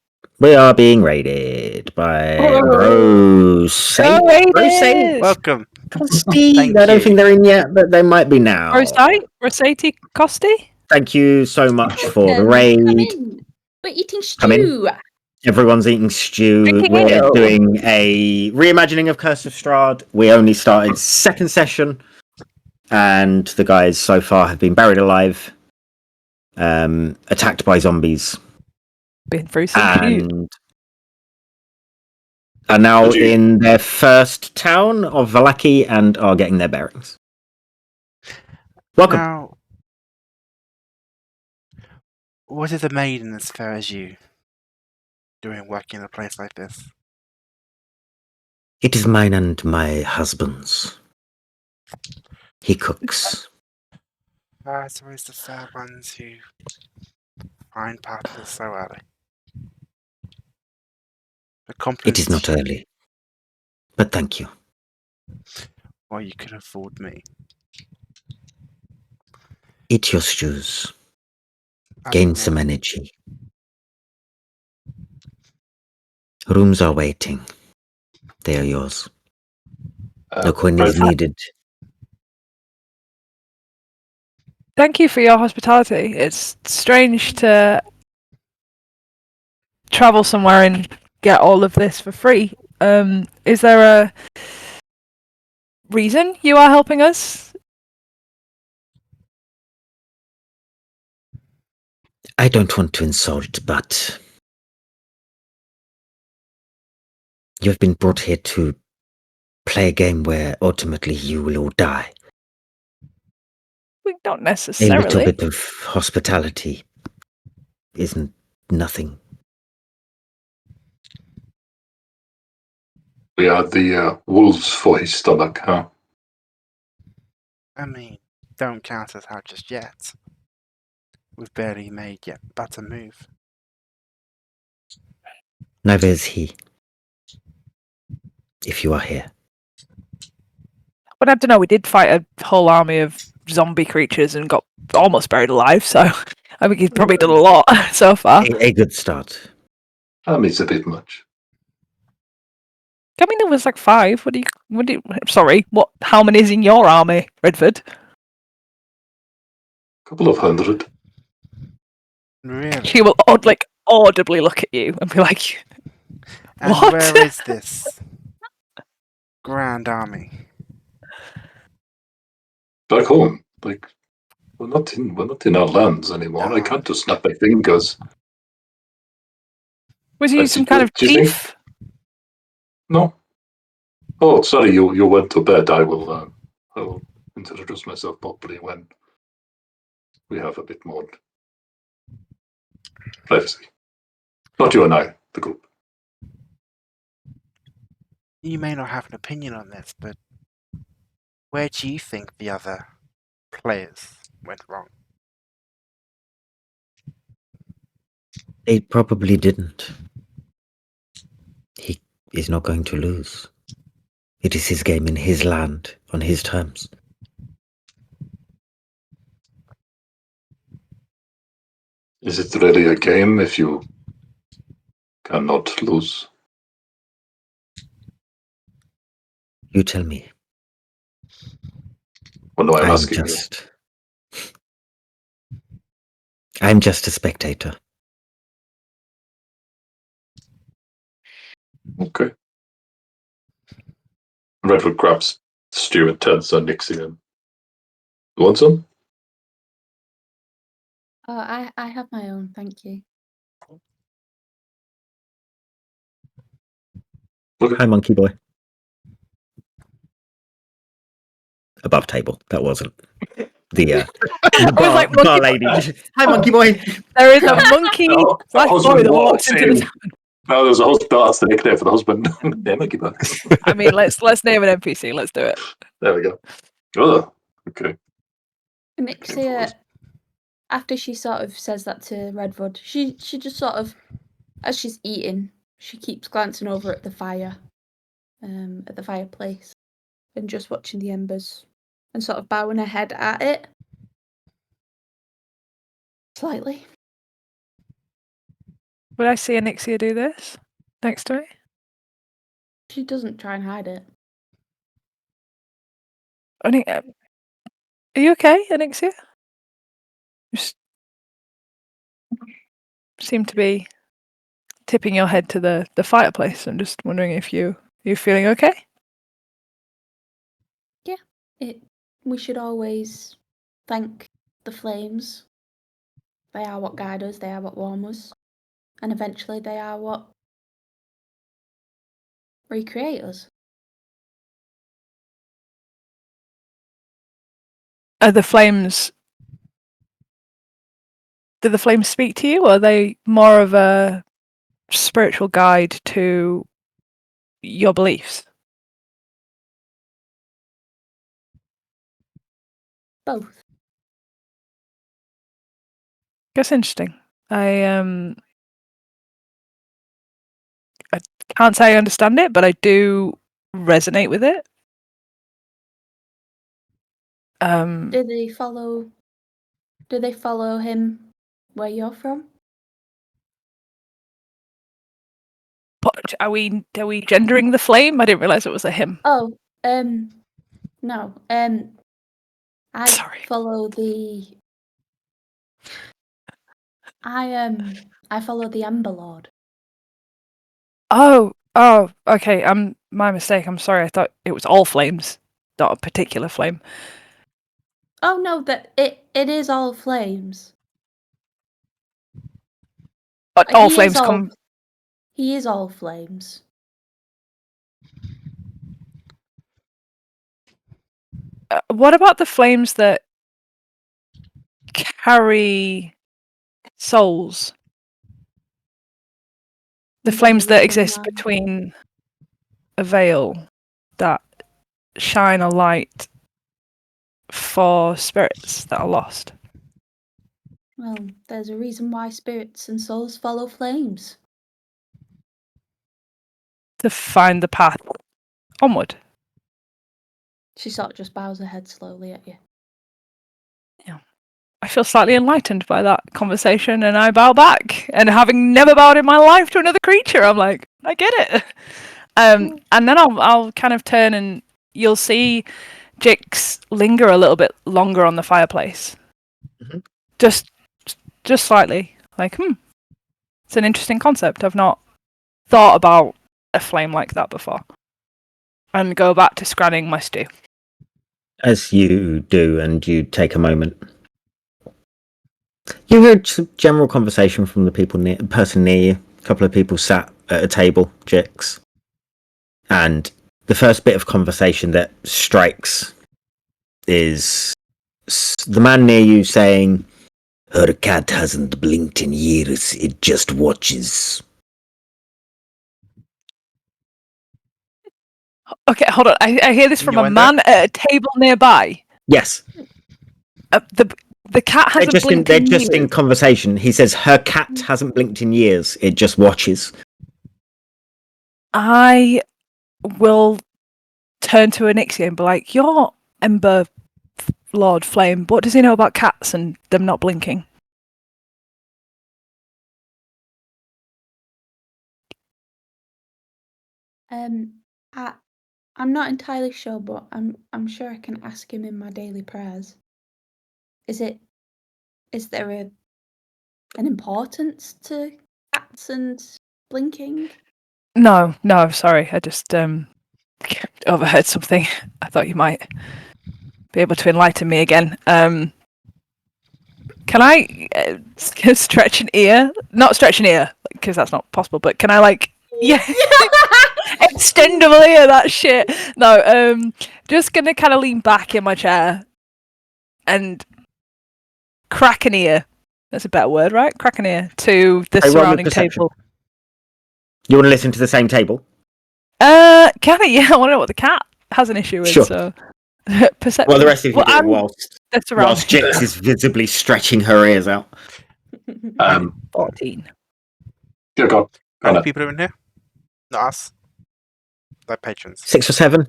we are being raided by Rose. Welcome. Costi. Thank I don't you. think they're in yet, but they might be now. Rosati Costi? Thank you so much for the Come raid. in. We're eating Come in. stew. Everyone's eating stew. Drinking We're ale. doing a reimagining of Curse of Strahd. We only started second session, and the guys so far have been buried alive, attacked by zombies, Been through some shit. and are now in their first town of Valaki and are getting their bearings. Welcome. Now, what is a maiden as fair as you doing work in a place like this? It is mine and my husband's. He cooks. It's always the fair ones who find partners so early. The It compliment is not early. But thank you. Well, you can afford me. Eat your stews. I Gain will. some energy. Rooms are waiting. They are yours. No coin is Redford, needed. Thank you for your hospitality. It's strange to travel somewhere and get all of this for free. Is there a reason you are helping us? I don't want to insult, but you have been brought here to play a game where ultimately you will all die. We don't A little necessarily. bit of hospitality isn't nothing. we are the wolves for his stomach, huh? I mean, don't count us out just yet. We've barely made yet but a move. Neither is he. If you are here. But I don't know, we did fight a whole army of zombie creatures and got almost buried alive, so I think he's probably done a lot so far. A good start. It's a bit much. I mean, there was like 5. Sorry, how many is in your army, Redford? Couple of hundred. Really? She will audibly look at you and be like, And what? where is this grand army? Back home. Like we're not in our lands anymore. I can't just snap my fingers. Was he some kind of Do you think? chief? No. Oh, sorry, you went to bed. I will introduce myself properly when we have a bit more privacy. Not you and I, the group. You may not have an opinion on this, but where do you think the other players went wrong? They probably didn't. He is not going to lose. It is his game in his land, on his terms. Is it really a game if you cannot lose? You tell me. Well, no, I'm asking you. I'm just a spectator. Okay. Redwood grabs stew and turns on Nixie and you want some? Oh, I have my own, thank you. Okay. Hi, monkey boy. Above table. That wasn't the bar lady. Hi, monkey boy. There is a monkey The slash boy husband that walks walks into in. the. No, there's a husband. That's the nickname for the husband. Yeah, monkey boy. I mean, let's name an NPC. Let's do it. There we go. Oh, okay. Nixia, after she sort of says that to Redwood, she just sort of, as she's eating, she keeps glancing over at the fire, at the fireplace, and just watching the embers, and sort of bowing her head at it. Slightly. Would I see Anixia do this next to me? She doesn't try and hide it. Are you okay, Anixia? You seem to be tipping your head to the fireplace. I'm just wondering if you're feeling okay. Yeah, we should always thank the flames. They are what guide us, they are what warm us, and eventually they are what recreate us. Are the flames? Do the flames speak to you, or are they more of a spiritual guide to your beliefs? Both. That's interesting. I can't say I understand it, but I do resonate with it. Do they follow him where you're from? But are we gendering the flame? I didn't realize it was a him. Oh, no. I Sorry. follow the. I follow the Amber Lord. Oh, okay. My mistake. I'm sorry. I thought it was all flames, not a particular flame. Oh no, it is all flames. But all flames come. He is all flames. What about the flames that carry souls? The flames that exist between a veil that shine a light for spirits that are lost. Well, there's a reason why spirits and souls follow flames. To find the path onward. She sort of just bows her head slowly at you. Yeah. I feel slightly enlightened by that conversation, and I bow back. And having never bowed in my life to another creature, I'm like, I get it. And then I'll kind of turn, and you'll see Jix linger a little bit longer on the fireplace. Mm-hmm. Just slightly. Like, it's an interesting concept. I've not thought about a flame like that before. And go back to scranning my stew. As you do, and you take a moment, you heard some general conversation from the person near you. A couple of people sat at a table, Jix. And the first bit of conversation that strikes is the man near you saying, "Her cat hasn't blinked in years, it just watches." Okay, hold on. I hear this from a man at a table nearby. Yes. The cat hasn't blinked in years. They're just in conversation. He says, her cat hasn't blinked in years, it just watches. I will turn to Anixia and be like, "You're Ember Lord Flame. What does he know about cats and them not blinking?" I'm not entirely sure, but I'm sure I can ask him in my daily prayers. Is there an importance to cats and blinking? No, sorry. I just overheard something. I thought you might be able to enlighten me again. Can I stretch an ear? Not stretch an ear, because that's not possible, but can I extendable ear that shit? No, just gonna kind of lean back in my chair and crack an ear. That's a better word, right? Crack an ear to the surrounding table. You want to listen to the same table? Can I? Yeah, I want to know what the cat has an issue with. Sure. So, perception. Well, the rest of you do it whilst Jix is visibly stretching her ears out. 14. Dear God. How many people are in here? Not us. They're patrons. 6 or 7.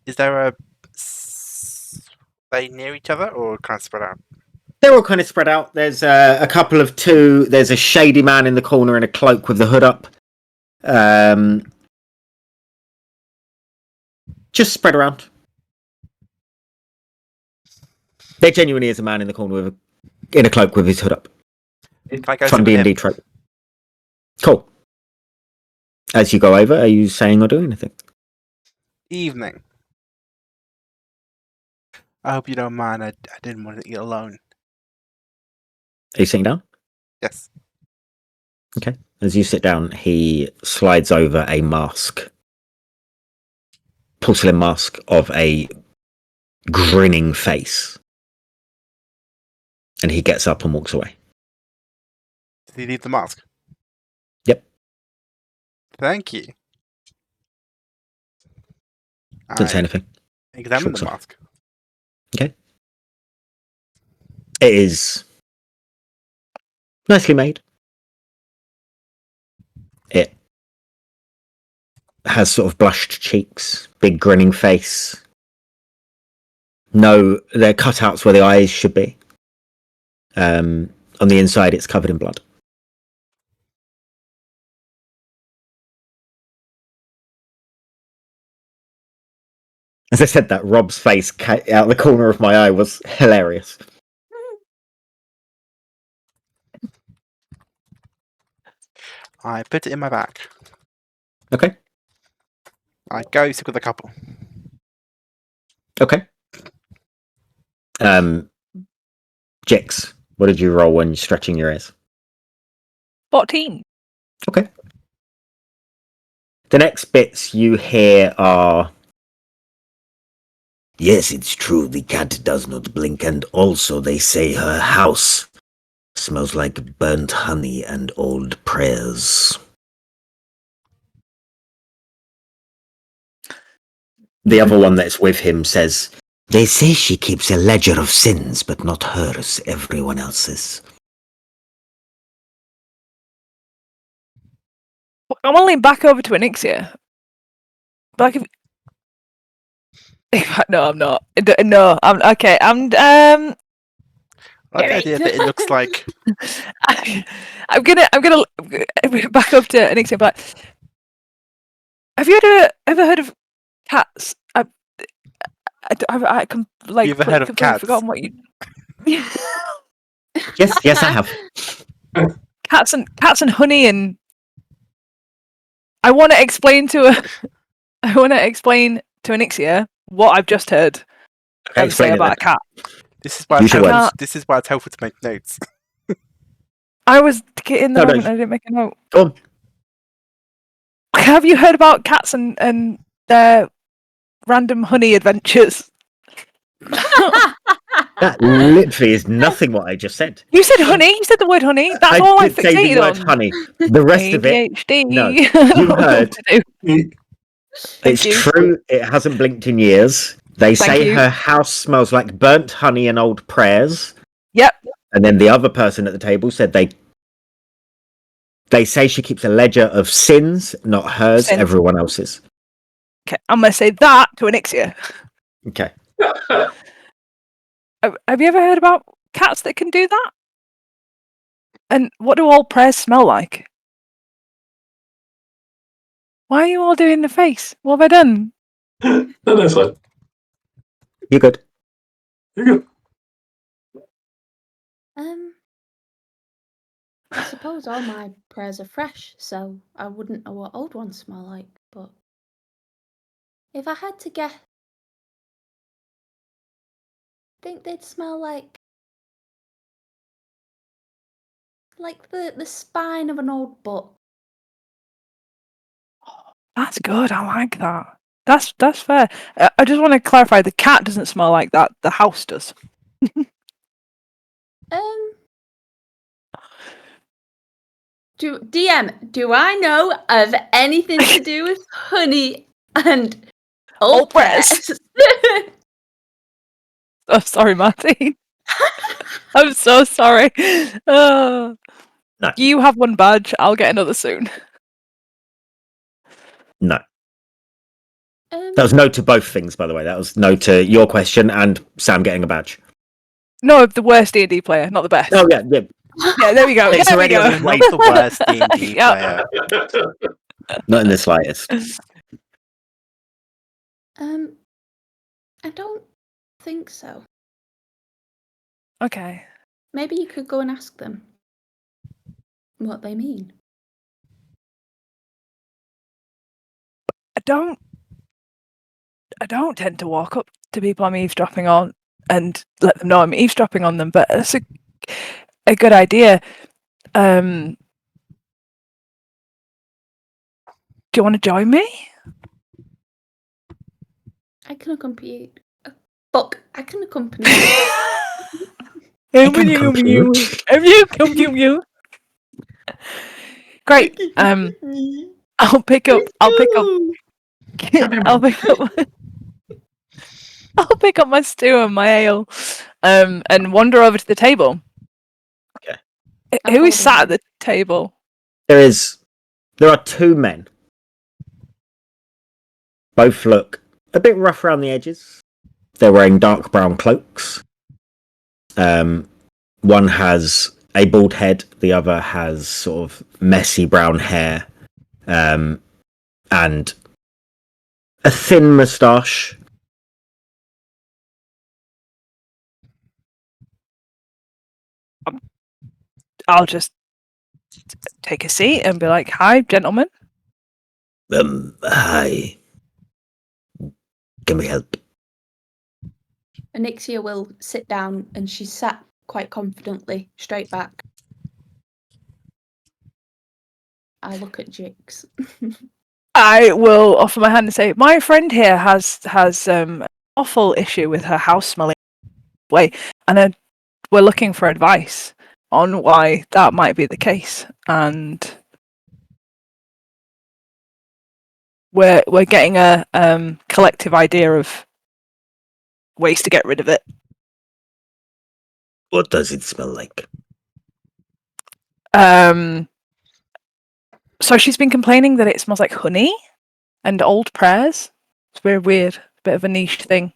Is there they near each other or kind of spread out? They're all kind of spread out. There's a couple of two. There's a shady man in the corner in a cloak with the hood up. Just spread around. There genuinely is a man in the corner in a cloak with his hood up. Can I go Fun D&D trope. Cool. As you go over, are you saying or doing anything? Evening. I hope you don't mind. I didn't want to eat alone. Are you sitting down? Yes. Okay. As you sit down, he slides over a mask. Porcelain mask of a grinning face. And he gets up and walks away. Did he leave the mask? Yep. Thank you. Didn't say anything. Examine the mask. Okay. It is nicely made. It has sort of blushed cheeks, big grinning face. No, they're cutouts where the eyes should be. On the inside, it's covered in blood. As I said that, Rob's face out the corner of my eye was hilarious. I put it in my bag. Okay. I go sit with a couple. Okay. Jix, what did you roll when you're stretching your ears? 14. Okay. The next bits you hear are... Yes, it's true, the cat does not blink, and also they say her house smells like burnt honey and old prayers. The other one that's with him says, They say she keeps a ledger of sins, but not hers, everyone else's. I'm only back over to Anixia. But like no, I'm not. No, I'm okay. I like the idea that it looks like. I'm gonna back up to Anixia. But have you ever heard of cats? I like. You ever heard of completely cats? Forgotten what you. yes, I have. Cats and honey, and I want to explain to Anixia what I've just heard. Okay, Say about a cat. This is why it's helpful to make notes. I was in the No, moment. I didn't make a note. Go on. Have you heard about cats and their random honey adventures? That literally is nothing what I just said. You said honey. You said the word honey. That's all I did say the fixated word on. honey. The rest of it, ADHD. no. You heard. It's Thank you. true. It hasn't blinked in years. They Thank say you. her house smells like burnt honey and old prayers. Yep. And then the other person at the table said they say she keeps a ledger of sins, not hers, Sins. everyone else's. Okay, I'm gonna say that to Anixia. Okay. Have you ever heard about cats that can do that? And what do old prayers smell like? Why are you all doing the face? What have I done? No, that's fine. You're good. You're good. I suppose all my prayers are fresh, so I wouldn't know what old ones smell like, but if I had to guess, I think they'd smell like the spine of an old book. That's good. I like that. That's fair. I just want to clarify: the cat doesn't smell like that. The house does. Do I know of anything to do with honey and old press? Oh, sorry, Martin. I'm so sorry. Oh. No. You have one badge. I'll get another soon. No. That was no to both things, by the way. That was no to your question and Sam getting a badge. No, the worst D&D player, not the best. Oh, yeah. Yeah, there we go. It's There we already go. on his way. Not the worst D&D Yeah. player. Not in the slightest. I don't think so. Okay. Maybe you could go and ask them what they mean. I don't tend to walk up to people I'm eavesdropping on and let them know I'm eavesdropping on them, but that's a good idea. Do you want to join me? I can accompany. I can accompany. Great. I'll pick up I'll pick up my stew and my ale. and wander over to the table. Okay. Who is sat at the table? There are two men. Both look a bit rough around the edges. They're wearing dark brown cloaks. One has a bald head, the other has sort of messy brown hair, and a thin moustache. I'll just take a seat and be like, "Hi, gentlemen." Hi. Can we help? Anixia will sit down, and she's sat quite confidently, straight back. I look at Jix. I will offer my hand and say, "My friend here has an awful issue with her house smelling way, and we're looking for advice on why that might be the case, and we're getting a collective idea of ways to get rid of it." What does it smell like? So she's been complaining that it smells like honey and old prayers. It's very weird, bit of a niche thing.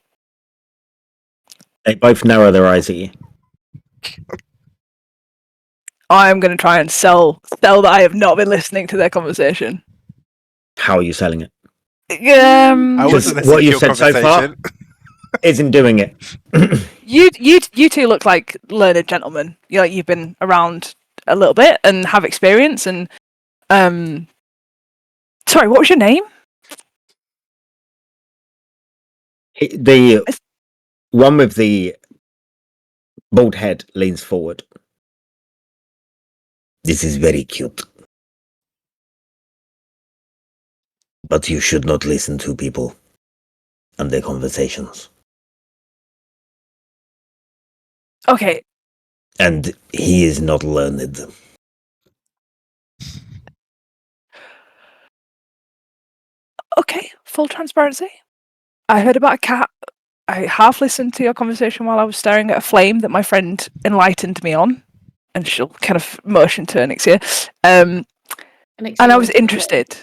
They both narrow their eyes at you. I'm going to try and sell that I have not been listening to their conversation. How are you selling it? I wasn't listening What to you've your said so far conversation. isn't doing it. You two look like learned gentlemen. You've been around a little bit and have experience. And sorry, what was your name? The one with the bald head leans forward. This is very cute. But you should not listen to people and their conversations. Okay. And he is not learned. Okay, full transparency. I heard about a cat. I half listened to your conversation while I was staring at a flame that my friend enlightened me on, and she'll kind of motion to Anixia. And I was interested.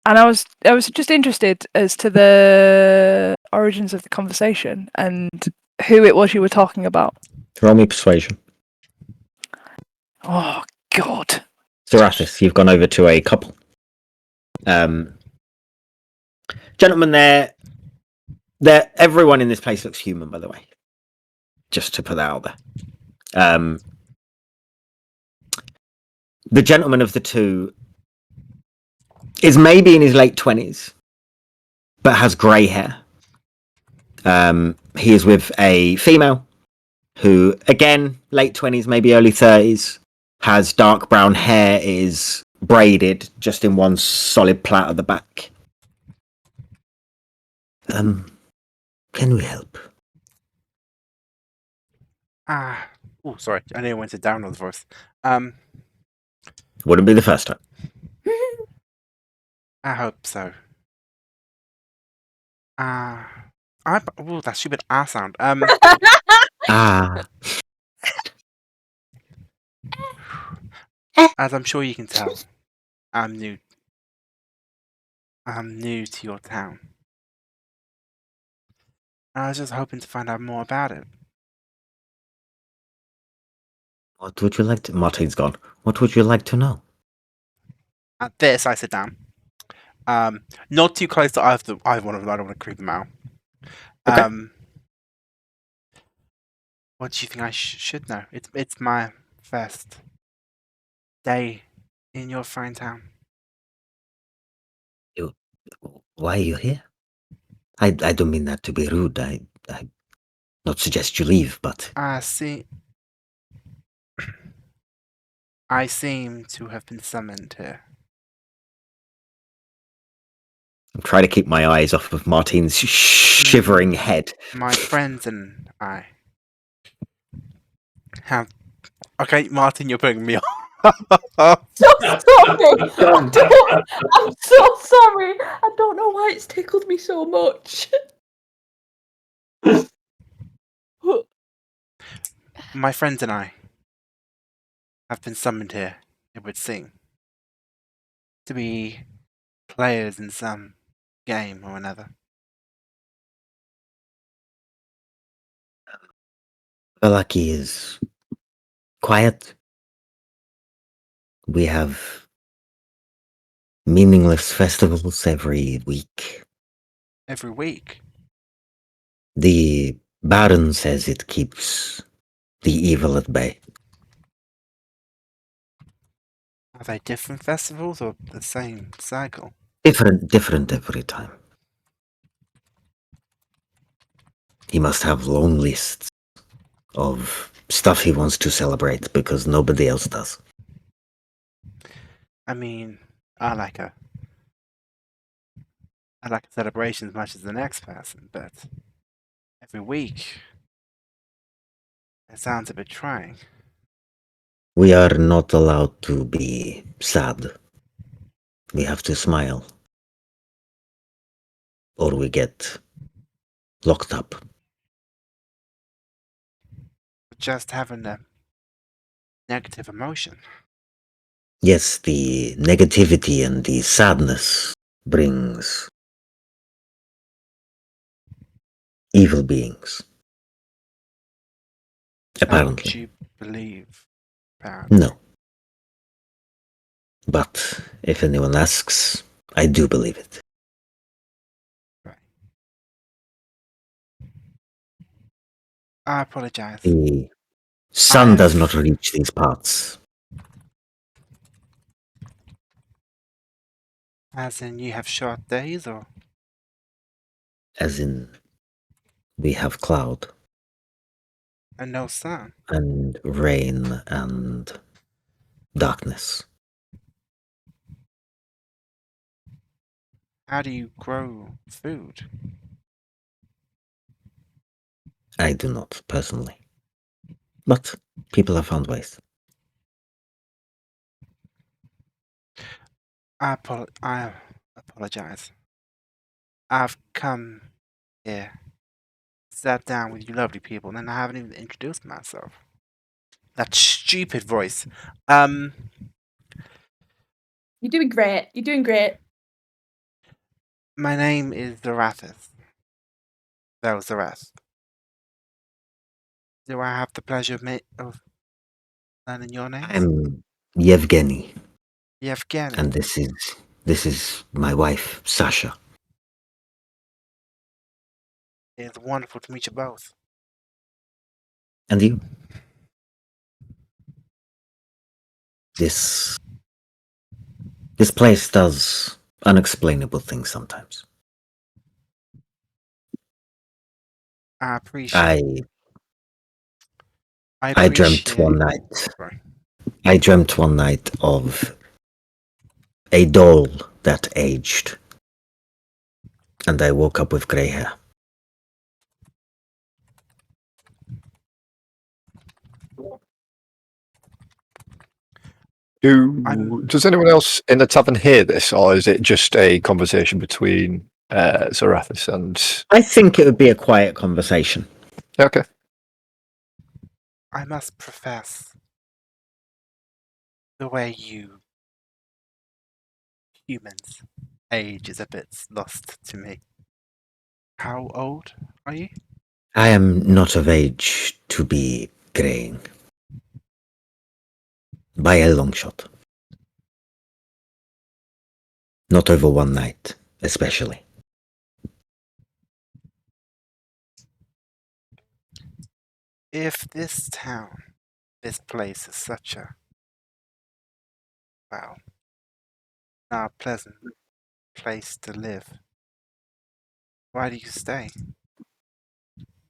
And I was just interested as to the origins of the conversation and who it was you were talking about. Roll me persuasion. Oh God. Zerathis, you've gone over to a couple. Gentlemen, they're everyone in this place looks human, by the way. Just to put that out there. The gentleman of the two is maybe in his late 20s, but has grey hair. He is with a female who, again, late 20s, maybe early 30s, has dark brown hair, is braided just in one solid plait at the back. Can we help? Oh, sorry. I nearly went to download the voice. Wouldn't be the first time. I hope so. Oh, that stupid sound. As I'm sure you can tell, I'm new to your town. I was just hoping to find out more about it. What would you like to... Martine's gone. What would you like to know? At this, I sit down. Not too close to either one of them. I don't want to creep them out. Okay. What do you think I should know? It's my first day in your fine town. Why are you here? I don't mean that to be rude. I not suggest you leave, but... I seem to have been summoned here. I'm trying to keep my eyes off of Martine's shivering head. My friends and I have... Okay, Martin, you're putting me off. So sorry. I'm so sorry. I don't know why it's tickled me so much. My friends and I have been summoned here, it would seem, to be players in some game or another. Valaki is quiet. We have meaningless festivals every week. Every week. The Baron says it keeps the evil at bay. Are they different festivals or the same cycle? Different every time. He must have long lists of stuff he wants to celebrate because nobody else does. I mean, I like a celebration as much as the next person, but every week it sounds a bit trying. We are not allowed to be sad. We have to smile. Or we get locked up. Just having a negative emotion. Yes, the negativity and the sadness brings evil beings. Apparently. Don't you believe, apparently? No. But if anyone asks, I do believe it. Right. I apologize. The sun does not reach these parts. As in, you have short days, or? As in, we have cloud. And no sun. And rain and darkness. How do you grow food? I do not, personally. But people have found ways. I apologize. I've come here, sat down with you lovely people, and I haven't even introduced myself. That stupid voice. You're doing great. You're doing great. My name is Zarathis. Zarath. Do I have the pleasure of learning your name? I'm Yevgeny. Yevgeny. And this is my wife, Sasha. It's wonderful to meet you both. And you? This place does unexplainable things sometimes. I appreciate. I dreamt one night. Sorry. I dreamt one night of a doll that aged. And I woke up with grey hair. Does anyone else in the tavern hear this, or is it just a conversation between Zarathis and... I think it would be a quiet conversation. Okay. I must profess, the way you humans age is a bit lost to me. How old are you? I am not of age to be greying. By a long shot. Not over one night, especially. If this town, this place is such a, well, not a pleasant place to live, why do you stay?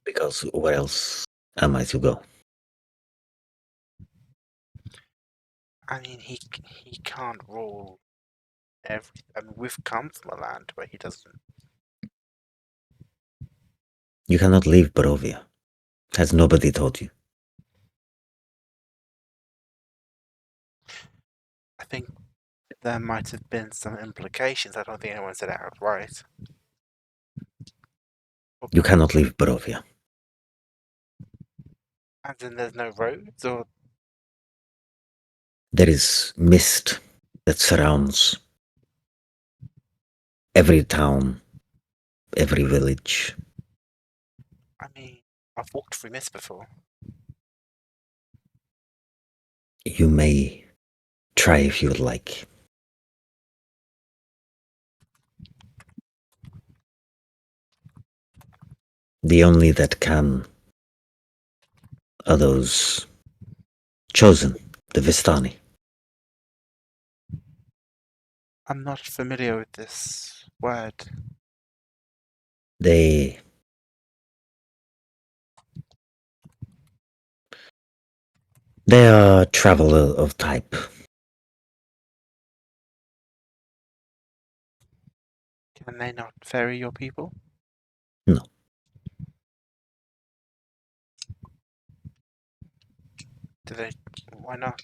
Because where else am I to go? I mean, he can't rule everything. I mean, we've come from a land where he doesn't. You cannot leave Barovia. Has nobody told you? I think there might have been some implications. I don't think anyone said it outright. You cannot leave Barovia. And then there's no roads, or There is mist that surrounds every town, every village. I mean, I've walked through this before. You may try if you would like. The only that can are those chosen, the Vistani. I'm not familiar with this word. They are a traveler of type. Can they not ferry your people? No. Do they? Why not?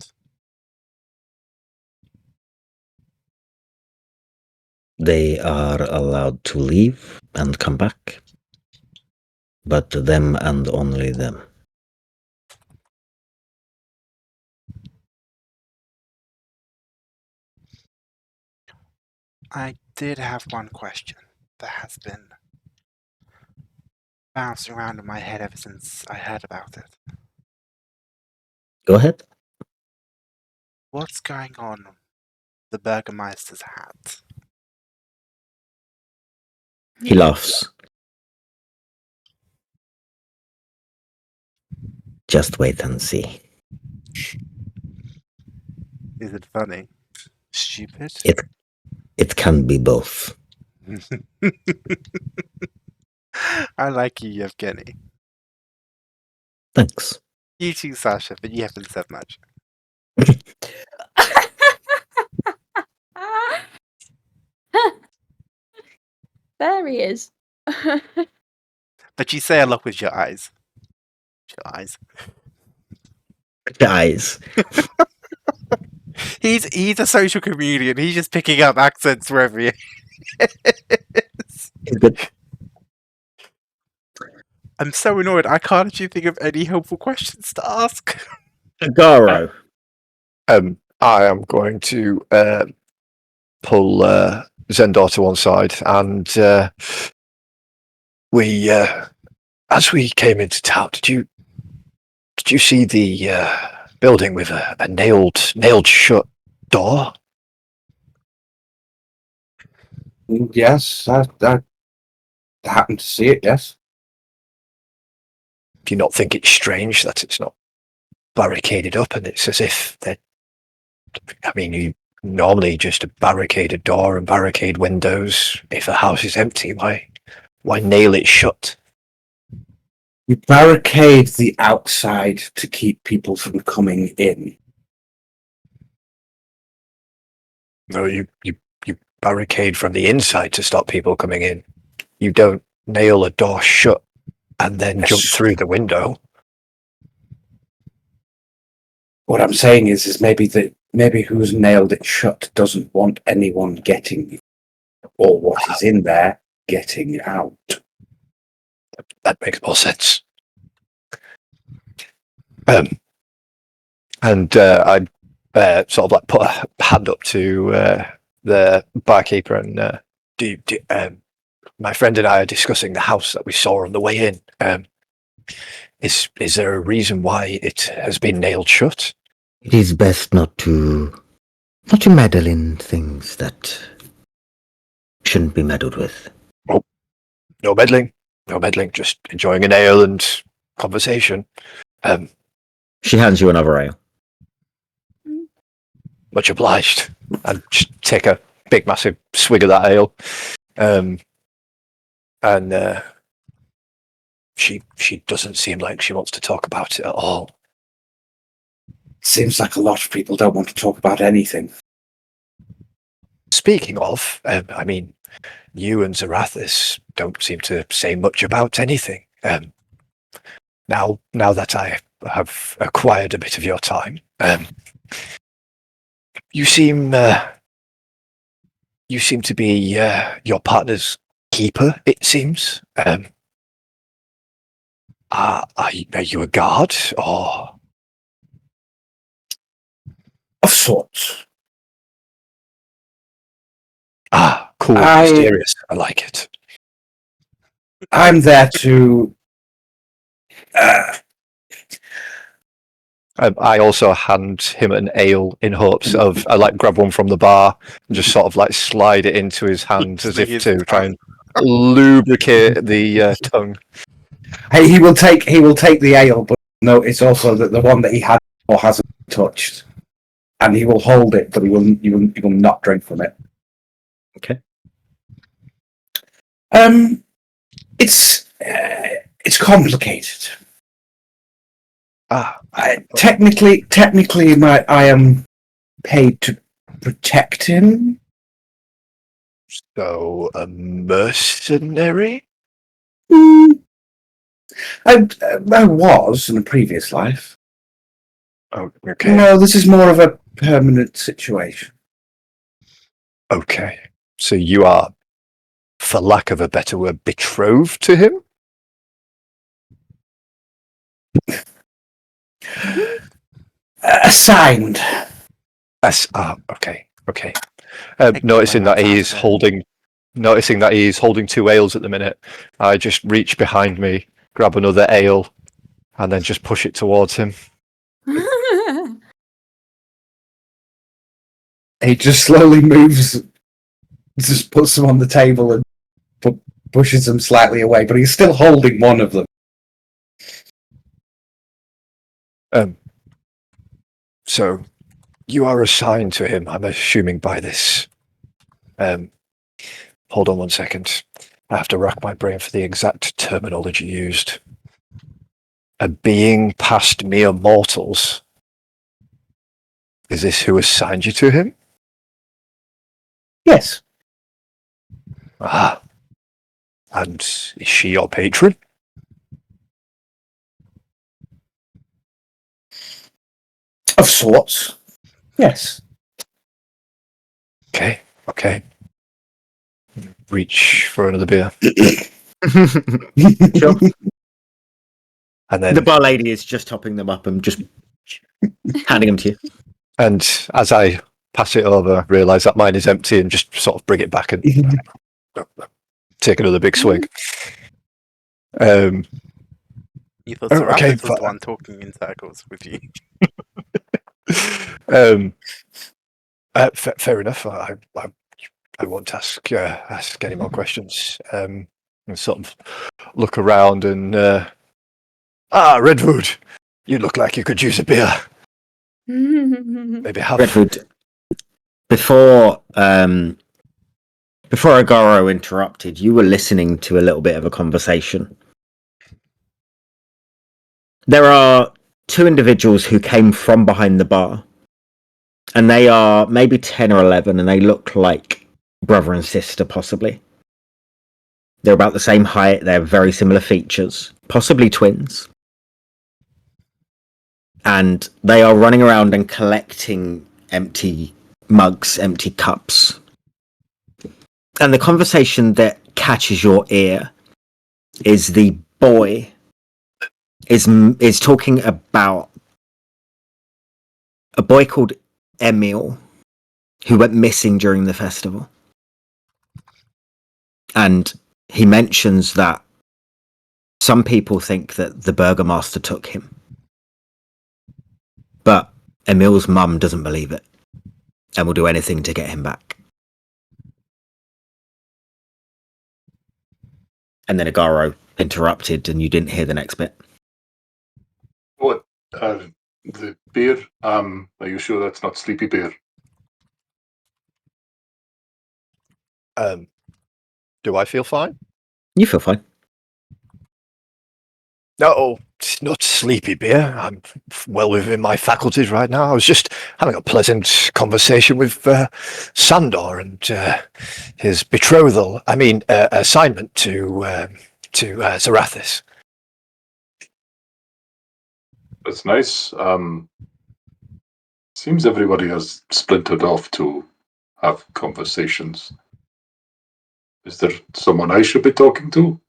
They are allowed to leave and come back, but them and only them. I did have one question that has been bouncing around in my head ever since I heard about it. Go ahead. What's going on with the Burgermeister's hat? He laughs. Just wait and see. Is it funny? Stupid? It can be both. I like you, Yevgeny. Thanks. You too, Sasha, but you haven't said much. There he is. But you say a lot with your eyes. Your eyes. Guys. He's a social comedian. He's just picking up accents wherever he is. Good. I'm so annoyed. I can't actually think of any helpful questions to ask. Garo. I am going to pull Zendar to one side, and we, as we came into town, did you see the building with a nailed shut door? Yes, I happened to see it, yes. Do you not think it's strange that it's not barricaded up, and it's as if that? I mean, you normally just barricade a door and barricade windows. If a house is empty, why nail it shut? You barricade the outside to keep people from coming in. No, you barricade from the inside to stop people coming in. You don't nail a door shut and then jump through the window. What I'm saying is maybe who's nailed it shut doesn't want anyone getting, or what is in there getting out. That makes more sense. And I'd sort of like put a hand up to the barkeeper and my friend and I are discussing the house that we saw on the way in. Is there a reason why it has been nailed shut? It is best not to meddle in things that shouldn't be meddled with. Oh, no meddling, just enjoying an ale and conversation. She hands you another ale. Much obliged. And just take a big, massive swig of that ale. And she doesn't seem like she wants to talk about it at all. Seems like a lot of people don't want to talk about anything. Speaking of, I mean, you and Zarathis don't seem to say much about anything. Now that I have acquired a bit of your time, you seem to be your partner's keeper, it seems. Are you a guard or Of sorts. cool, mysterious? I like it. I'm there to. I also hand him an ale in hopes of I grab one from the bar and just sort of slide it into his hand as if to try and lubricate the tongue. Hey, he will take the ale, but notice also that the one that he had or hasn't touched, and he will hold it, but he will not drink from it. Okay. It's complicated. Technically, I am paid to protect him. So a mercenary? I was in a previous life. Oh, okay. No, this is more of a permanent situation. Okay. So you are, for lack of a better word, betrothed to him? Assigned. Okay. Noticing that he's holding two ales at the minute, I just reach behind me, grab another ale, and then just push it towards him. He just slowly moves, just puts them on the table and pushes them slightly away, but he's still holding one of them. So you are assigned to him, I'm assuming by this. Hold on 1 second. I have to rack my brain for the exact terminology used. A being past mere mortals. Is this who assigned you to him? Yes. And is she your patron? Of sorts. Yes. Okay. Reach for another beer. Sure. And then the bar lady is just topping them up and just handing them to you. And as I pass it over, realise that mine is empty and just sort of bring it back and take another big swig. You thought Okay, Serapis was the one talking in circles with you. Fair enough. I won't ask any more questions. And sort of look around and Redwood, you look like you could use a beer. Maybe have Redwood. Before Agaro interrupted, you were listening to a little bit of a conversation. There are two individuals who came from behind the bar, and they are maybe 10 or 11, and they look like brother and sister, possibly. They're about the same height, they have very similar features, possibly twins. And they are running around and collecting empty mugs, empty cups. And the conversation that catches your ear is the boy is talking about a boy called Emil who went missing during the festival. And he mentions that some people think that the Burgomaster took him. But Emil's mum doesn't believe it and will do anything to get him back. And then Agaro interrupted and you didn't hear the next bit. What? The beer? Are you sure that's not sleepy beer? Do I feel fine? You feel fine. No, it's not sleepy beer. I'm well within my faculties right now. I was just having a pleasant conversation with Sandor and his betrothal. I mean, assignment to Zarathis. That's nice. Seems everybody has splintered off to have conversations. Is there someone I should be talking to?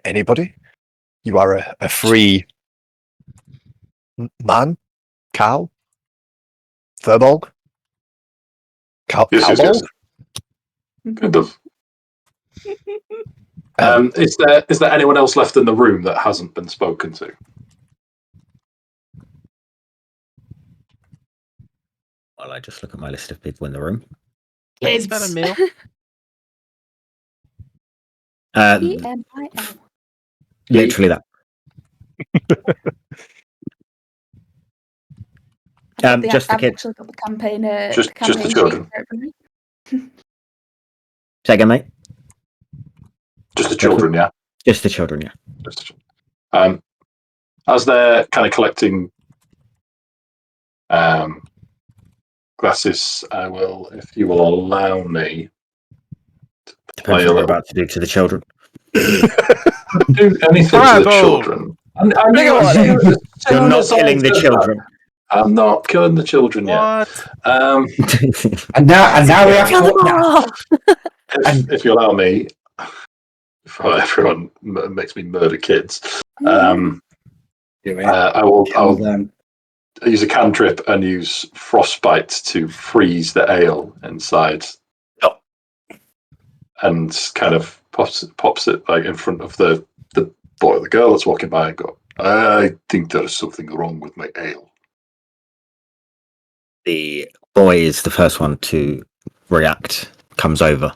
Anybody? You are a free man, cow, furbolg, Yes. Kind of. Is there anyone else left in the room that hasn't been spoken to? Well, I just look at my list of people in the room. It's about a meal. E-M-I-L. Literally that. Just the I've kids. actually got the campaign. Just the campaign children. sheet for me. Say again, mate. Just the children, yeah. Just the children, yeah. Just the children. As they're kind of collecting glasses, I will, if you will allow me, Depends what we're about to do to the children. do anything to the children. You're not killing the children. I'm not killing the children yet. And now we have to. If you allow me, before everyone makes me murder kids, I will. I'll use a cantrip and use frostbite to freeze the ale inside, and kind of pops it like in front of the boy or the girl that's walking by and go, I think there's something wrong with my ale. The boy is the first one to react, comes over,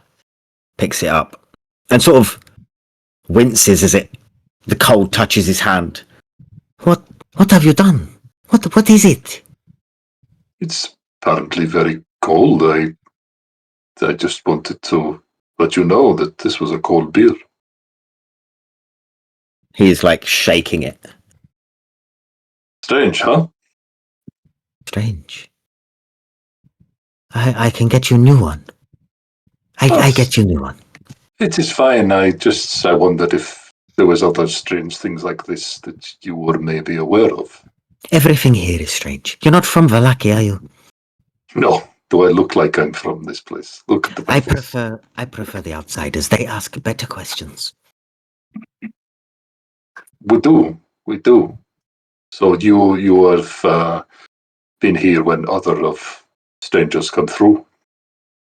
picks it up, and sort of winces as the cold touches his hand. What have you done? What is it? It's apparently very cold. I just wanted to let you know that this was a cold beer. He's like shaking it. Strange, huh? Strange. I can get you a new one. I get you a new one. It is fine. I wondered if there was other strange things like this that you were maybe aware of. Everything here is strange. You're not from Vallaki, are you? No. Do I look like I'm from this place? Look at the face. I prefer the outsiders. They ask better questions. We do. So you have been here when other of strangers come through?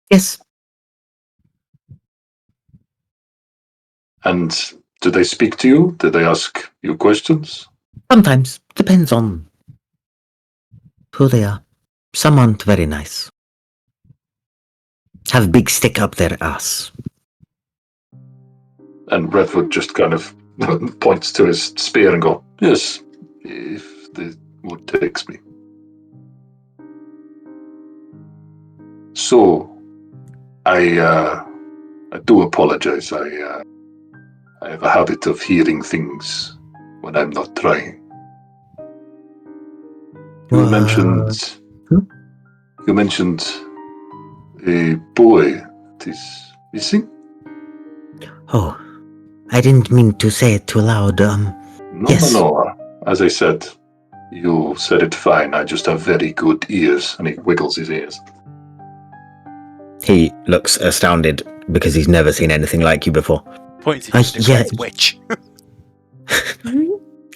Yes. And do they speak to you? Do they ask you questions? Sometimes. Depends on who they are. Some aren't very nice. Have big stick up their ass. And Redwood just kind of points to his spear and go, yes, if the wood takes me. So, I do apologize. I have a habit of hearing things when I'm not trying. You mentioned a boy that is missing? Oh, I didn't mean to say it too loud. Yes. No. As I said, you said it fine. I just have very good ears. And he wiggles his ears. He looks astounded because he's never seen anything like you before. Points at the correct witch.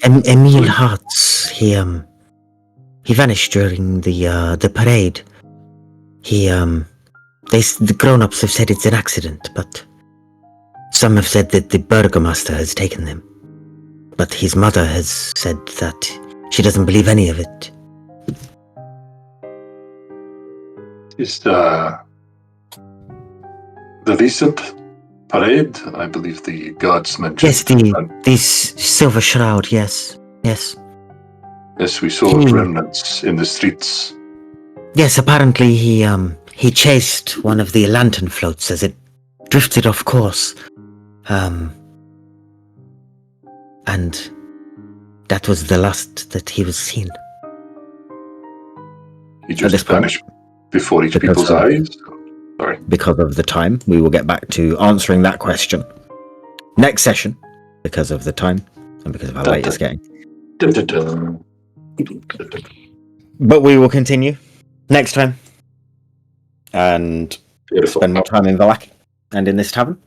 Emil Hartz, he vanished during the parade. The grown-ups have said it's an accident, but some have said that the burgomaster has taken them. But his mother has said that she doesn't believe any of it. Is the recent parade? I believe the guards mentioned. Yes, the silver shroud. Yes. Yes, we saw remnants in the streets. Yes, apparently he chased one of the lantern floats as it drifted off course. And that was the last that he was seen. He just vanished before each people's eyes? Sorry. Because of the time, we will get back to answering that question next session, because of the time and because of how late it's getting. But we will continue next time and spend more time in Vallaki. and in this tavern.